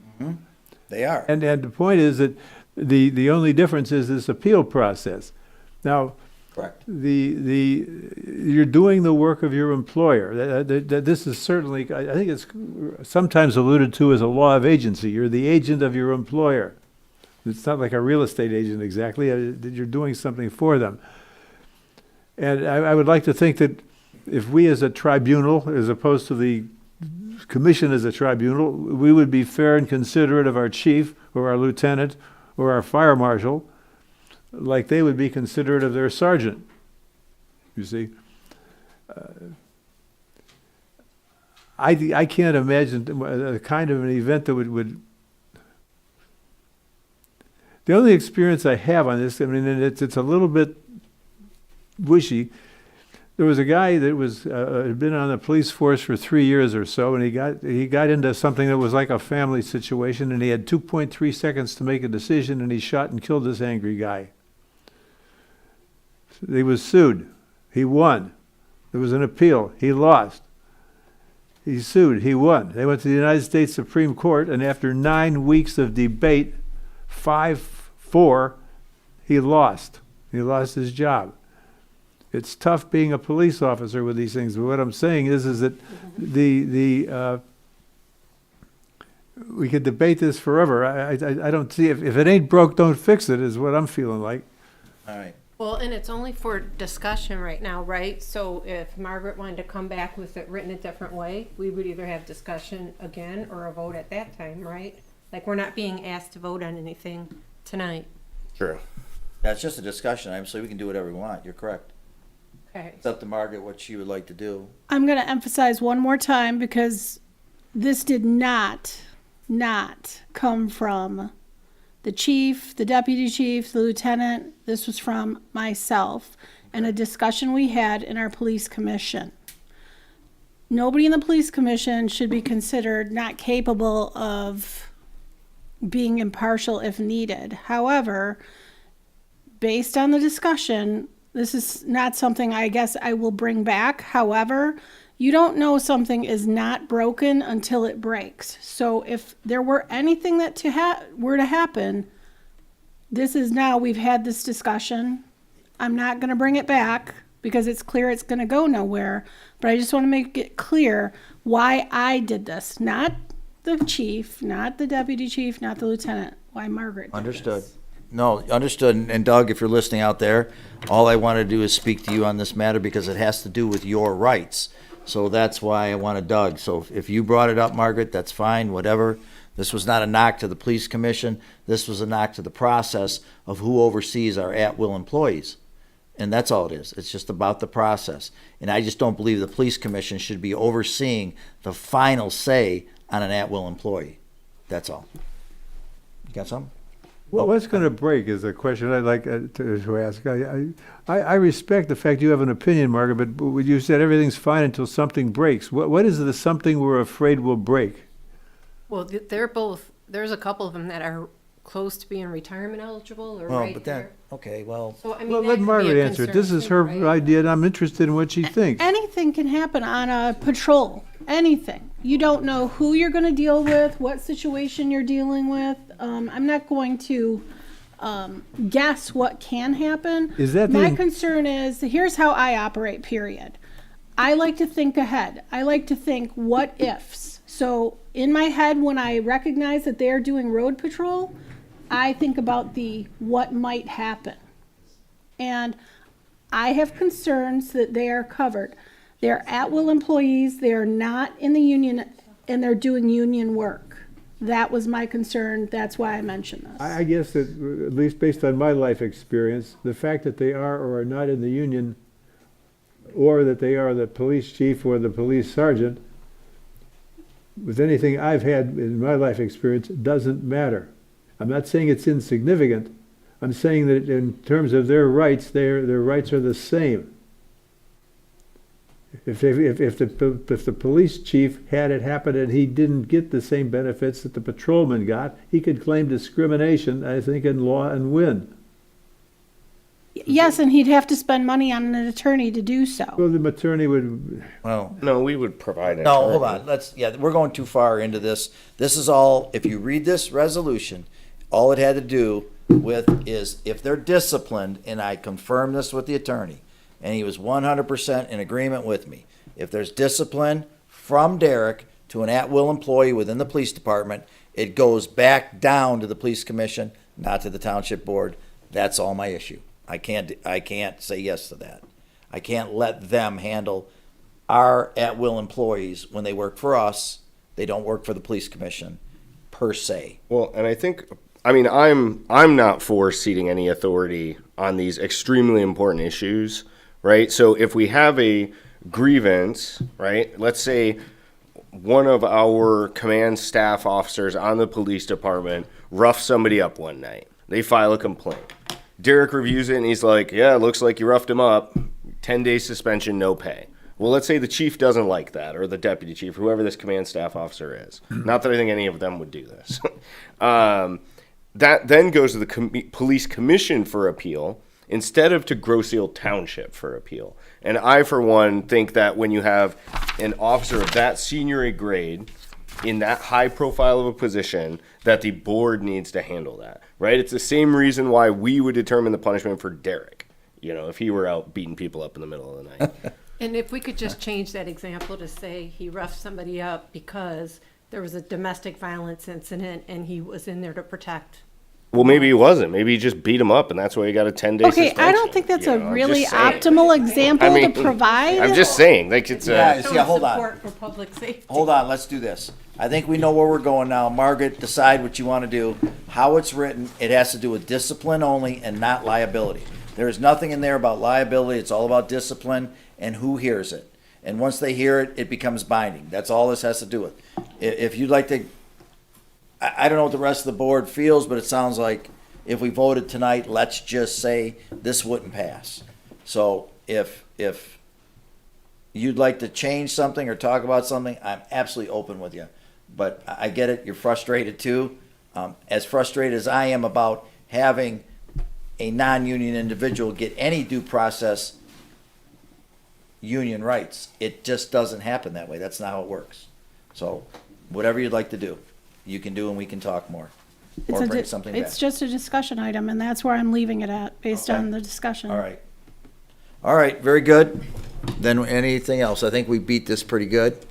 They are. And the point is that the only difference is this appeal process. Now, Correct. you're doing the work of your employer. This is certainly, I think it's sometimes alluded to as a law of agency. You're the agent of your employer. It's not like a real estate agent exactly. You're doing something for them. And I would like to think that if we as a tribunal, as opposed to the commission as a tribunal, we would be fair and considerate of our chief or our lieutenant or our fire marshal, like they would be considerate of their sergeant. You see? I can't imagine a kind of an event that would the only experience I have on this, I mean, and it's a little bit wishy. There was a guy that was had been on the police force for 3 years or so, and he got into something that was like a family situation, and he had 2.3 seconds to make a decision, and he shot and killed this angry guy. He was sued. He won. There was an appeal. He lost. He sued. He won. They went to the United States Supreme Court, and after 9 weeks of debate, 5-4, he lost. He lost his job. It's tough being a police officer with these things, but what I'm saying is that we could debate this forever. I don't see, if it ain't broke, don't fix it, is what I'm feeling like. All right. Well, and it's only for discussion right now, right? So if Margaret wanted to come back with it written a different way, we would either have discussion again or a vote at that time, right? Like, we're not being asked to vote on anything tonight. True. That's just a discussion item, so we can do whatever we want. You're correct. Okay. It's up to Margaret what she would like to do. I'm going to emphasize one more time because this did not come from the chief, the deputy chief, the lieutenant. This was from myself and a discussion we had in our police commission. Nobody in the police commission should be considered not capable of being impartial if needed. However, based on the discussion, this is not something I guess I will bring back. However, you don't know something is not broken until it breaks. So if there were anything that were to happen, this is now, we've had this discussion. I'm not going to bring it back because it's clear it's going to go nowhere. But I just want to make it clear why I did this. Not the chief, not the deputy chief, not the lieutenant. Why Margaret did Understood. this. No, understood. And Doug, if you're listening out there, all I want to do is speak to you on this matter because it has to do with your rights. So that's why I wanted Doug. So if you brought it up, Margaret, that's fine, whatever. This was not a knock to the police commission. This was a knock to the process of who oversees our at-will employees. And that's all it is. It's just about the process. And I just don't believe the police commission should be overseeing the final say on an at-will employee. That's all. You got something? Well, what's going to break is a question I'd like to ask. I respect the fact you have an opinion, Margaret, but you said everything's fine until something breaks. What is the something we're afraid will break? Well, they're both, there's a couple of them that are close to being retirement eligible or Well, right but there. okay, well, So, I mean, Well, that let could be Margaret a answer it. concern This is too, her right? idea, and I'm interested in what she thinks. Anything can happen on a patrol. Anything. You don't know who you're going to deal with, what situation you're dealing with. I'm not going to guess what can happen. Is that My the- concern is, here's how I operate, period. I like to think ahead. I like to think what ifs. So in my head, when I recognize that they're doing road patrol, I think about the what might happen. And I have concerns that they are covered. They're at-will employees, they are not in the union, and they're doing union work. That was my concern, that's why I mentioned this. I guess that, at least based on my life experience, the fact that they are or are not in the union, or that they are the police chief or the police sergeant, with anything I've had in my life experience, doesn't matter. I'm not saying it's insignificant. I'm saying that in terms of their rights, their rights are the same. If the police chief had it happen and he didn't get the same benefits that the patrolman got, he could claim discrimination, I think, in law and win. Yes, and he'd have to spend money on an attorney to do so. Well, the attorney would, well, No, we would provide an no, attorney. hold on. We're going too far into this. This is all, if you read this resolution, all it had to do with is if they're disciplined, and I confirmed this with the attorney, and he was 100% in agreement with me. If there's discipline from Derek to an at-will employee within the police department, it goes back down to the police commission, not to the township board. That's all my issue. I can't say yes to that. I can't let them handle our at-will employees when they work for us. They don't work for the police commission, per se. Well, and I think, I mean, I'm not for ceding any authority on these extremely important issues, right? So if we have a grievance, right, let's say one of our command staff officers on the police department roughs somebody up one night. They file a complaint. Derek reviews it and he's like, yeah, it looks like you roughed him up. 10-day suspension, no pay. Well, let's say the chief doesn't like that, or the deputy chief, whoever this command staff officer is. Not that I think any of them would do this. That then goes to the police commission for appeal instead of to Groseal Township for appeal. And I, for one, think that when you have an officer of that senior a grade in that high profile of a position, that the board needs to handle that, right? It's the same reason why we would determine the punishment for Derek, you know, if he were out beating people up in the middle of the night. And if we could just change that example to say he roughed somebody up because there was a domestic violence incident and he was in there to protect Well, maybe he wasn't. Maybe he just beat him up, and that's why he got a 10-day Okay, suspension. I don't think that's a I'm really just saying. optimal example I mean, to provide. I'm just saying, like, it's Guys, Showing yeah, hold on. support for public safety. Hold on, let's do this. I think we know where we're going now. Margaret, decide what you want to do. How it's written, it has to do with discipline only and not liability. There is nothing in there about liability. It's all about discipline and who hears it. And once they hear it, it becomes binding. That's all this has to do with. If you'd like to, I don't know what the rest of the board feels, but it sounds like if we voted tonight, let's just say this wouldn't pass. So if you'd like to change something or talk about something, I'm absolutely open with you. But I get it, you're frustrated too. As frustrated as I am about having a non-union individual get any due process union rights, it just doesn't happen that way. That's not how it works. So whatever you'd like to do, you can do and we can talk more. Or bring something back. It's just a discussion item, and that's where I'm leaving it at, based on the discussion. All right. All right, very good. Then anything else? I think we beat this pretty good.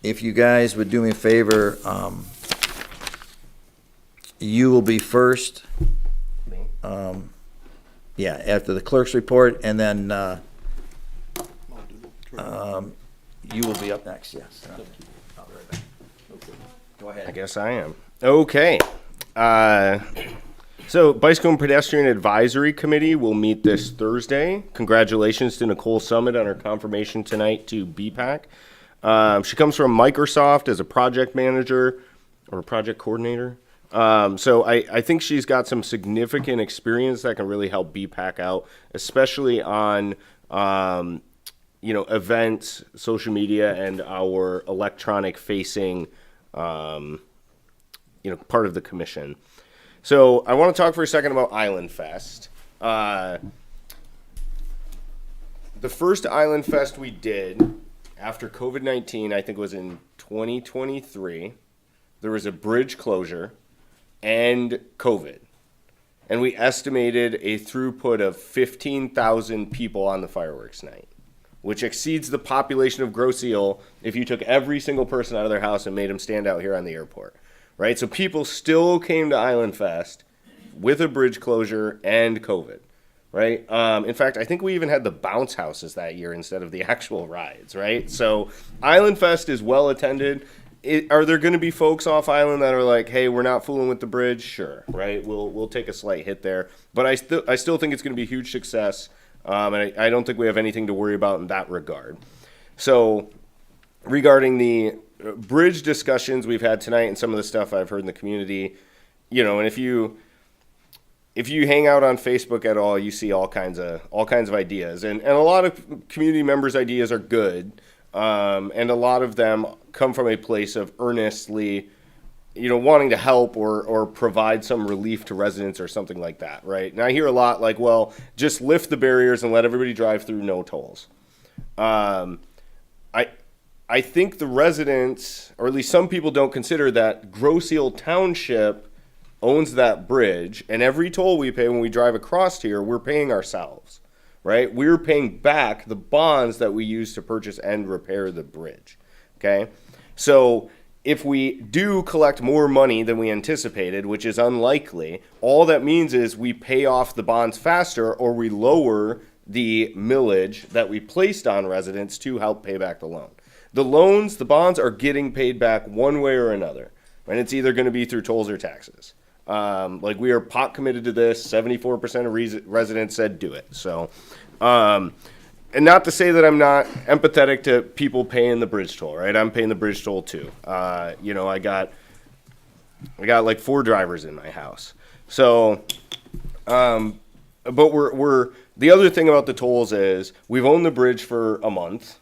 If you guys would do me a favor, you will be first. Yeah, after the clerk's report, and then you will be up next, yes. I'll be right back. Go ahead. I guess I am. Okay. So Bicycle and Pedestrian Advisory Committee will meet this Thursday. Congratulations to Nicole Summit on her confirmation tonight to BPAC. She comes from Microsoft as a project manager or a project coordinator. So I think she's got some significant experience that can really help BPAC out, especially on, events, social media, and our electronic facing, part of the commission. So I want to talk for a second about Islandfest. The first Islandfest we did after COVID-19, I think was in 2023. There was a bridge closure and COVID. And we estimated a throughput of 15,000 people on the fireworks night, which exceeds the population of Grosse Ile if you took every single person out of their house and made them stand out here on the airport, right? So people still came to Islandfest with a bridge closure and COVID, right? In fact, I think we even had the bounce houses that year instead of the actual rides, right? So Islandfest is well attended. Are there going to be folks off island that are like, hey, we're not fooling with the bridge? Sure, right? We'll take a slight hit there. But I still think it's going to be a huge success. And I don't think we have anything to worry about in that regard. So regarding the bridge discussions we've had tonight and some of the stuff I've heard in the community, and if you hang out on Facebook at all, you see all kinds of ideas. And a lot of community members' ideas are good. And a lot of them come from a place of earnestly, wanting to help or provide some relief to residents or something like that, right? And I hear a lot like, well, just lift the barriers and let everybody drive through, no tolls. I think the residents, or at least some people, don't consider that Grosse Ile Township owns that bridge, and every toll we pay when we drive across here, we're paying ourselves. Right? We're paying back the bonds that we use to purchase and repair the bridge. Okay? So if we do collect more money than we anticipated, which is unlikely, all that means is we pay off the bonds faster or we lower the millage that we placed on residents to help pay back the loan. The bonds are getting paid back one way or another. And it's either going to be through tolls or taxes. We are pot committed to this. 74% of residents said do it. So, and not to say that I'm not empathetic to people paying the bridge toll, right? I'm paying the bridge toll too. I got like 4 drivers in my house. So, but we're the other thing about the tolls is we've owned the bridge for a month,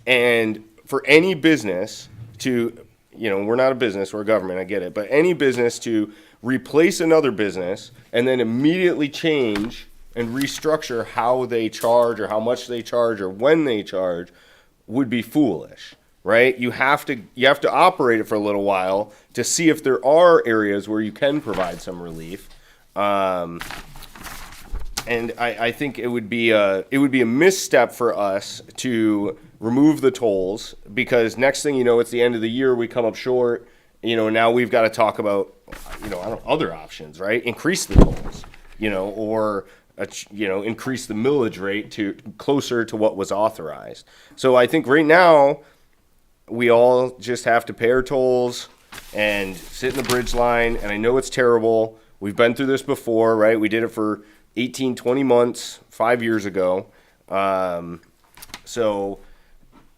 and for any business to, we're not a business, we're a government, I get it, but any business to replace another business and then immediately change and restructure how they charge or how much they charge or when they charge would be foolish, right? You have to operate it for a little while to see if there are areas where you can provide some relief. And I think it would be a misstep for us to remove the tolls, because next thing you know, it's the end of the year, we come up short. Now we've got to talk about, other options, right? Increase the tolls, or increase the millage rate to closer to what was authorized. So I think right now we all just have to pay our tolls and sit in the bridge line. And I know it's terrible. We've been through this before, right? We did it for 18, 20 months, 5 years ago. So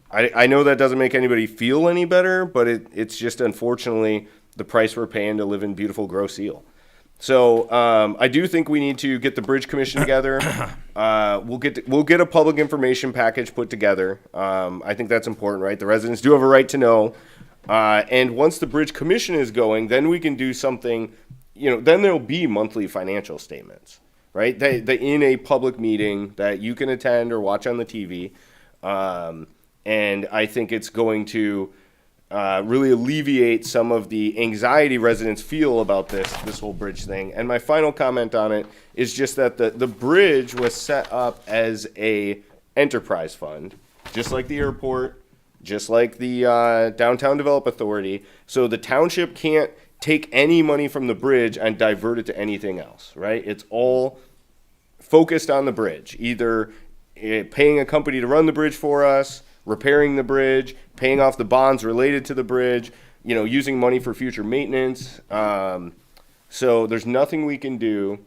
I know that doesn't make anybody feel any better, but it's just unfortunately the price we're paying to live in beautiful Grosse Ile. So I do think we need to get the bridge commission together. We'll get a public information package put together. I think that's important, right? The residents do have a right to know. And once the bridge commission is going, then we can do something. Then there'll be monthly financial statements, right? They in a public meeting that you can attend or watch on the TV. And I think it's going to really alleviate some of the anxiety residents feel about this whole bridge thing. And my final comment on it is just that the bridge was set up as a enterprise fund, just like the airport, just like the Downtown Develop Authority. So the township can't take any money from the bridge and divert it to anything else, right? It's all focused on the bridge, either paying a company to run the bridge for us, repairing the bridge, paying off the bonds related to the bridge, using money for future maintenance. So there's nothing we can do.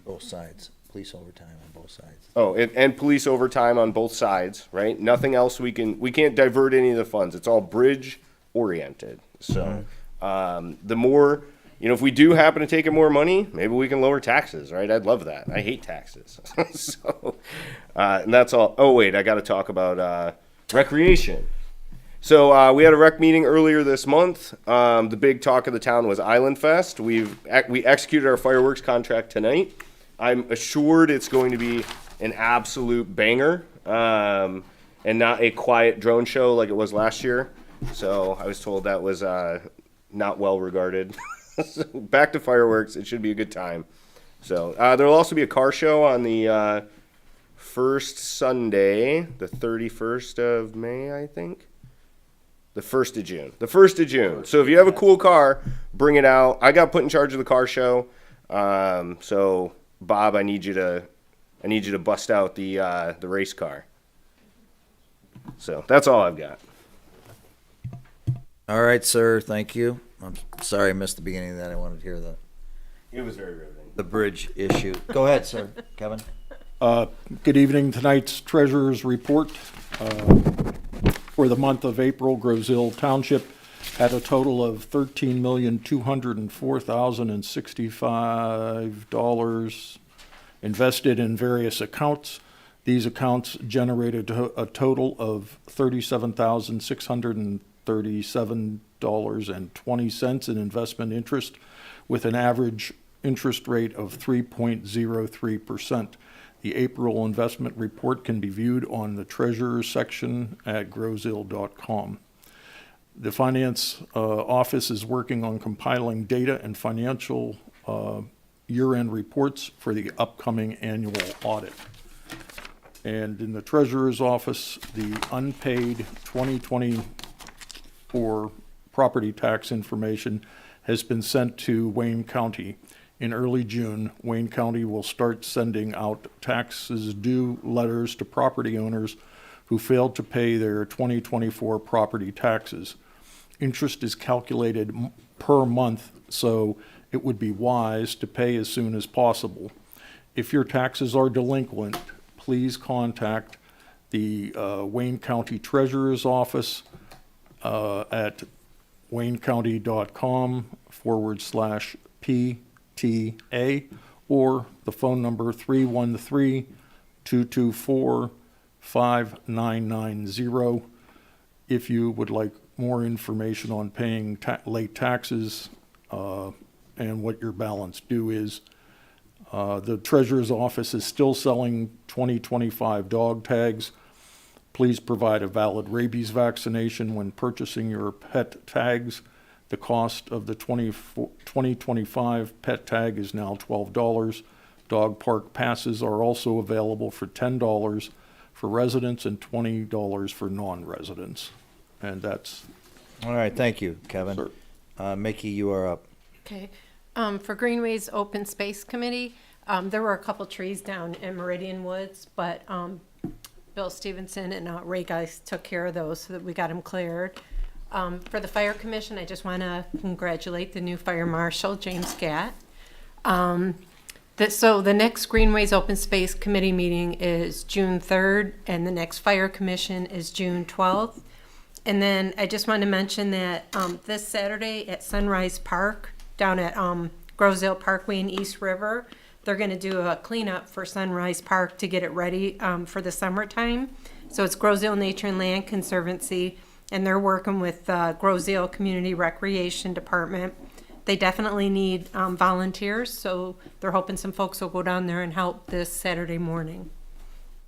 Both sides, police overtime on both sides. Oh, and police overtime on both sides, right? Nothing else we can't divert any of the funds. It's all bridge oriented. So the more, if we do happen to take in more money, maybe we can lower taxes, right? I'd love that. I hate taxes. So, and that's all. Oh, wait, I got to talk about recreation. So we had a rec meeting earlier this month. The big talk of the town was Islandfest. We executed our fireworks contract tonight. I'm assured it's going to be an absolute banger, and not a quiet drone show like it was last year. So I was told that was not well regarded. So back to fireworks. It should be a good time. So there will also be a car show on the first Sunday, the 31st of May, I think. The 1st of June. The 1st of June. So if you have a cool car, bring it out. I got put in charge of the car show. So Bob, I need you to bust out the race car. So that's all I've got. All right, sir. Thank you. I'm sorry I missed the beginning of that. I wanted to hear It was very riveting. the bridge issue. Go ahead, sir. Kevin. Good evening. Tonight's treasurer's report for the month of April. Grosse Ile Township had a total of $13,204,065 invested in various accounts. These accounts generated a total of $37,637.20 in investment interest, with an average interest rate of 3.03%. The April investment report can be viewed on the Treasurer's section at grosseile.com. The Finance Office is working on compiling data and financial year-end reports for the upcoming annual audit. And in the Treasurer's Office, the unpaid 2024 property tax information has been sent to Wayne County. In early June, Wayne County will start sending out taxes due letters to property owners who failed to pay their 2024 property taxes. Interest is calculated per month, so it would be wise to pay as soon as possible. If your taxes are delinquent, please contact the Wayne County Treasurer's Office at waynecounty.com/PTA, or the phone number 313-224-5990. If you would like more information on paying late taxes and what your balance due is. The Treasurer's Office is still selling 2025 dog tags. Please provide a valid rabies vaccination when purchasing your pet tags. The cost of the 2025 pet tag is now $12. Dog park passes are also available for $10 for residents and $20 for non-residents. And that's... All right. Thank you, Kevin. Sir. Mickey, you are up. Okay. For Greenways Open Space Committee, there were a couple trees down in Meridian Woods, but Bill Stevenson and Ray Geis took care of those so that we got them cleared. For the Fire Commission, I just want to congratulate the new Fire Marshal, James Gatt. So the next Greenways Open Space Committee meeting is June 3rd, and the next Fire Commission is June 12th. And then I just wanted to mention that this Saturday at Sunrise Park, down at Grosedale Parkway in East River, they're going to do a cleanup for Sunrise Park to get it ready for the summertime. So it's Grosedale Nature and Land Conservancy, and they're working with Grosedale Community Recreation Department. They definitely need volunteers, so they're hoping some folks will go down there and help this Saturday morning.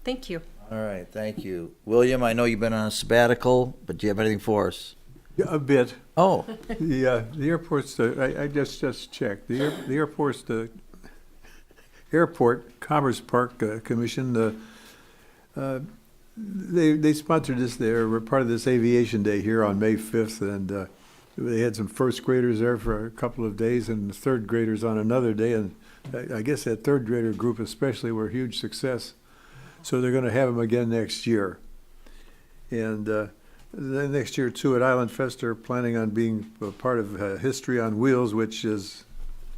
Thank you. All right, thank you. William, I know you've been on a sabbatical, but do you have anything for us? Yeah, a bit. Oh, The airport's, I just checked, the airport's, the Airport Commerce Park Commission, they sponsored this, they're part of this Aviation Day here on May 5th, and they had some first graders there for a couple of days and third graders on another day, and I guess that third grader group especially were a huge success. So they're going to have them again next year. And then next year, too, at Islandfest, they're planning on being a part of History on Wheels, which is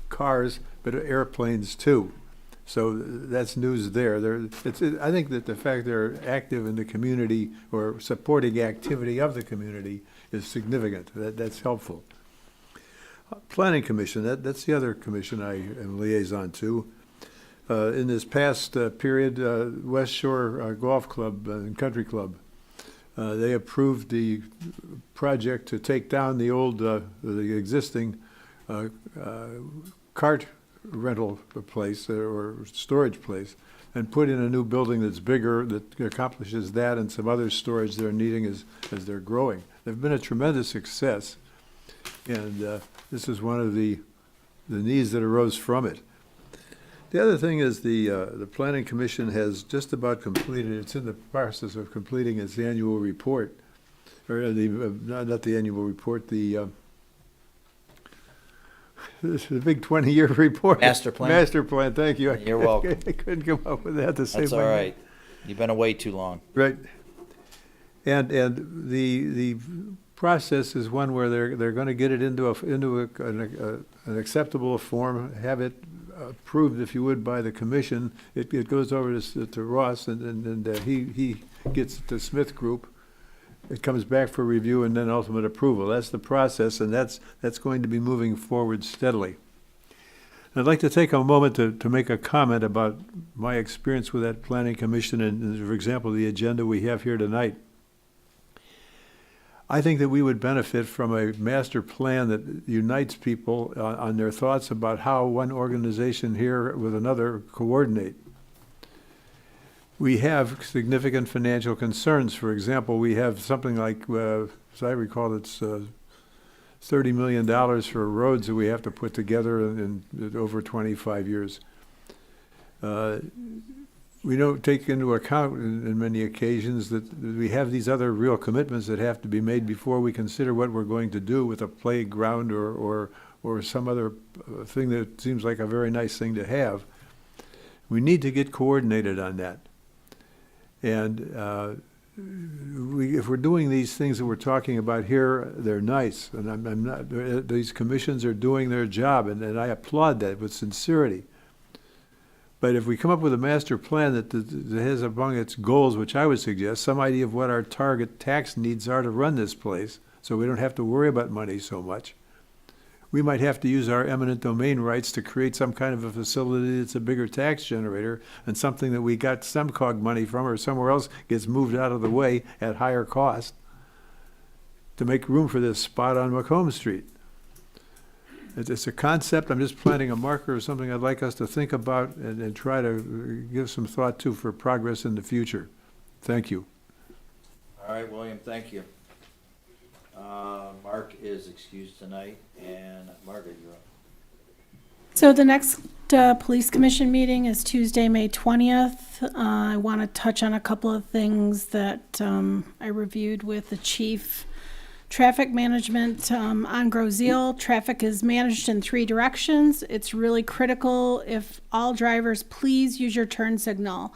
cars, but airplanes, too. So that's news there. I think that the fact they're active in the community or supporting activity of the community is significant. That's helpful. Planning Commission, that's the other commission I am liaison to. In this past period, West Shore Golf Club and Country Club, they approved the project to take down the old, the existing cart rental place or storage place and put in a new building that's bigger, that accomplishes that and some other storage they're needing as they're growing. They've been a tremendous success, and this is one of the needs that arose from it. The other thing is the Planning Commission has just about completed, it's in the process of completing its annual report, or not the annual report, the big 20-year report. Master plan? Master plan, thank you. You're welcome. I couldn't come up with that to save that's my all name. right. You've been away too long. Right. And the process is one where they're going to get it into an acceptable form, have it approved, if you would, by the commission. It goes over to Ross, and he gets it to Smith Group. It comes back for review and then ultimate approval. That's the process, and that's going to be moving forward steadily. I'd like to take a moment to make a comment about my experience with that Planning Commission and, for example, the agenda we have here tonight. I think that we would benefit from a master plan that unites people on their thoughts about how one organization here with another coordinate. We have significant financial concerns. For example, we have something like, as I recall, it's $30 million for roads that we have to put together in over 25 years. We don't take into account in many occasions that we have these other real commitments that have to be made before we consider what we're going to do with a playground or some other thing that seems like a very nice thing to have. We need to get coordinated on that. And if we're doing these things that we're talking about here, they're nice. And I'm not, these commissions are doing their job, and I applaud that with sincerity. But if we come up with a master plan that has among its goals, which I would suggest, some idea of what our target tax needs are to run this place, so we don't have to worry about money so much, we might have to use our eminent domain rights to create some kind of a facility that's a bigger tax generator and something that we got some COG money from or somewhere else gets moved out of the way at higher cost to make room for this spot on Macomb Street. It's a concept. I'm just planting a marker of something I'd like us to think about and try to give some thought to for progress in the future. Thank you. All right, William, thank you. Mark is excused tonight, and Margaret, you're up. So the next Police Commission meeting is Tuesday, May 20th. I want to touch on a couple of things that I reviewed with the chief. Traffic management on Groseal. Traffic is managed in 3 directions. It's really critical if all drivers please use your turn signal.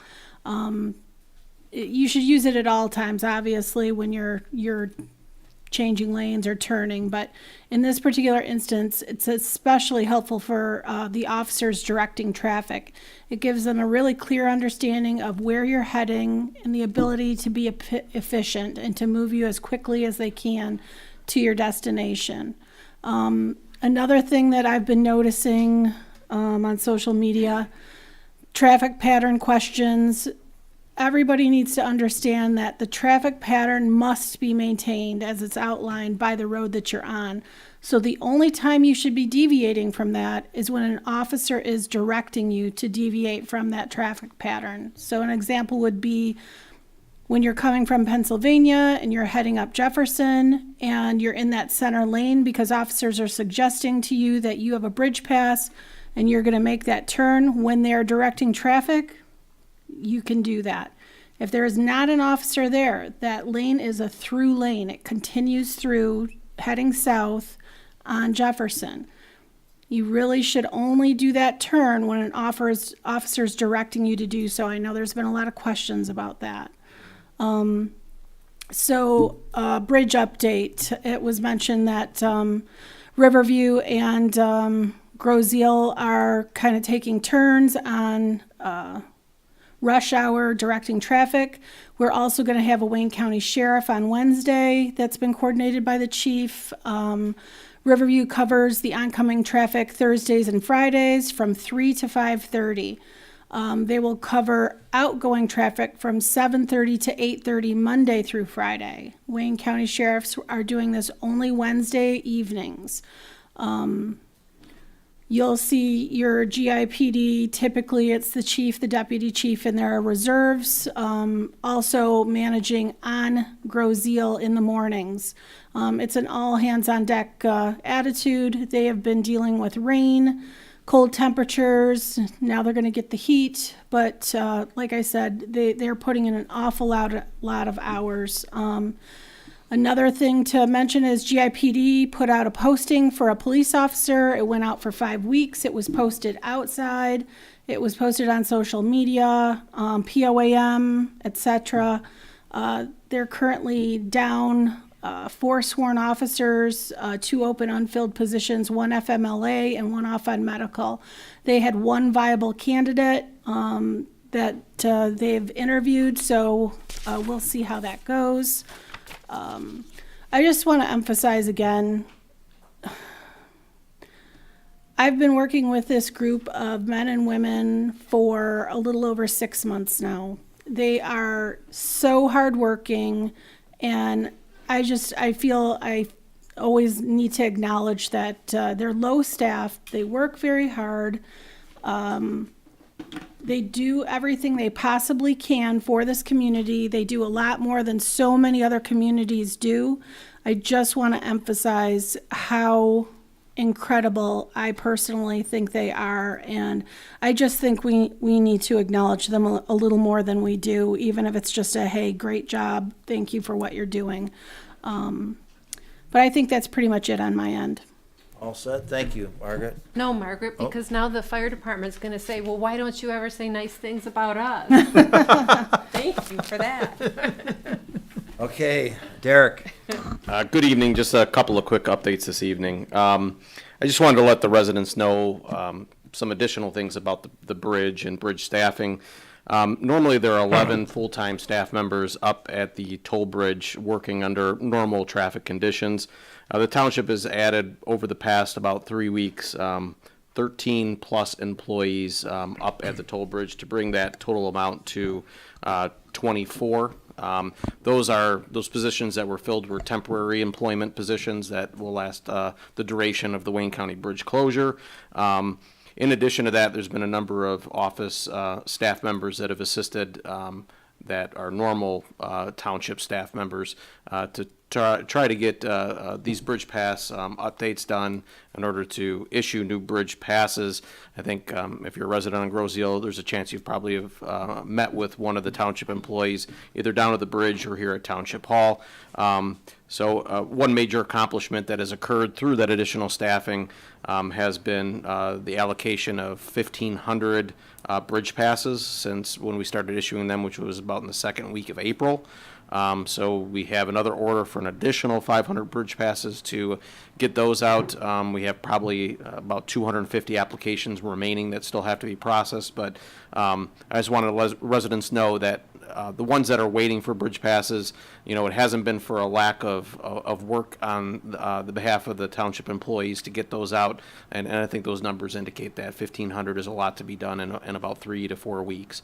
You should use it at all times, obviously, when you're changing lanes or turning, but in this particular instance, it's especially helpful for the officers directing traffic. It gives them a really clear understanding of where you're heading and the ability to be efficient and to move you as quickly as they can to your destination. Another thing that I've been noticing on social media, traffic pattern questions. Everybody needs to understand that the traffic pattern must be maintained as it's outlined by the road that you're on. So the only time you should be deviating from that is when an officer is directing you to deviate from that traffic pattern. So an example would be when you're coming from Pennsylvania and you're heading up Jefferson and you're in that center lane because officers are suggesting to you that you have a bridge pass and you're going to make that turn when they're directing traffic. You can do that. If there is not an officer there, that lane is a through lane. It continues through heading south on Jefferson. You really should only do that turn when an officer's directing you to do so. I know there's been a lot of questions about that. Bridge update. It was mentioned that Riverview and Groseal are kind of taking turns on rush hour directing traffic. We're also going to have a Wayne County Sheriff on Wednesday that's been coordinated by the chief. Riverview covers the oncoming traffic Thursdays and Fridays from 3 to 5:30. They will cover outgoing traffic from 7:30 to 8:30 Monday through Friday. Wayne County Sheriffs are doing this only Wednesday evenings. You'll see your GIPD, typically it's the chief, the deputy chief, and there are reserves, also managing on Groseal in the mornings. It's an all hands on deck attitude. They have been dealing with rain, cold temperatures, now they're gonna get the heat, but like I said, they're putting in an awful lot of hours. Another thing to mention is GIPD put out a posting for a police officer. It went out for 5 weeks. It was posted outside. It was posted on social media, POAM, etc. They're currently down 4 sworn officers, 2 open unfilled positions, 1 FMLA and 1 off on medical. They had 1 viable candidate that they've interviewed, so we'll see how that goes. I just want to emphasize again, I've been working with this group of men and women for a little over 6 months now. They are so hardworking, and I feel I always need to acknowledge that they're low staffed. They work very hard. They do everything they possibly can for this community. They do a lot more than so many other communities do. I just want to emphasize how incredible I personally think they are, and I just think we need to acknowledge them a little more than we do, even if it's just a, hey, great job, thank you for what you're doing. But I think that's pretty much it on my end. All set. Thank you, Margaret. No, Margaret, because now the fire department's going to say, well, why don't you ever say nice things about us? Thank you for that. Okay, Derek. Good evening. Just a couple of quick updates this evening. I just wanted to let the residents know some additional things about the bridge and bridge staffing. Normally there are 11 full-time staff members up at the toll bridge working under normal traffic conditions. The township has added over the past about 3 weeks 13 plus employees up at the toll bridge to bring that total amount to 24. Those positions that were filled were temporary employment positions that will last the duration of the Wayne County Bridge closure. In addition to that, there's been a number of office staff members that have assisted that are normal township staff members try to get these bridge pass updates done in order to issue new bridge passes. I think if you're a resident on Groseal, there's a chance you've probably have met with one of the township employees, either down at the bridge or here at Township Hall. So one major accomplishment that has occurred through that additional staffing has been the allocation of 1,500 bridge passes since when we started issuing them, which was about in the second week of April. So we have another order for an additional 500 bridge passes to get those out. We have probably about 250 applications remaining that still have to be processed, but I just wanted to let residents know that the ones that are waiting for bridge passes, you know, it hasn't been for a lack of work on the behalf of the township employees to get those out, and I think those numbers indicate that 1,500 is a lot to be done in about 3 to 4 weeks.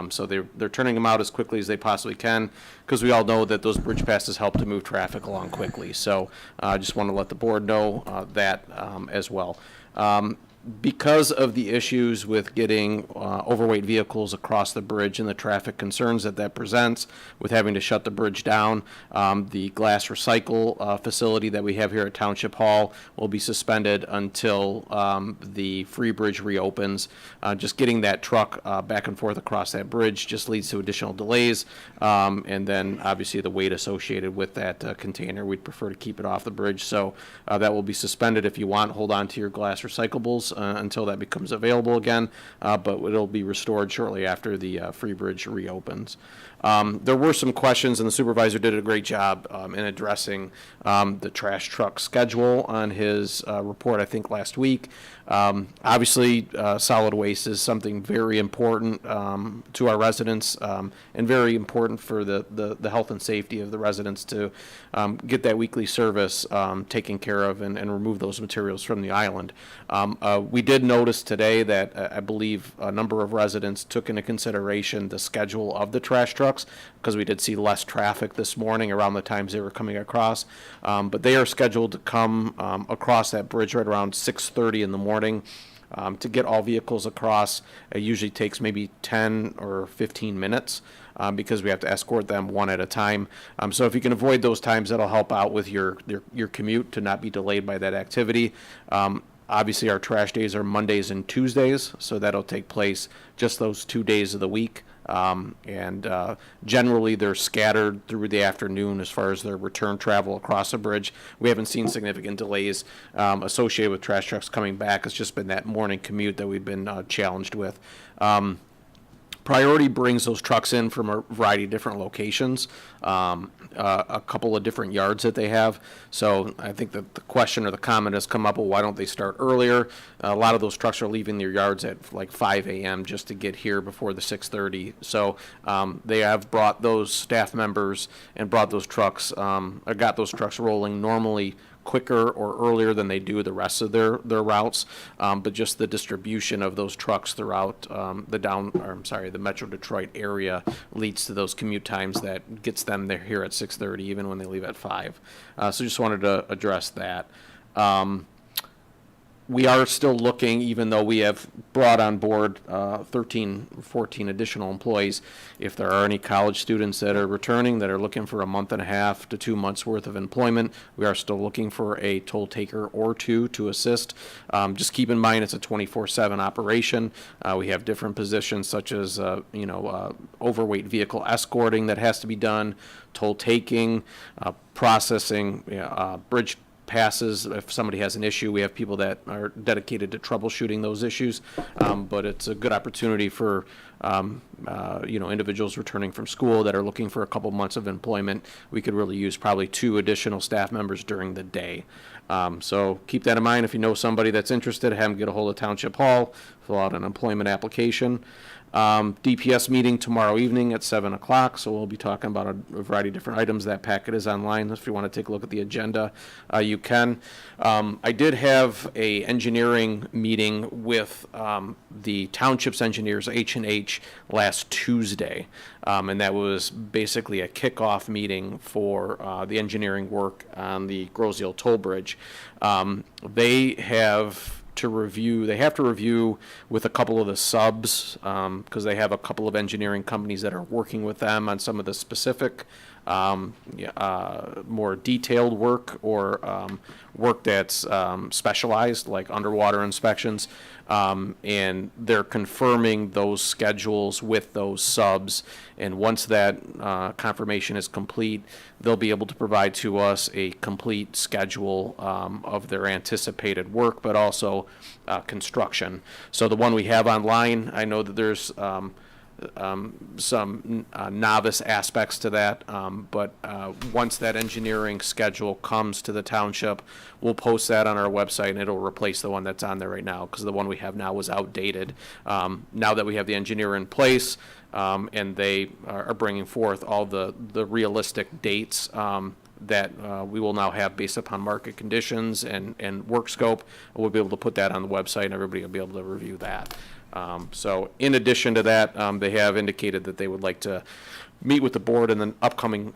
So they're turning them out as quickly as they possibly can, because we all know that those bridge passes help to move traffic along quickly. So I just want to let the board know that as well. Because of the issues with getting overweight vehicles across the bridge and the traffic concerns that presents with having to shut the bridge down, the glass recycle facility that we have here at Township Hall will be suspended until the Free Bridge reopens. Just getting that truck back and forth across that bridge just leads to additional delays, and then obviously the weight associated with that container. We'd prefer to keep it off the bridge, so that will be suspended. If you want, hold on to your glass recyclables until that becomes available again, but it'll be restored shortly after the Free Bridge reopens. There were some questions, and the supervisor did a great job in addressing the trash truck schedule on his report, I think, last week. Obviously, solid waste is something very important to our residents, and very important for the health and safety of the residents to get that weekly service taken care of and remove those materials from the island. We did notice today that I believe a number of residents took into consideration the schedule of the trash trucks, because we did see less traffic this morning around the times they were coming across. But they are scheduled to come across that bridge right around 6:30 in the morning. To get all vehicles across, it usually takes maybe 10 or 15 minutes because we have to escort them one at a time. So if you can avoid those times, that'll help out with your commute to not be delayed by that activity. Obviously, our trash days are Mondays and Tuesdays, so that'll take place just those 2 days of the week. Generally, they're scattered through the afternoon as far as their return travel across the bridge. We haven't seen significant delays associated with trash trucks coming back. It's just been that morning commute that we've been challenged with. Priority brings those trucks in from a variety of different locations, a couple of different yards that they have. So I think that the question or the comment has come up, well, why don't they start earlier? A lot of those trucks are leaving their yards at like 5 a.m. just to get here before the 6:30. So they have brought those staff members and brought those trucks, or got those trucks rolling normally quicker or earlier than they do the rest of their routes, but just the distribution of those trucks throughout the Metro Detroit area leads to those commute times that gets them there here at 6:30, even when they leave at 5. So just wanted to address that. We are still looking, even though we have brought on board 13, 14 additional employees, if there are any college students that are returning that are looking for a month and a half to 2 months worth of employment, we are still looking for a toll taker or two to assist. Just keep in mind it's a 24/7 operation. We have different positions such as overweight vehicle escorting that has to be done, toll taking, processing, bridge passes. If somebody has an issue, we have people that are dedicated to troubleshooting those issues. But it's a good opportunity for individuals returning from school that are looking for a couple months of employment. We could really use probably 2 additional staff members during the day. So keep that in mind. If you know somebody that's interested, have them get a hold of Township Hall, fill out an employment application. DPS meeting tomorrow evening at 7 o'clock, so we'll be talking about a variety of different items. That packet is online. If you want to take a look at the agenda, you can. I did have a engineering meeting with the Township's engineers, H&H, last Tuesday, and that was basically a kickoff meeting for the engineering work on the Groseal Toll Bridge. They have to review with a couple of the subs, because they have a couple of engineering companies that are working with them on some of the specific more detailed work or work that's specialized, like underwater inspections. And they're confirming those schedules with those subs. And once that confirmation is complete, they'll be able to provide to us a complete schedule of their anticipated work, but also construction. So the one we have online, I know that there's some novice aspects to that, but once that engineering schedule comes to the township, we'll post that on our website, and it'll replace the one that's on there right now, because the one we have now was outdated. Now that we have the engineer in place, and they are bringing forth all the realistic dates that we will now have based upon market conditions and work scope, we'll be able to put that on the website, and everybody will be able to review that. So in addition to that, they have indicated that they would like to meet with the board in the upcoming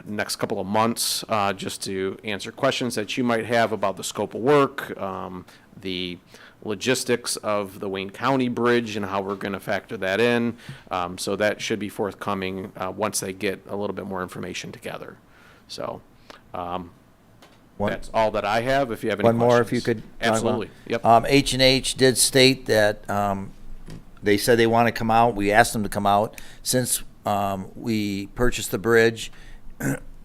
next couple of months, just to answer questions that you might have about the scope of work, the logistics of the Wayne County Bridge and how we're going to factor that in. So that should be forthcoming once they get a little bit more information together. So that's all that I have. If you have any One questions. more, if you could. Absolutely. Yep. H&H did state that they said they want to come out. We asked them to come out since we purchased the bridge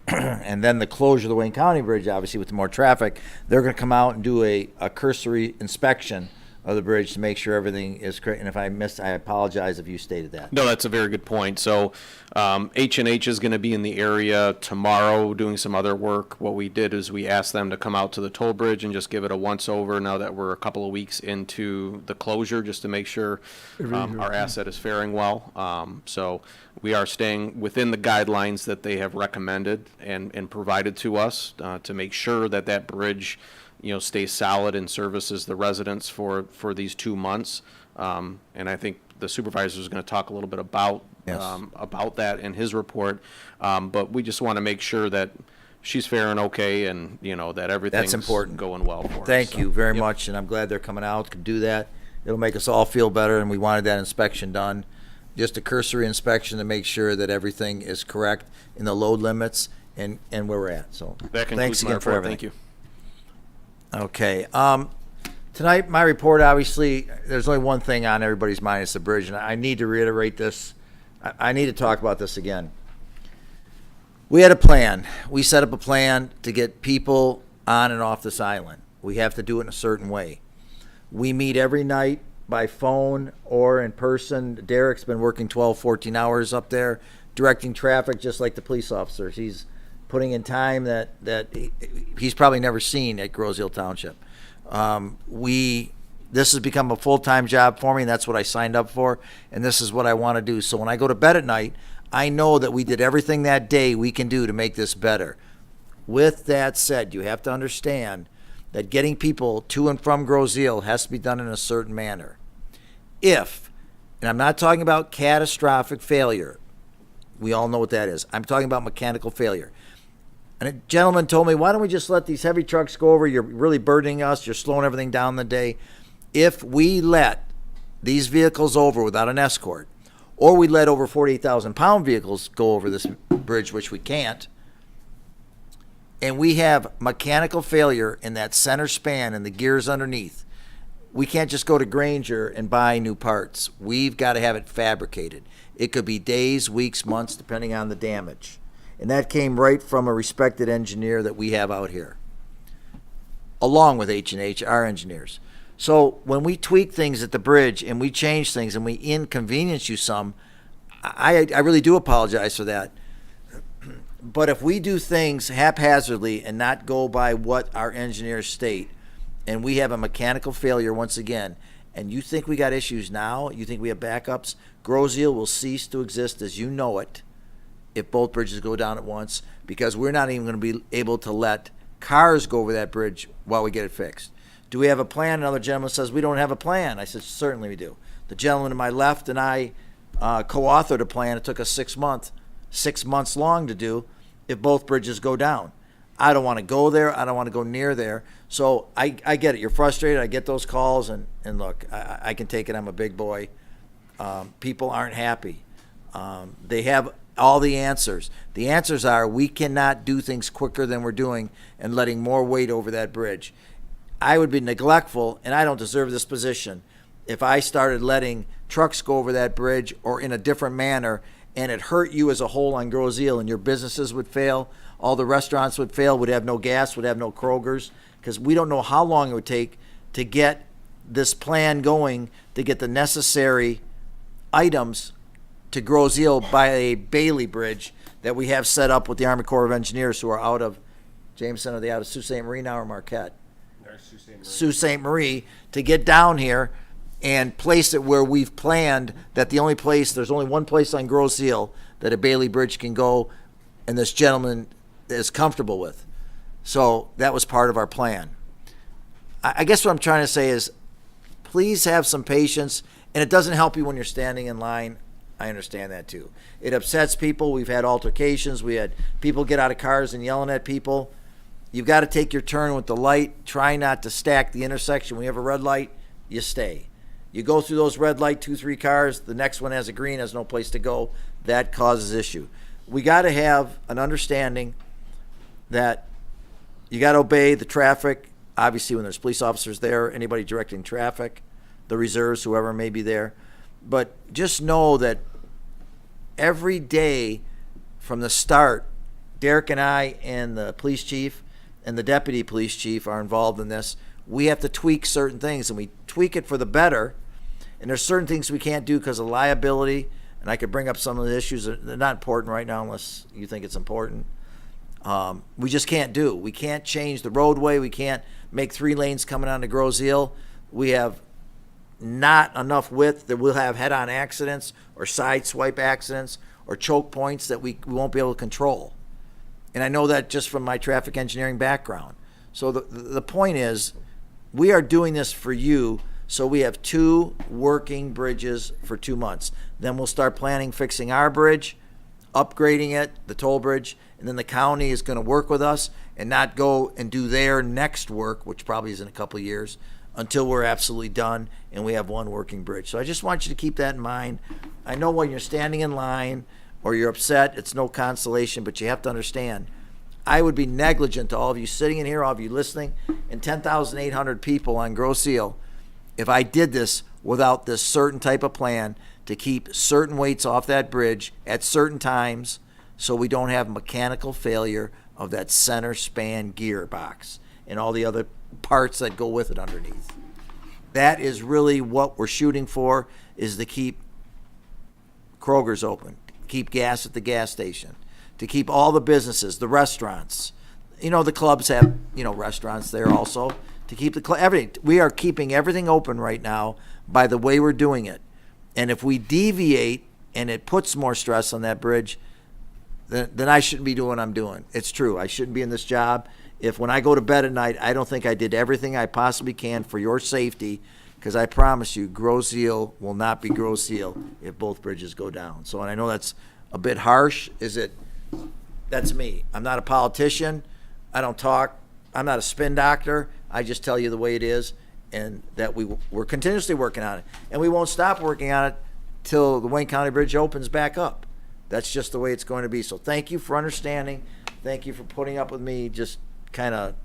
and then the closure of the Wayne County Bridge, obviously with more traffic. They're going to come out and do a cursory inspection of the bridge to make sure everything is correct. And if I missed, I apologize if you stated that. No, that's a very good point. So H&H is going to be in the area tomorrow doing some other work. What we did is we asked them to come out to the toll bridge and just give it a once-over now that we're a couple of weeks into the closure, just to make sure our asset is faring well. So we are staying within the guidelines that they have recommended and provided to us to make sure that that bridge stays solid and services the residents for these 2 months. And I think the supervisor is going to talk a little bit about that in his report. But we just want to make sure that she's faring okay and, that everything's important. Going well for us. Thank you very much, and I'm glad they're coming out to do that. It'll make us all feel better, and we wanted that inspection done. Just a cursory inspection to make sure that everything is correct in the load limits and where we're at. So That concludes thanks my again for report. everything. Thank you. Okay. Tonight, my report, obviously, there's only one thing on everybody's mind. It's the bridge, and I need to reiterate this. I need to talk about this again. We had a plan. We set up a plan to get people on and off this island. We have to do it in a certain way. We meet every night by phone or in person. Derek's been working 12, 14 hours up there, directing traffic just like the police officers. He's putting in time that he's probably never seen at Grosse Ile Township. This has become a full-time job for me, and that's what I signed up for, and this is what I want to do. So when I go to bed at night, I know that we did everything that day we can do to make this better. With that said, you have to understand that getting people to and from Grosse Ile has to be done in a certain manner. And I'm not talking about catastrophic failure. We all know what that is. I'm talking about mechanical failure. And a gentleman told me, why don't we just let these heavy trucks go over? You're really burdening us. You're slowing everything down the day. If we let these vehicles over without an escort, or we let over 48,000-pound vehicles go over this bridge, which we can't, and we have mechanical failure in that center span and the gears underneath, we can't just go to Granger and buy new parts. We've got to have it fabricated. It could be days, weeks, months, depending on the damage. And that came right from a respected engineer that we have out here, along with H&H, our engineers. So when we tweak things at the bridge and we change things and we inconvenience you some, I really do apologize for that. But if we do things haphazardly and not go by what our engineers state, and we have a mechanical failure once again, and you think we got issues now, you think we have backups, Grosse Ile will cease to exist as you know it if both bridges go down at once, because we're not even going to be able to let cars go over that bridge while we get it fixed. Do we have a plan? Another gentleman says, we don't have a plan. I said, certainly we do. The gentleman to my left and I co-authored a plan. It took us 6 months long to do if both bridges go down. I don't want to go there. I don't want to go near there. So I get it. You're frustrated. I get those calls, and look, I can take it. I'm a big boy. People aren't happy. They have all the answers. The answers are we cannot do things quicker than we're doing and letting more weight over that bridge. I would be neglectful, and I don't deserve this position, if I started letting trucks go over that bridge or in a different manner, and it hurt you as a whole on Grosse Ile, and your businesses would fail, all the restaurants would fail, would have no gas, would have no Kroger's, because we don't know how long it would take to get this plan going, to get the necessary items to Grosse Ile by a Bailey Bridge that we have set up with the Army Corps of Engineers, who are out of Jameson, are they out of Sault Ste. Marie now or Marquette? Sault Ste. Marie, to get down here and place it where we've planned that there's only one place on Grosse Ile that a Bailey Bridge can go, and this gentleman is comfortable with. So that was part of our plan. I guess what I'm trying to say is, please have some patience, and it doesn't help you when you're standing in line. I understand that too. It upsets people. We've had altercations. We had people get out of cars and yelling at people. You've got to take your turn with the light. Try not to stack the intersection. When you have a red light, you stay. You go through those red light, 2-3 cars, the next one has a green, has no place to go. That causes issue. We got to have an understanding that you got to obey the traffic. Obviously, when there's police officers there, anybody directing traffic, the reserves, whoever may be there. But just know that every day from the start, Derek and I and the police chief and the deputy police chief are involved in this. We have to tweak certain things, and we tweak it for the better. And there's certain things we can't do because of liability. And I could bring up some of the issues that are not important right now unless you think it's important. We just can't do. We can't change the roadway. We can't make 3 lanes coming onto Grosse Ile. We have not enough width that we'll have head-on accidents or side swipe accidents or choke points that we won't be able to control. And I know that just from my traffic engineering background. So the point is, we are doing this for you, so we have 2 working bridges for 2 months. Then we'll start planning fixing our bridge, upgrading it, the toll bridge, and then the county is going to work with us and not go and do their next work, which probably is in a couple of years, until we're absolutely done and we have 1 working bridge. So I just want you to keep that in mind. I know when you're standing in line or you're upset, it's no consolation, but you have to understand, I would be negligent to all of you sitting in here, all of you listening, and 10,800 people on Grosse Ile if I did this without this certain type of plan to keep certain weights off that bridge at certain times so we don't have mechanical failure of that center span gearbox and all the other parts that go with it underneath. That is really what we're shooting for, is to keep Kroger's open, keep gas at the gas station, to keep all the businesses, the restaurants. You know, the clubs have, restaurants there also. To keep everything. We are keeping everything open right now by the way we're doing it. And if we deviate and it puts more stress on that bridge, then I shouldn't be doing what I'm doing. It's true. I shouldn't be in this job. If when I go to bed at night, I don't think I did everything I possibly can for your safety, because I promise you, Grosse Ile will not be Grosse Ile if both bridges go down. So, and I know that's a bit harsh. That's me. I'm not a politician. I don't talk. I'm not a spin doctor. I just tell you the way it is, and that we're continuously working on it. And we won't stop working on it till the Wayne County Bridge opens back up. That's just the way it's going to be. So thank you for understanding. Thank you for putting up with me just kind of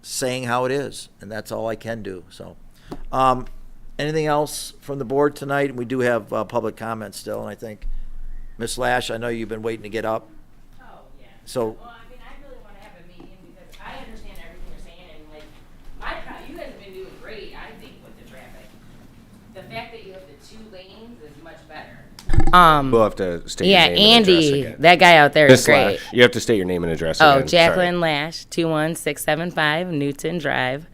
saying how it is, and that's all I can do. So anything else from the board tonight? We do have public comments still, and I think Ms. Lash, I know you've been waiting to get up. Oh, yeah. So Well, I mean, I really want to have a meeting because I understand everything you're saying, and you guys have been doing great, I think, with the traffic. The fact that you have the 2 lanes is much better. We'll have to state Yeah, your name and address Andy, again. that guy out there is Miss great. Lash, you have to state your name and address Oh, again. Sorry. Jaclyn Lash, 21675 Newton Drive.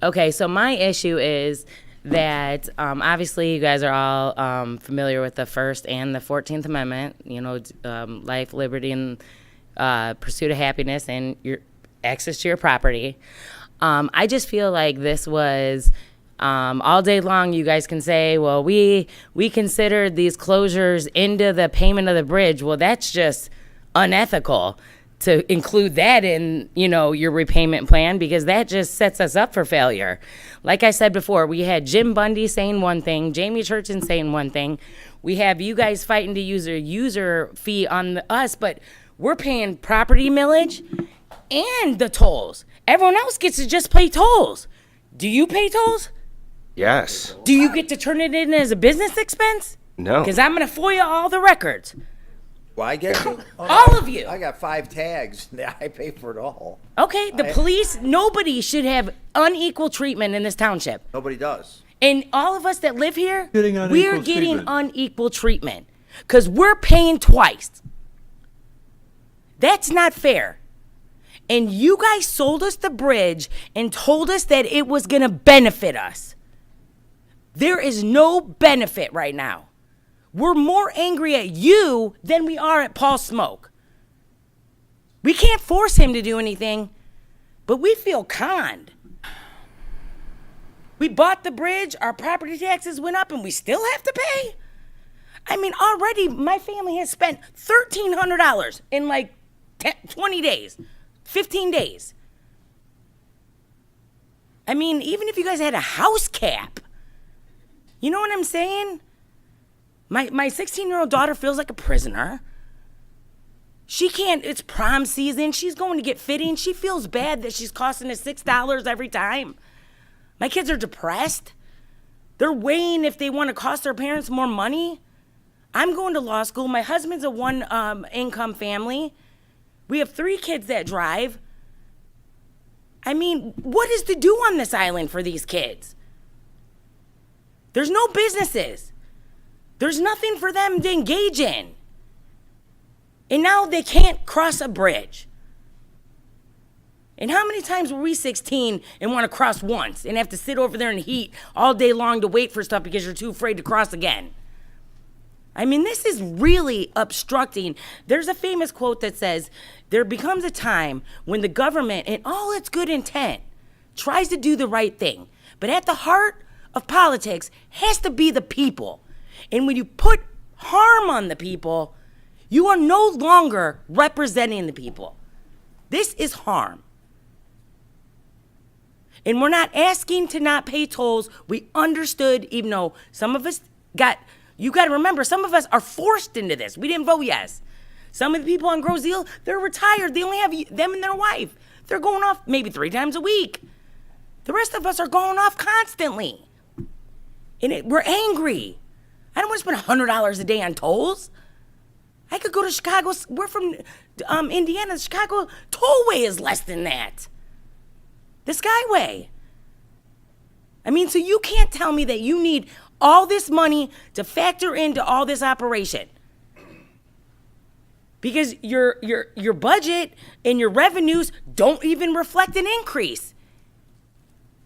Okay, so my issue is that obviously you guys are all familiar with the First and the 14th Amendment, life, liberty, and pursuit of happiness and your access to your property. I just feel like this was all day long you guys can say, well, we considered these closures into the payment of the bridge. Well, that's just unethical to include that in, your repayment plan, because that just sets us up for failure. Like I said before, we had Jim Bundy saying one thing, Jamie Churchin saying one thing. We have you guys fighting to use a user fee on us, but we're paying property millage and the tolls. Everyone else gets to just pay tolls. Do you pay tolls? Yes. Do you get to turn it in as a business expense? No. Because I'm going to FOIA all the records. Well, I get you. All of you. I got 5 tags. I pay for it all. Okay, the police, nobody should have unequal treatment in this township. Nobody does. And all of us that live here, Getting unequal we're getting treatment. unequal treatment because we're paying twice. That's not fair. And you guys sold us the bridge and told us that it was going to benefit us. There is no benefit right now. We're more angry at you than we are at Paul Smoke. We can't force him to do anything, but we feel conned. We bought the bridge, our property taxes went up, and we still have to pay? I mean, already my family has spent $1,300 in like 20 days, 15 days. I mean, even if you guys had a house cap, you know what I'm saying? My 16-year-old daughter feels like a prisoner. She can't, it's prom season. She's going to get fitting. She feels bad that she's costing us $6 every time. My kids are depressed. They're weighing if they want to cost their parents more money. I'm going to law school. My husband's a one income family. We have 3 kids that drive. I mean, what is to do on this island for these kids? There's no businesses. There's nothing for them to engage in. And now they can't cross a bridge. And how many times were we 16 and want to cross once and have to sit over there in heat all day long to wait for stuff because you're too afraid to cross again? I mean, this is really obstructing. There's a famous quote that says, there becomes a time when the government, in all its good intent, tries to do the right thing. But at the heart of politics has to be the people. And when you put harm on the people, you are no longer representing the people. This is harm. And we're not asking to not pay tolls. We understood, even though some of us you got to remember, some of us are forced into this. We didn't vote yes. Some of the people on Grosse Ile, they're retired. They only have them and their wife. They're going off maybe 3 times a week. The rest of us are going off constantly. And we're angry. I don't want to spend $100 a day on tolls. I could go to Chicago. We're from Indiana. The Chicago tollway is less than that. The Skyway. I mean, so you can't tell me that you need all this money to factor into all this operation. Because your budget and your revenues don't even reflect an increase.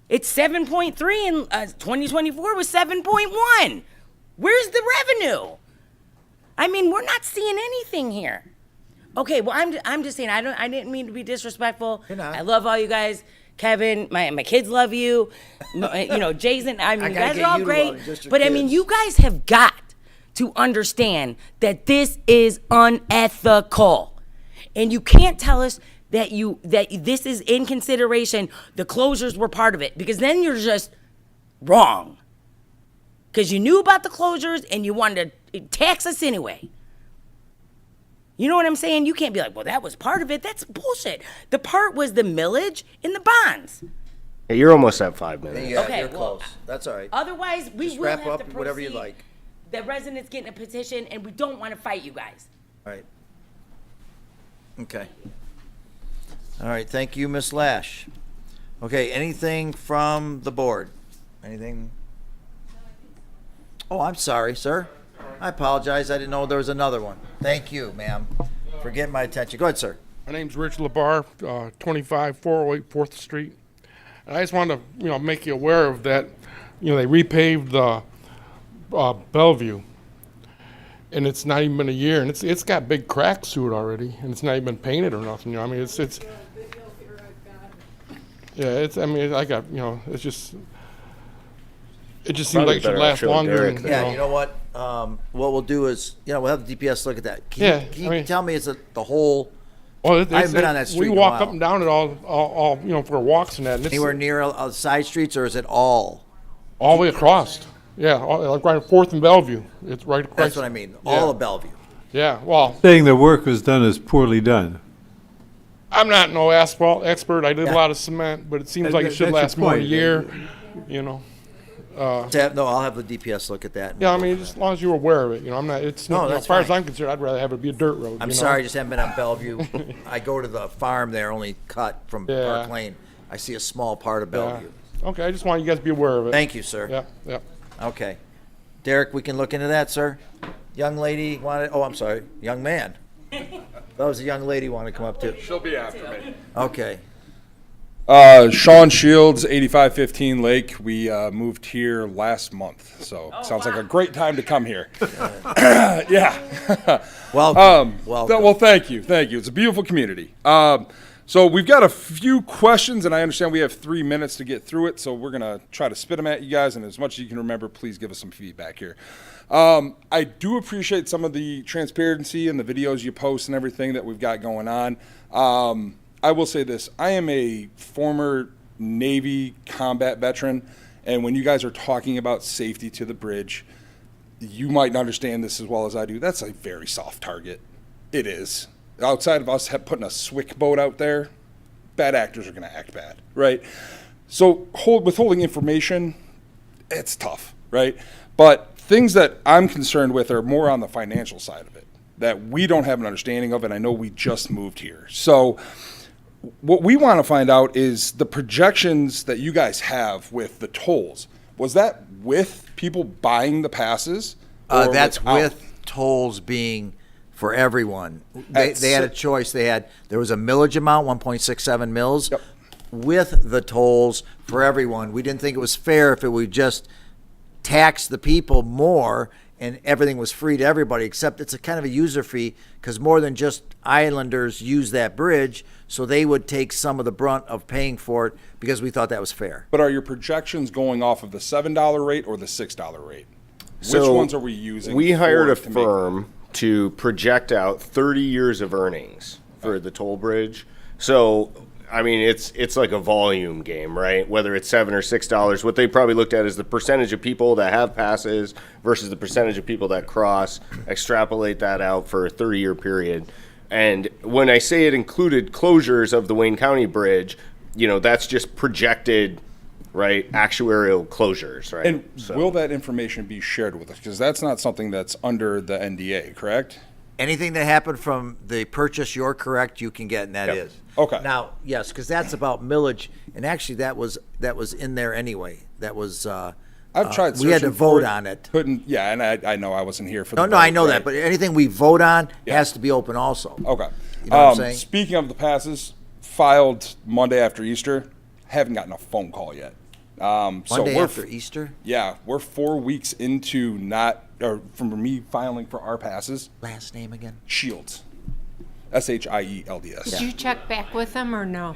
It's 7.3 and 2024 was 7.1. Where's the revenue? I mean, we're not seeing anything here. Okay, well, I'm just saying, I didn't mean to be disrespectful. You're not. I love all you guys. Kevin, my kids love you. Jason, I mean, you guys are all great. But I mean, you guys have got to understand that this is unethical. And you can't tell us that this is in consideration, the closures were part of it, because then you're just wrong. Because you knew about the closures and you wanted to tax us anyway. You know what I'm saying? You can't be like, well, that was part of it. That's bullshit. The part was the millage and the bonds. Hey, you're almost at 5 minutes. Yeah, Okay, you're well, close. That's all right. Otherwise, we Just will wrap have up to proceed. whatever you like. The residents getting a petition, and we don't want to fight you guys. All right. Okay. All right, thank you, Ms. Lash. Okay, anything from the board? Anything? Oh, I'm sorry, sir. I apologize. I didn't know there was another one. Thank you, ma'am, for getting my attention. Go ahead, sir. My name's Rich LeBar, 25408 4th Street. And I just wanted to, make you aware of that. They repaved the Bellevue, and it's not even been a year, and it's got big cracks through it already, and it's not even been painted or nothing. I mean, it's yeah, it's. I mean, I got it's just. It just seems like it should last longer. Derek, And, Yeah, you know what? What we'll do is, we'll have the DPS look at that. Can you tell me, is it the whole Well, I haven't been on that street We in a walk while. up and down it all, for walks and that. And it's Anywhere near side streets, or is it all? all the way across. Yeah, like right 4th and Bellevue. It's right across. That's what I mean. All Yeah. of Bellevue. Yeah, well, Saying the work was done is poorly done. I'm not no asphalt expert. I did Yeah. a lot of cement, but it seems like it That's should your last more than a point. year, you know. No, I'll have the DPS look at that. Yeah, I mean, just as long as you're aware of it, you know, I'm not, it's, No, you know, that's as far as fine. I'm concerned, I'd rather have it be a dirt road. I'm you know? sorry, I just haven't been on Bellevue. I go to the farm there, only cut from Yeah. Park Lane. I see a small part of Yeah. Bellevue. Okay, I just want you guys to be aware of it. Thank you, sir. Yeah, yeah. Okay. Derek, we can look into that, sir. Young lady wanted, oh, I'm sorry, young man. That was a young lady wanted to come up too. She'll be after me. Okay. Sean Shields, 8515 Lake. We moved here last month, so sounds like a great time to come here. Yeah. Welcome. Welcome. Well, thank you. Thank you. It's a beautiful community. So we've got a few questions, and I understand we have 3 minutes to get through it, so we're going to try to spit them at you guys, and as much as you can remember, please give us some feedback here. I do appreciate some of the transparency and the videos you post and everything that we've got going on. I will say this. I am a former Navy combat veteran, and when you guys are talking about safety to the bridge, you might understand this as well as I do. That's a very soft target. It is. Outside of us putting a SWIC boat out there, bad actors are going to act bad, right? So withholding information, it's tough, right? But things that I'm concerned with are more on the financial side of it, that we don't have an understanding of, and I know we just moved here. So what we want to find out is the projections that you guys have with the tolls. Was that with people buying the passes? or That's without? with tolls being for everyone. They had a choice. There was a millage amount, 1.67 mils, Yep. with the tolls for everyone. We didn't think it was fair if it would just tax the people more and everything was free to everybody, except it's a kind of a user fee because more than just Islanders use that bridge, so they would take some of the brunt of paying for it because we thought that was fair. But are your projections going off of the $7 rate or the $6 rate? Which So ones are we using? We hired a to make- firm to project out 30 years of earnings for the toll bridge. So, I mean, it's like a volume game, right? Whether it's $7 or $6, what they probably looked at is the percentage of people that have passes versus the percentage of people that cross, extrapolate that out for a 30-year period. And when I say it included closures of the Wayne County Bridge, you know, that's just projected, right, actuarial closures, right? And So- will that information be shared with us? Because that's not something that's under the NDA, correct? Anything that happened from the purchase, you're correct, you can get, and that Yep. is. Okay. Now, yes, because that's about millage, and actually that was in there anyway. That was, I've tried. we had to searching for vote on it. Couldn't. Yeah, and I know I wasn't here for. No, the no, I vote, know right? that, but anything we vote on Yeah. has to be open also. Okay. You know what I'm saying? Speaking of the passes, filed Monday after Easter. Haven't gotten a phone call yet. So Monday we're after Easter, Yeah, we're 4 weeks into from me filing for our passes. last name again? Shields, SHIELDS. Did you check back with them or no?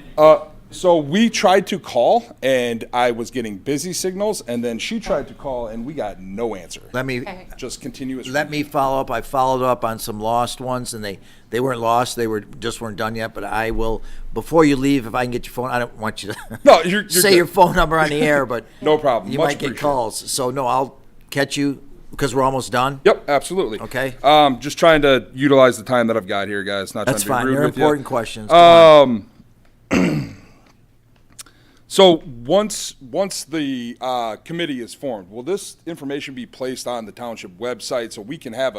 So we tried to call, and I was getting busy signals, and then she tried to call, and we got no answer. Let me Just continuous. follow up. I followed up on some lost ones, and they weren't lost. They weren't done yet. But I will, before you leave, if I can get your phone. I don't want you to No, you're say good. your phone number on the air, but No problem. You Much might get appreciated. calls. So no, I'll catch you because we're almost done. Yep, absolutely. Okay. Just trying to utilize the time that I've got here, guys. Not That's trying to be fine. rude They're with you. important questions. Come on. So once the committee is formed, will this information be placed on the township website so we can have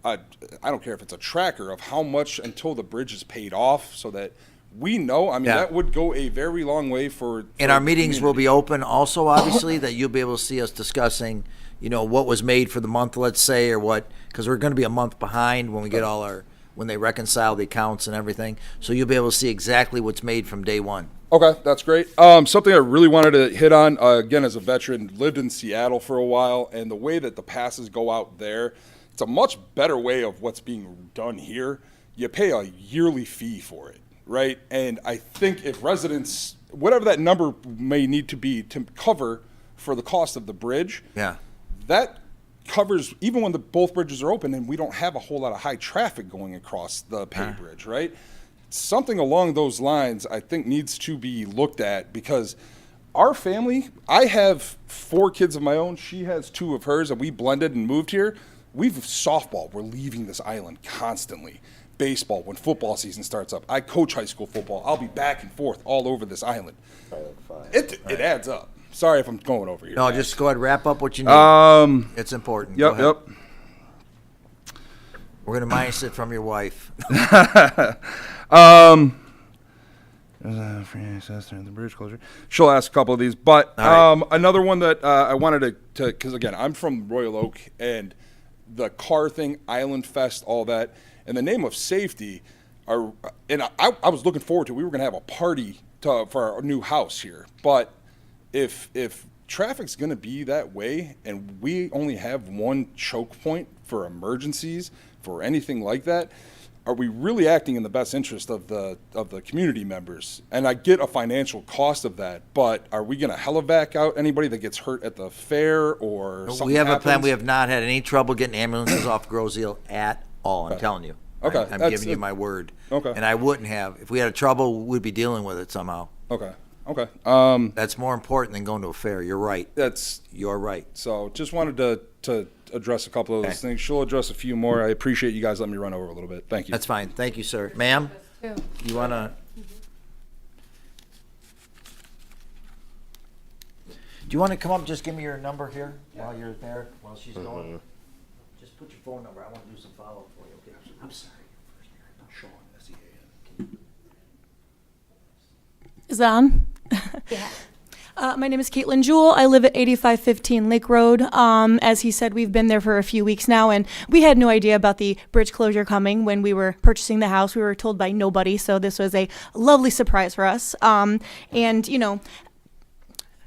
I don't care if it's a tracker of how much until the bridge is paid off, so that we know. I mean, Yeah. that would go a very long way for. And our meetings will be open also, obviously, that you'll be able to see us discussing, what was made for the month, let's say, or what, because we're going to be a month behind when we get when they reconcile the accounts and everything. So you'll be able to see exactly what's made from day one. Okay, that's great. Something I really wanted to hit on, again, as a veteran, lived in Seattle for a while, and the way that the passes go out there, it's a much better way of what's being done here. You pay a yearly fee for it, right? And I think if residents, whatever that number may need to be to cover for the cost of the bridge, Yeah. that covers even when both bridges are open and we don't have a whole lot of high traffic going across the pay bridge, right? something along those lines, I think, needs to be looked at, because our family, I have 4 kids of my own. She has 2 of hers, and we blended and moved here. We've softball. We're leaving this island constantly. Baseball, when football season starts up. I coach high school football. I'll be back and forth all over this island. It adds up. Sorry if I'm going over here. No, just go ahead, wrap up what you need. It's important. Go Yep, ahead. yep. We're going to minus it from your wife. Free access during the bridge closure. She'll ask a couple of these, but All right. another one that I wanted to, because again, I'm from Royal Oak, and the car thing, Islandfest, all that, in the name of safety, and I was looking forward to. We were going to have a party for our new house here, but if traffic's going to be that way, and we only have one choke point for emergencies, for anything like that, are we really acting in the best interest of the community members? And I get a financial cost of that, but are we going to helivac out anybody that gets hurt at the fair or something? We have a plan. happens? We have not had any trouble getting ambulances off Groseal at all. I'm telling you. Okay. I'm That's giving you it. my word. Okay. And I wouldn't have. If we had trouble, we'd be dealing with it somehow. Okay. Okay. That's more important than going to a fair. You're right. You're right. So just wanted to address a couple of those things. She'll address a few more. I appreciate you guys letting me run over a little bit. Thank you. That's fine. Thank you, sir. Ma'am, you want to? Do you want to come up? Just give me your number here while you're there, while she's going. Just put your phone number. I want to do some follow-up for you. Okay. I'm sorry. Sean, S-E-A-N. Is that on? Yeah. My name is Caitlin Jewell. I live at 8515 Lake Road. As he said, we've been there for a few weeks now, and we had no idea about the bridge closure coming when we were purchasing the house. We were told by nobody, so this was a lovely surprise for us. And, you know,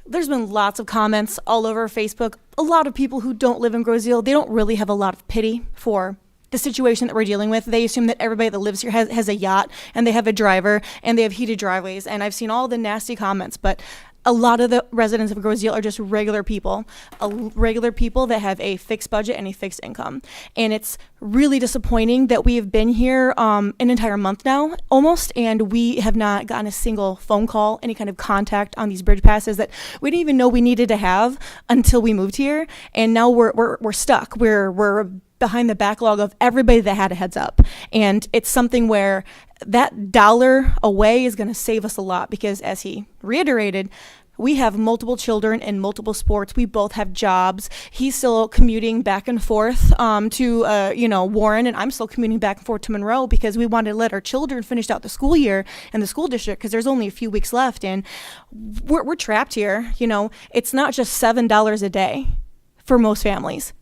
there's been lots of comments all over Facebook. A lot of people who don't live in Groseal, they don't really have a lot of pity for the situation that we're dealing with. They assume that everybody that lives here has a yacht, and they have a driver, and they have heated driveways. And I've seen all the nasty comments, but a lot of the residents of Groseal are just regular people that have a fixed budget and a fixed income. And it's really disappointing that we have been here an entire month now, almost, and we have not gotten a single phone call, any kind of contact on these bridge passes that we didn't even know we needed to have until we moved here. And now we're stuck. We're behind the backlog of everybody that had a heads up. And it's something where that dollar away is going to save us a lot, because as he reiterated, we have multiple children in multiple sports. We both have jobs. He's still commuting back and forth to Warren, and I'm still commuting back and forth to Monroe, because we wanted to let our children finish out the school year in the school district, because there's only a few weeks left, and we're trapped here. You know, it's not just $7 a day for most families.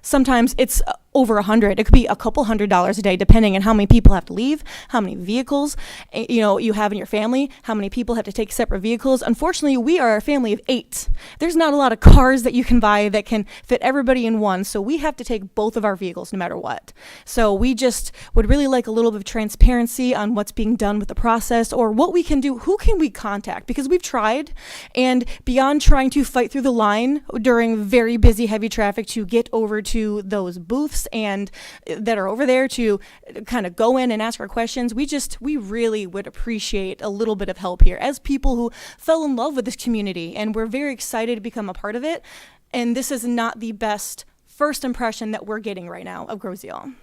Sometimes it's over 100. It could be a couple $100s a day, depending on how many people have to leave, how many vehicles you have in your family, how many people have to take separate vehicles. Unfortunately, we are a family of 8. There's not a lot of cars that you can buy that can fit everybody in one, so we have to take both of our vehicles no matter what. So we just would really like a little bit of transparency on what's being done with the process, or what we can do. Who can we contact? Because we've tried, and beyond trying to fight through the line during very busy, heavy traffic to get over to those booths and that are over there to kind of go in and ask our questions, we really would appreciate a little bit of help here as people who fell in love with this community, and we're very excited to become a part of it. And this is not the best first impression that we're getting right now of Groseal.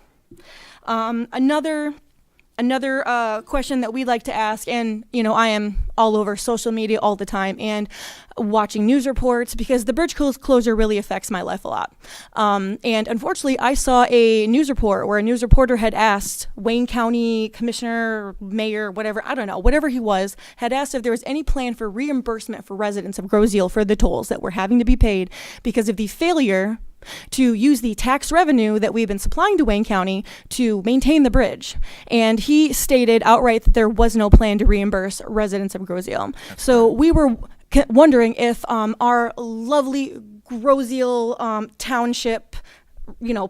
Another question that we like to ask, and I am all over social media all the time and watching news reports, because the bridge closure really affects my life a lot. And unfortunately, I saw a news report where a news reporter had asked Wayne County Commissioner, Mayor, whatever he was, had asked if there was any plan for reimbursement for residents of Groseal for the tolls that were having to be paid because of the failure to use the tax revenue that we've been supplying to Wayne County to maintain the bridge. And he stated outright that there was no plan to reimburse residents of Groseal. So we were wondering if our lovely Groseal Township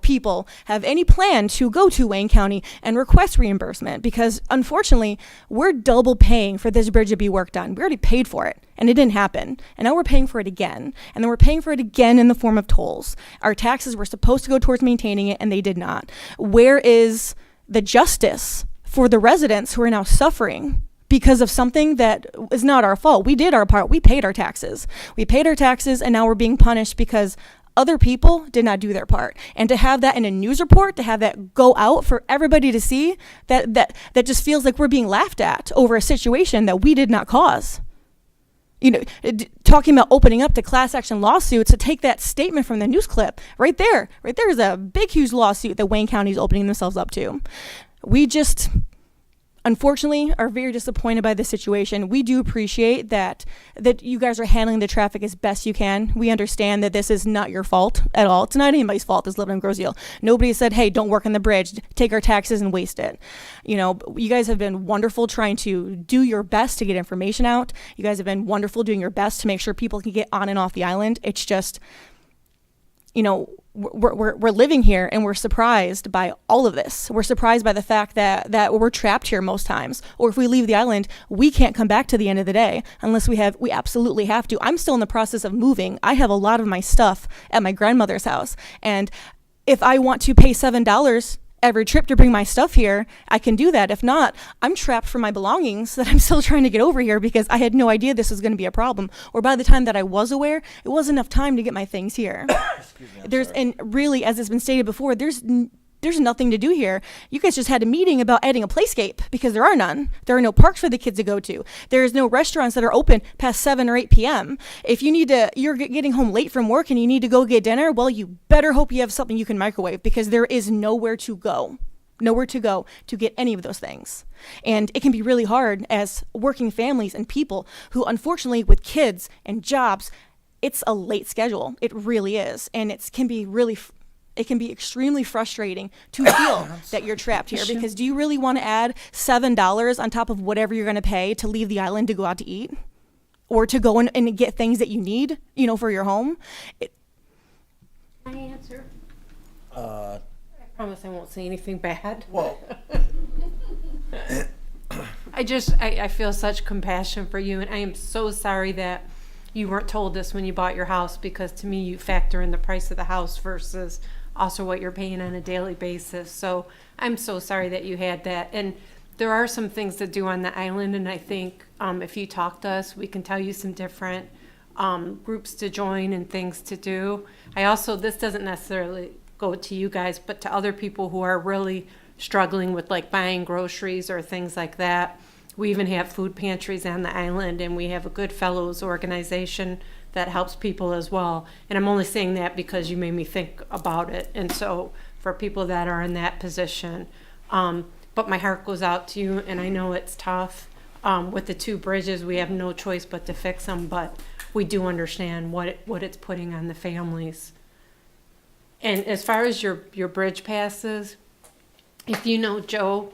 people have any plan to go to Wayne County and request reimbursement, because unfortunately we're double paying for this bridge to be worked on. We already paid for it and it didn't happen, and now we're paying for it again, and then we're paying for it again in the form of tolls. Our taxes were supposed to go towards maintaining it, and they did not. Where is the justice for the residents who are now suffering because of something that is not our fault. We did our part. We paid our taxes. And now we're being punished because other people did not do their part. And to have that in a news report, to have that go out for everybody to see, that just feels like we're being laughed at over a situation that we did not cause. You know, talking about opening up to class action lawsuits, to take that statement from the news clip right there is a big, huge lawsuit that Wayne County is opening themselves up to. We just, unfortunately, are very disappointed by the situation. We do appreciate that you guys are handling the traffic as best you can. We understand that this is not your fault at all. It's not anybody's fault that's living in Groseal. Nobody said, hey, don't work on the bridge, take our taxes and waste it. You know, you guys have been wonderful trying to do your best to get information out. You guys have been wonderful doing your best to make sure people can get on and off the island. It's just, you know, we're living here and we're surprised by all of this. We're surprised by the fact that we're trapped here most times. Or if we leave the island, we can't come back to the end of the day unless we absolutely have to. I'm still in the process of moving. I have a lot of my stuff at my grandmother's house. And if I want to pay $7 every trip to bring my stuff here, I can do that. If not, I'm trapped for my belongings that I'm still trying to get over here because I had no idea this was going to be a problem. Or by the time that I was aware, it wasn't enough time to get my things here. And really, as it's been stated before, there's nothing to do here. You guys just had a meeting about adding a playscape because there are none. There are no parks for the kids to go to. There's no restaurants that are open past 7 or 8 p.m. If you're getting home late from work and you need to go get dinner, well, you better hope you have something you can microwave because there is nowhere to go to get any of those things. And it can be really hard as working families and people who, unfortunately, with kids and jobs, it's a late schedule. It really is. And it can be extremely frustrating to feel that you're trapped here because do you really want to add $7 on top of whatever you're going to pay to leave the island to go out to eat or to go and get things that you need, you know, for your home? Can I answer? I promise I won't say anything bad. Well, I feel such compassion for you, and I am so sorry that you weren't told this when you bought your house because to me you factor in the price of the house versus also what you're paying on a daily basis. So I'm so sorry that you had that. And there are some things to do on the island, and I think if you talk to us, we can tell you some different groups to join and things to do. This doesn't necessarily go to you guys, but to other people who are really struggling with like buying groceries or things like that. We even have food pantries on the island, and we have a Good Fellows organization that helps people as well. And I'm only saying that because you made me think about it. And so for people that are in that position, but my heart goes out to you, and I know it's tough. With the 2 bridges, we have no choice but to fix them, but we do understand what it's putting on the families. And as far as your bridge passes, if you know Joe,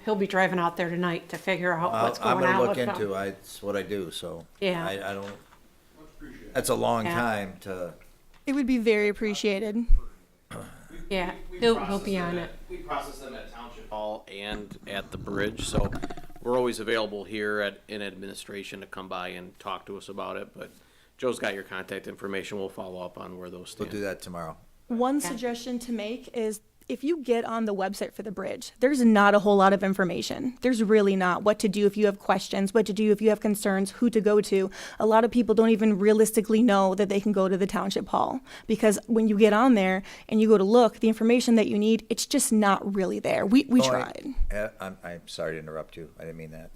he'll be driving out there tonight to figure out what's going on with him. I'm gonna look into it. It's what I do, so. Yeah. I don't, that's a long time to. It would be very appreciated. Yeah, he'll be on it. We process them at Township Hall and at the bridge, so we're always available here in administration to come by and talk to us about it, but Joe's got your contact information. We'll follow up on where those stand. We'll do that tomorrow. One suggestion to make is if you get on the website for the bridge, there's not a whole lot of information. There's really not what to do if you have questions, what to do if you have concerns, who to go to. A lot of people don't even realistically know that they can go to the Township Hall because when you get on there and you go to look, the information that you need, it's just not really there. We tried. I'm sorry to interrupt you. I didn't mean that.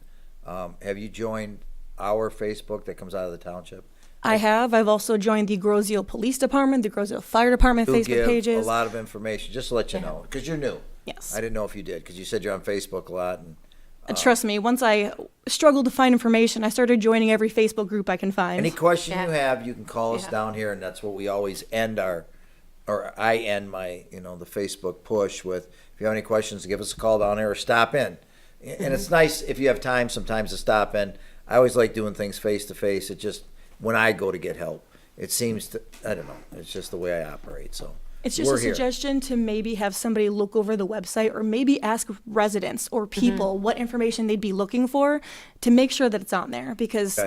Have you joined our Facebook that comes out of the township? I have. I've also joined the Groseal Police Department, the Groseal Fire Department Facebook give pages. A lot of information, just to let you know, because you're new. Yes. I didn't know if you did, because you said you're on Facebook a lot. And trust me, once I struggled to find information, I started joining every Facebook group I can find. Any question you have, you can call us down here, and that's what we always end I end my, the Facebook push with. If you have any questions, give us a call down here or stop in. And it's nice if you have time sometimes to stop in. I always like doing things face to face. It just, when I go to get help, it seems to, I don't know, it's just the way I operate, so. It's just a suggestion to maybe have somebody look over the website or maybe ask residents or people what information they'd be looking for to make sure that it's on there because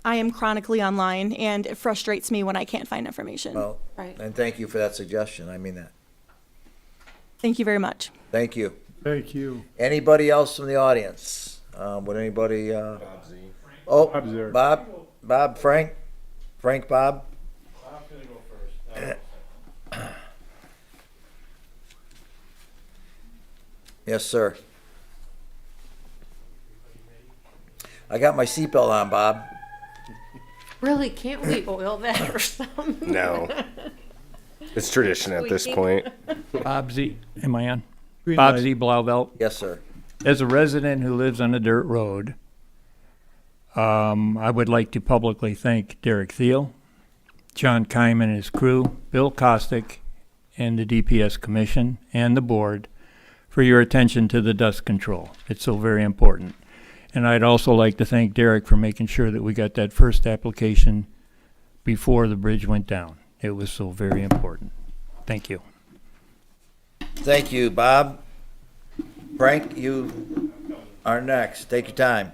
I am chronically online and it frustrates me when I can't find information. Well, and thank you for that suggestion. I mean that. Thank you very much. Thank you. Thank you. Anybody else from the audience? Would anybody, oh, Bob's there. Bob, Frank, Bob? Yes, sir. I got my seatbelt on, Bob. Really, can't we oil that or something? No. It's tradition at this point. Bob Z, am I on? Green Bob light. Z Blauvelt. Yes, sir. As a resident who lives on a dirt road, I would like to publicly thank Derek Thiel, John Keim and his crew, Bill Kostick, and the DPS Commission and the board for your attention to the dust control. It's so very important. And I'd also like to thank Derek for making sure that we got that first application before the bridge went down. It was so very important. Thank you. Thank you, Bob. Frank, you are next. Take your time.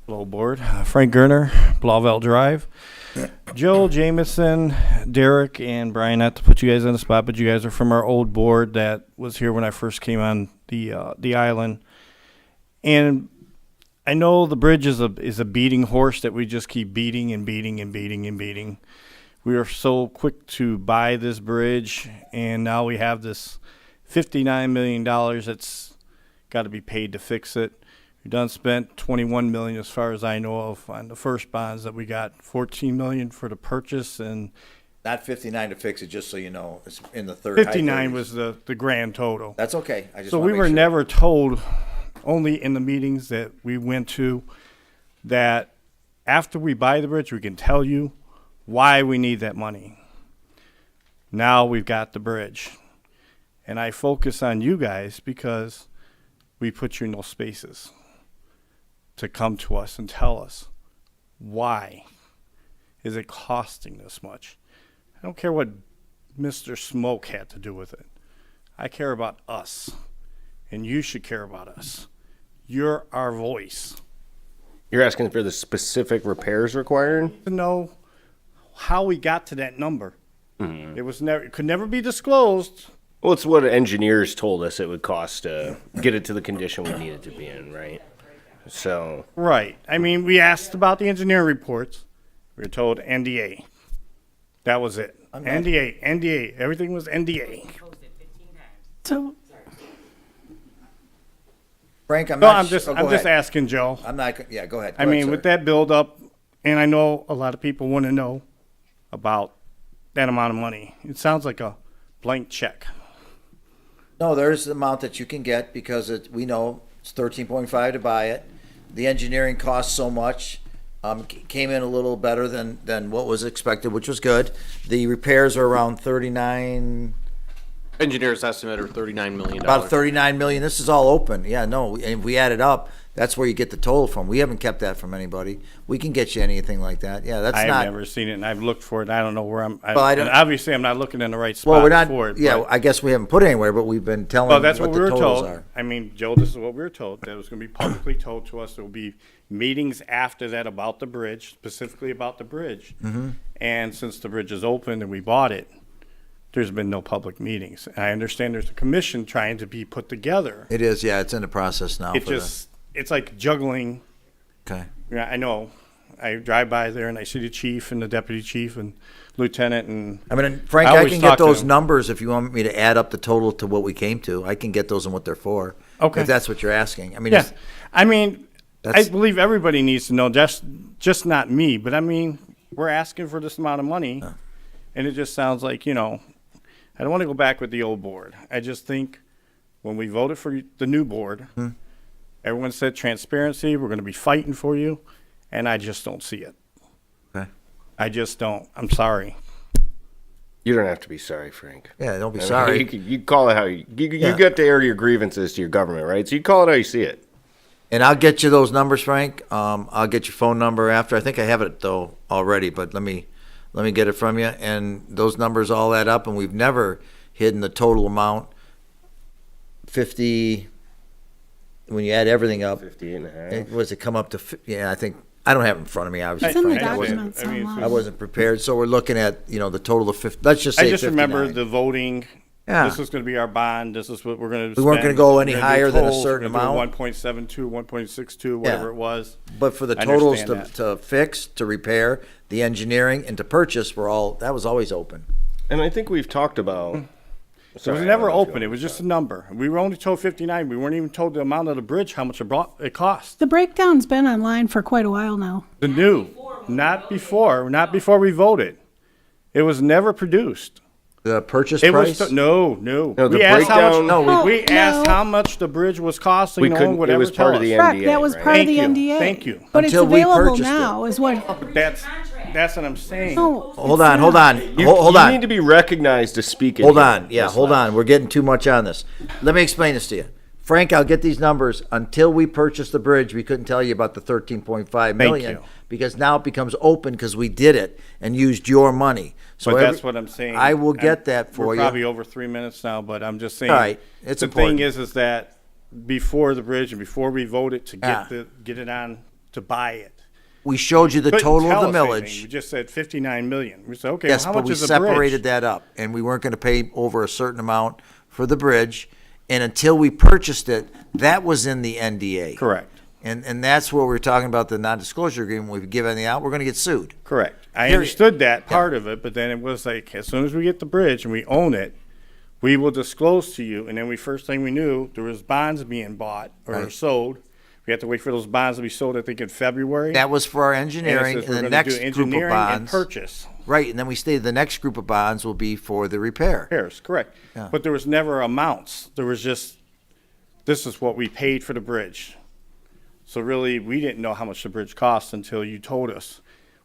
Hello, board. Frank Gerner, Blauvelt Drive. Joe, Jameson, Derek, and Brian, not to put you guys on the spot, but you guys are from our old board that was here when I first came on the island. And I know the bridge is a beating horse that we just keep beating and beating and beating and beating. We are so quick to buy this bridge, and now we have this $59 million that's got to be paid to fix it. We done spent $21 million as far as I know of on the first bonds that we got, $14 million for the purchase, and Not 59 to fix it, just so you know. It's in the third. 59 was the grand total. That's okay. I just So wanna we make were sure. never told, only in the meetings that we went to, that after we buy the bridge, we can tell you why we need that money. Now we've got the bridge. And I focus on you guys because we put you in those spaces to come to us and tell us why is it costing this much. I don't care what Mr. Smoke had to do with it. I care about us, and you should care about us. You're our voice. You're asking for the specific repairs required? To know how we got to that number. It was never, it could never be disclosed. Well, it's what engineers told us it would cost to get it to the condition we need it to be in, right? So, Right. I mean, we asked about the engineering reports. We were told NDA. That was it. NDA. Everything was NDA. So, Frank, I'm No, not. I'm just asking Joe. I'm not. Yeah, go ahead. I mean, with that build up, and I know a lot of people want to know about that amount of money. It sounds like a blank check. No, there's the amount that you can get because we know it's 13.5 to buy it. The engineering costs so much. Came in a little better than what was expected, which was good. The repairs are around 39. Engineers estimate are $39 million. About 39 million. This is all open. Yeah, no, and if we add it up, that's where you get the total from. We haven't kept that from anybody. We can get you anything like that. Yeah, that's I've not. never seen it, and I've looked for it. I don't know where I'm. Well, I don't- and obviously, I'm not looking in the right spot Well, we're not. for it. Yeah, but- I guess we haven't put it anywhere, but we've been telling Well, that's what what we the were totals told. are. I mean, Joe, this is what we were told. That it was going to be publicly told to us. There will be meetings after that about the bridge, specifically about the bridge. Mm-hmm. And since the bridge is open and we bought it, there's been no public meetings. And I understand there's a commission trying to be put together. It is. Yeah, it's in the process now. It for the- just, it's like juggling. Okay. Yeah, I know. I drive by there and I see the chief and the deputy chief and lieutenant and. I mean, Frank, I I always can talk get to those him. numbers if you want me to add up the total to what we came to. I can get those and what they're for. Okay. If that's what you're asking. I mean, Yeah, it's- I mean, I That's- believe everybody needs to know, just not me, but I mean, we're asking for this amount of money, and it just sounds like, I don't want to go back with the old board. I just think when we voted for the new board, everyone said transparency, we're going to be fighting for you, and I just don't see it. Okay. I just don't. I'm sorry. you don't have to be sorry, Frank. Yeah, don't be I mean, sorry. You call it how you Yeah. get to air your grievances to your government, right? So you call it how you see it. And I'll get you those numbers, Frank. I'll get your phone number after. I think I have it though already, but let me get it from you. And those numbers all add up, and we've never hidden the total amount. 50. When you add everything up, 58 and a half. it was it come up to? Yeah, I think I don't have it in front of me, obviously. It's in the Frank. documents I mean, online. I wasn't prepared, so we're looking at, the total of 50, let's just say I just 59. remember the voting. Yeah. This is going to be our bond. This is what we're going to. We weren't gonna go any higher than a certain amount. 1.72, 1.62, whatever it was. But for the I totals understand to fix, to repair, the engineering, and to purchase that was always open. And I think we've talked about. It Sorry, was I never don't know if open. you- It was just a number. We were only told 59. We weren't even told the amount of the bridge, how much it cost. The breakdown's been online for quite a while now. The new, not before we voted. It was never produced. The purchase It price? was no. No, the We asked how breakdown- much. No, we asked no. how much the bridge was costing. We No couldn't- one would it ever was part tell of the us. Correct, NDA, that was right? part of Thank the you. NDA. Thank you. But it's Until we available purchased now, is what, That's what I'm saying. no. Hold it's on, hold not. on, You, hold you on. need to be recognized to speak. in Hold here. on, yeah, That's hold fine. on. We're getting too much on this. Let me explain this to you. Frank, I'll get these numbers. Until we purchased the bridge, we couldn't tell you about the 13.5 million. you. Because now it becomes open because we did it and used your money. So But every- that's what I'm saying. I will get that for We're you. probably over 3 minutes now, but I'm just saying. All right, it's the important. thing is that before the bridge and before we voted to Yeah. get it on to buy it. We showed you the couldn't total tell of the us anything. millage. We just said 59 million. We said, okay, Yes, well, how but much we is the bridge? separated that up, and we weren't gonna pay over a certain amount for the bridge. And until we purchased it, that was in the NDA. Correct. And that's where we're talking about the non-disclosure agreement. We've given anything out, we're gonna get sued. Correct. I Period. understood that part of it, but then it was like, as soon as we get the bridge and we own it, we will disclose to you. And then first thing we knew, there was bonds being bought or Right. sold. We had to wait for those bonds to be sold, I think, in February. That was for our And it engineering, says and we're the gonna next do group of engineering and bonds. purchase. Right, and then we stated the next group of bonds will be for the repair. Repairs, correct. Yeah. But there was never amounts. There was just, this is what we paid for the bridge. So really, we didn't know how much the bridge cost until you told us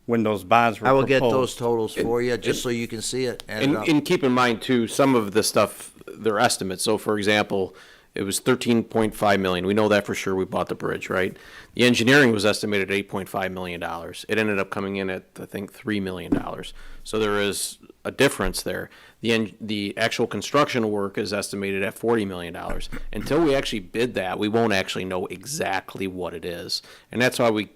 when those bonds were I will get proposed. those totals for you, just so you can see it. And keep in mind too, some of the stuff, they're estimates. So for example, it was 13.5 million. We know that for sure. We bought the bridge, right? The engineering was estimated at $8.5 million. It ended up coming in at, I think, $3 million. So there is a difference there. The actual construction work is estimated at $40 million. Until we actually bid that, we won't actually know exactly what it is. And that's why we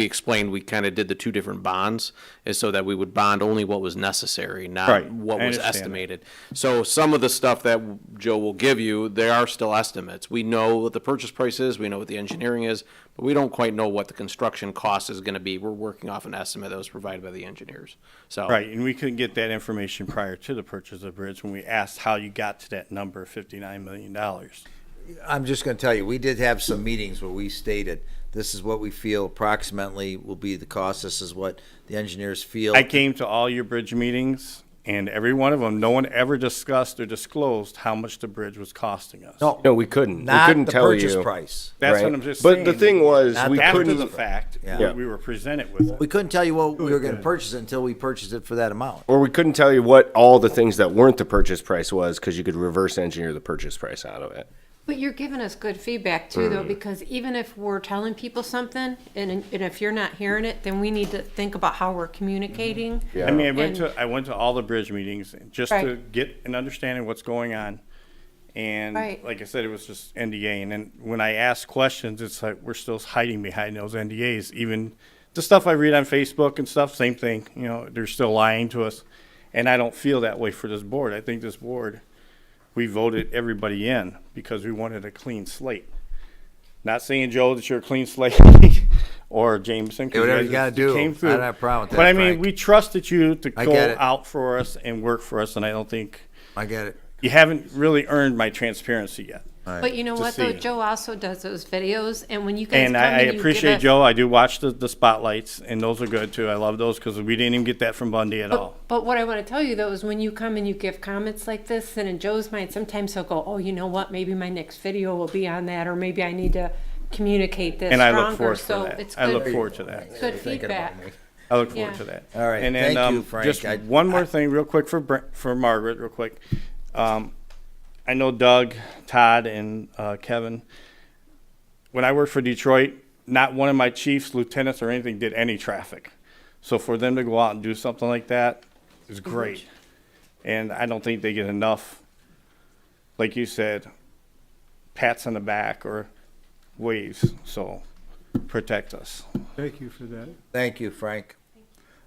explained we kind of did the two different bonds, is so that we would bond only what was necessary, not Right. what I was understand that. estimated. So some of the stuff that Joe will give you, they are still estimates. We know what the purchase price is, we know what the engineering is, but we don't quite know what the construction cost is gonna be. We're working off an estimate that was provided by the engineers, so. Right, and we couldn't get that information prior to the purchase of the bridge when we asked how you got to that number of $59 million. I'm just gonna tell you, we did have some meetings where we stated, this is what we feel approximately will be the cost, this is what the engineers feel. I came to all your bridge meetings, and every one of them, no one ever discussed or disclosed how much the bridge was costing us. No, we couldn't. Not we couldn't the tell purchase you. price. That's right? what I'm just But saying. the thing was, Not we the After couldn't. the fact, Yeah. we were presented with it. We couldn't tell you what we were gonna purchase it until we purchased it for that amount. Or we couldn't tell you what all the things that weren't the purchase price was, because you could reverse engineer the purchase price out of it. But you're giving us good feedback too, though, because even if we're telling people something, and if you're not hearing it, then we need to think about how we're communicating. Yeah. I mean, And- I went to all the bridge meetings just to Right. get an understanding of what's going on. And Right. like I said, it was just NDA. And then when I ask questions, it's like we're still hiding behind those NDAs. Even the stuff I read on Facebook and stuff, same thing. You know, they're still lying to us. And I don't feel that way for this board. I think this board, we voted everybody in because we wanted a clean slate. Not saying, Joe, that you're a clean slate or Jameson. 'cause Yeah, whatever guys you gotta just do. came I through. don't have a problem with that, But I mean, Frank. we trusted you to I go get it. out for us and work for us, and I don't think I get it. you haven't really earned my transparency yet. But you know To what, though? see. Joe also does those videos, and when you guys And come I and you give appreciate us- Joe. I do watch the spotlights, and those are good too. I love those because we didn't even get that from Bundy at all. But what I want to tell you though is when you come and you give comments like this, and in Joe's mind, sometimes he'll go, "Oh, you know what? Maybe my next video will be on that, or maybe I need to communicate this And I stronger." look forward to so that. it's I good. look forward to that. Good feedback. I look forward Yeah. to that. All right, And then, thank you, Frank. just one more thing real quick for Margaret, real quick. I know Doug, Todd, and Kevin. When I worked for Detroit, not one of my chiefs, lieutenants, or anything did any traffic. So for them to go out and do something like that is great. And I don't think they get enough, like you said, pats on the back or waves. So protect us. Thank you for that. Thank you, Frank.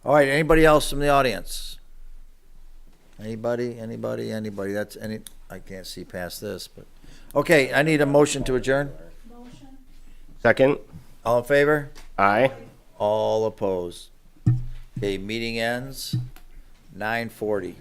All right, anybody else from the audience? Anybody? That's any, I can't see past this, but, okay, I need a motion to adjourn. Second. All in favor? Aye. All opposed. Okay, meeting ends 9:40.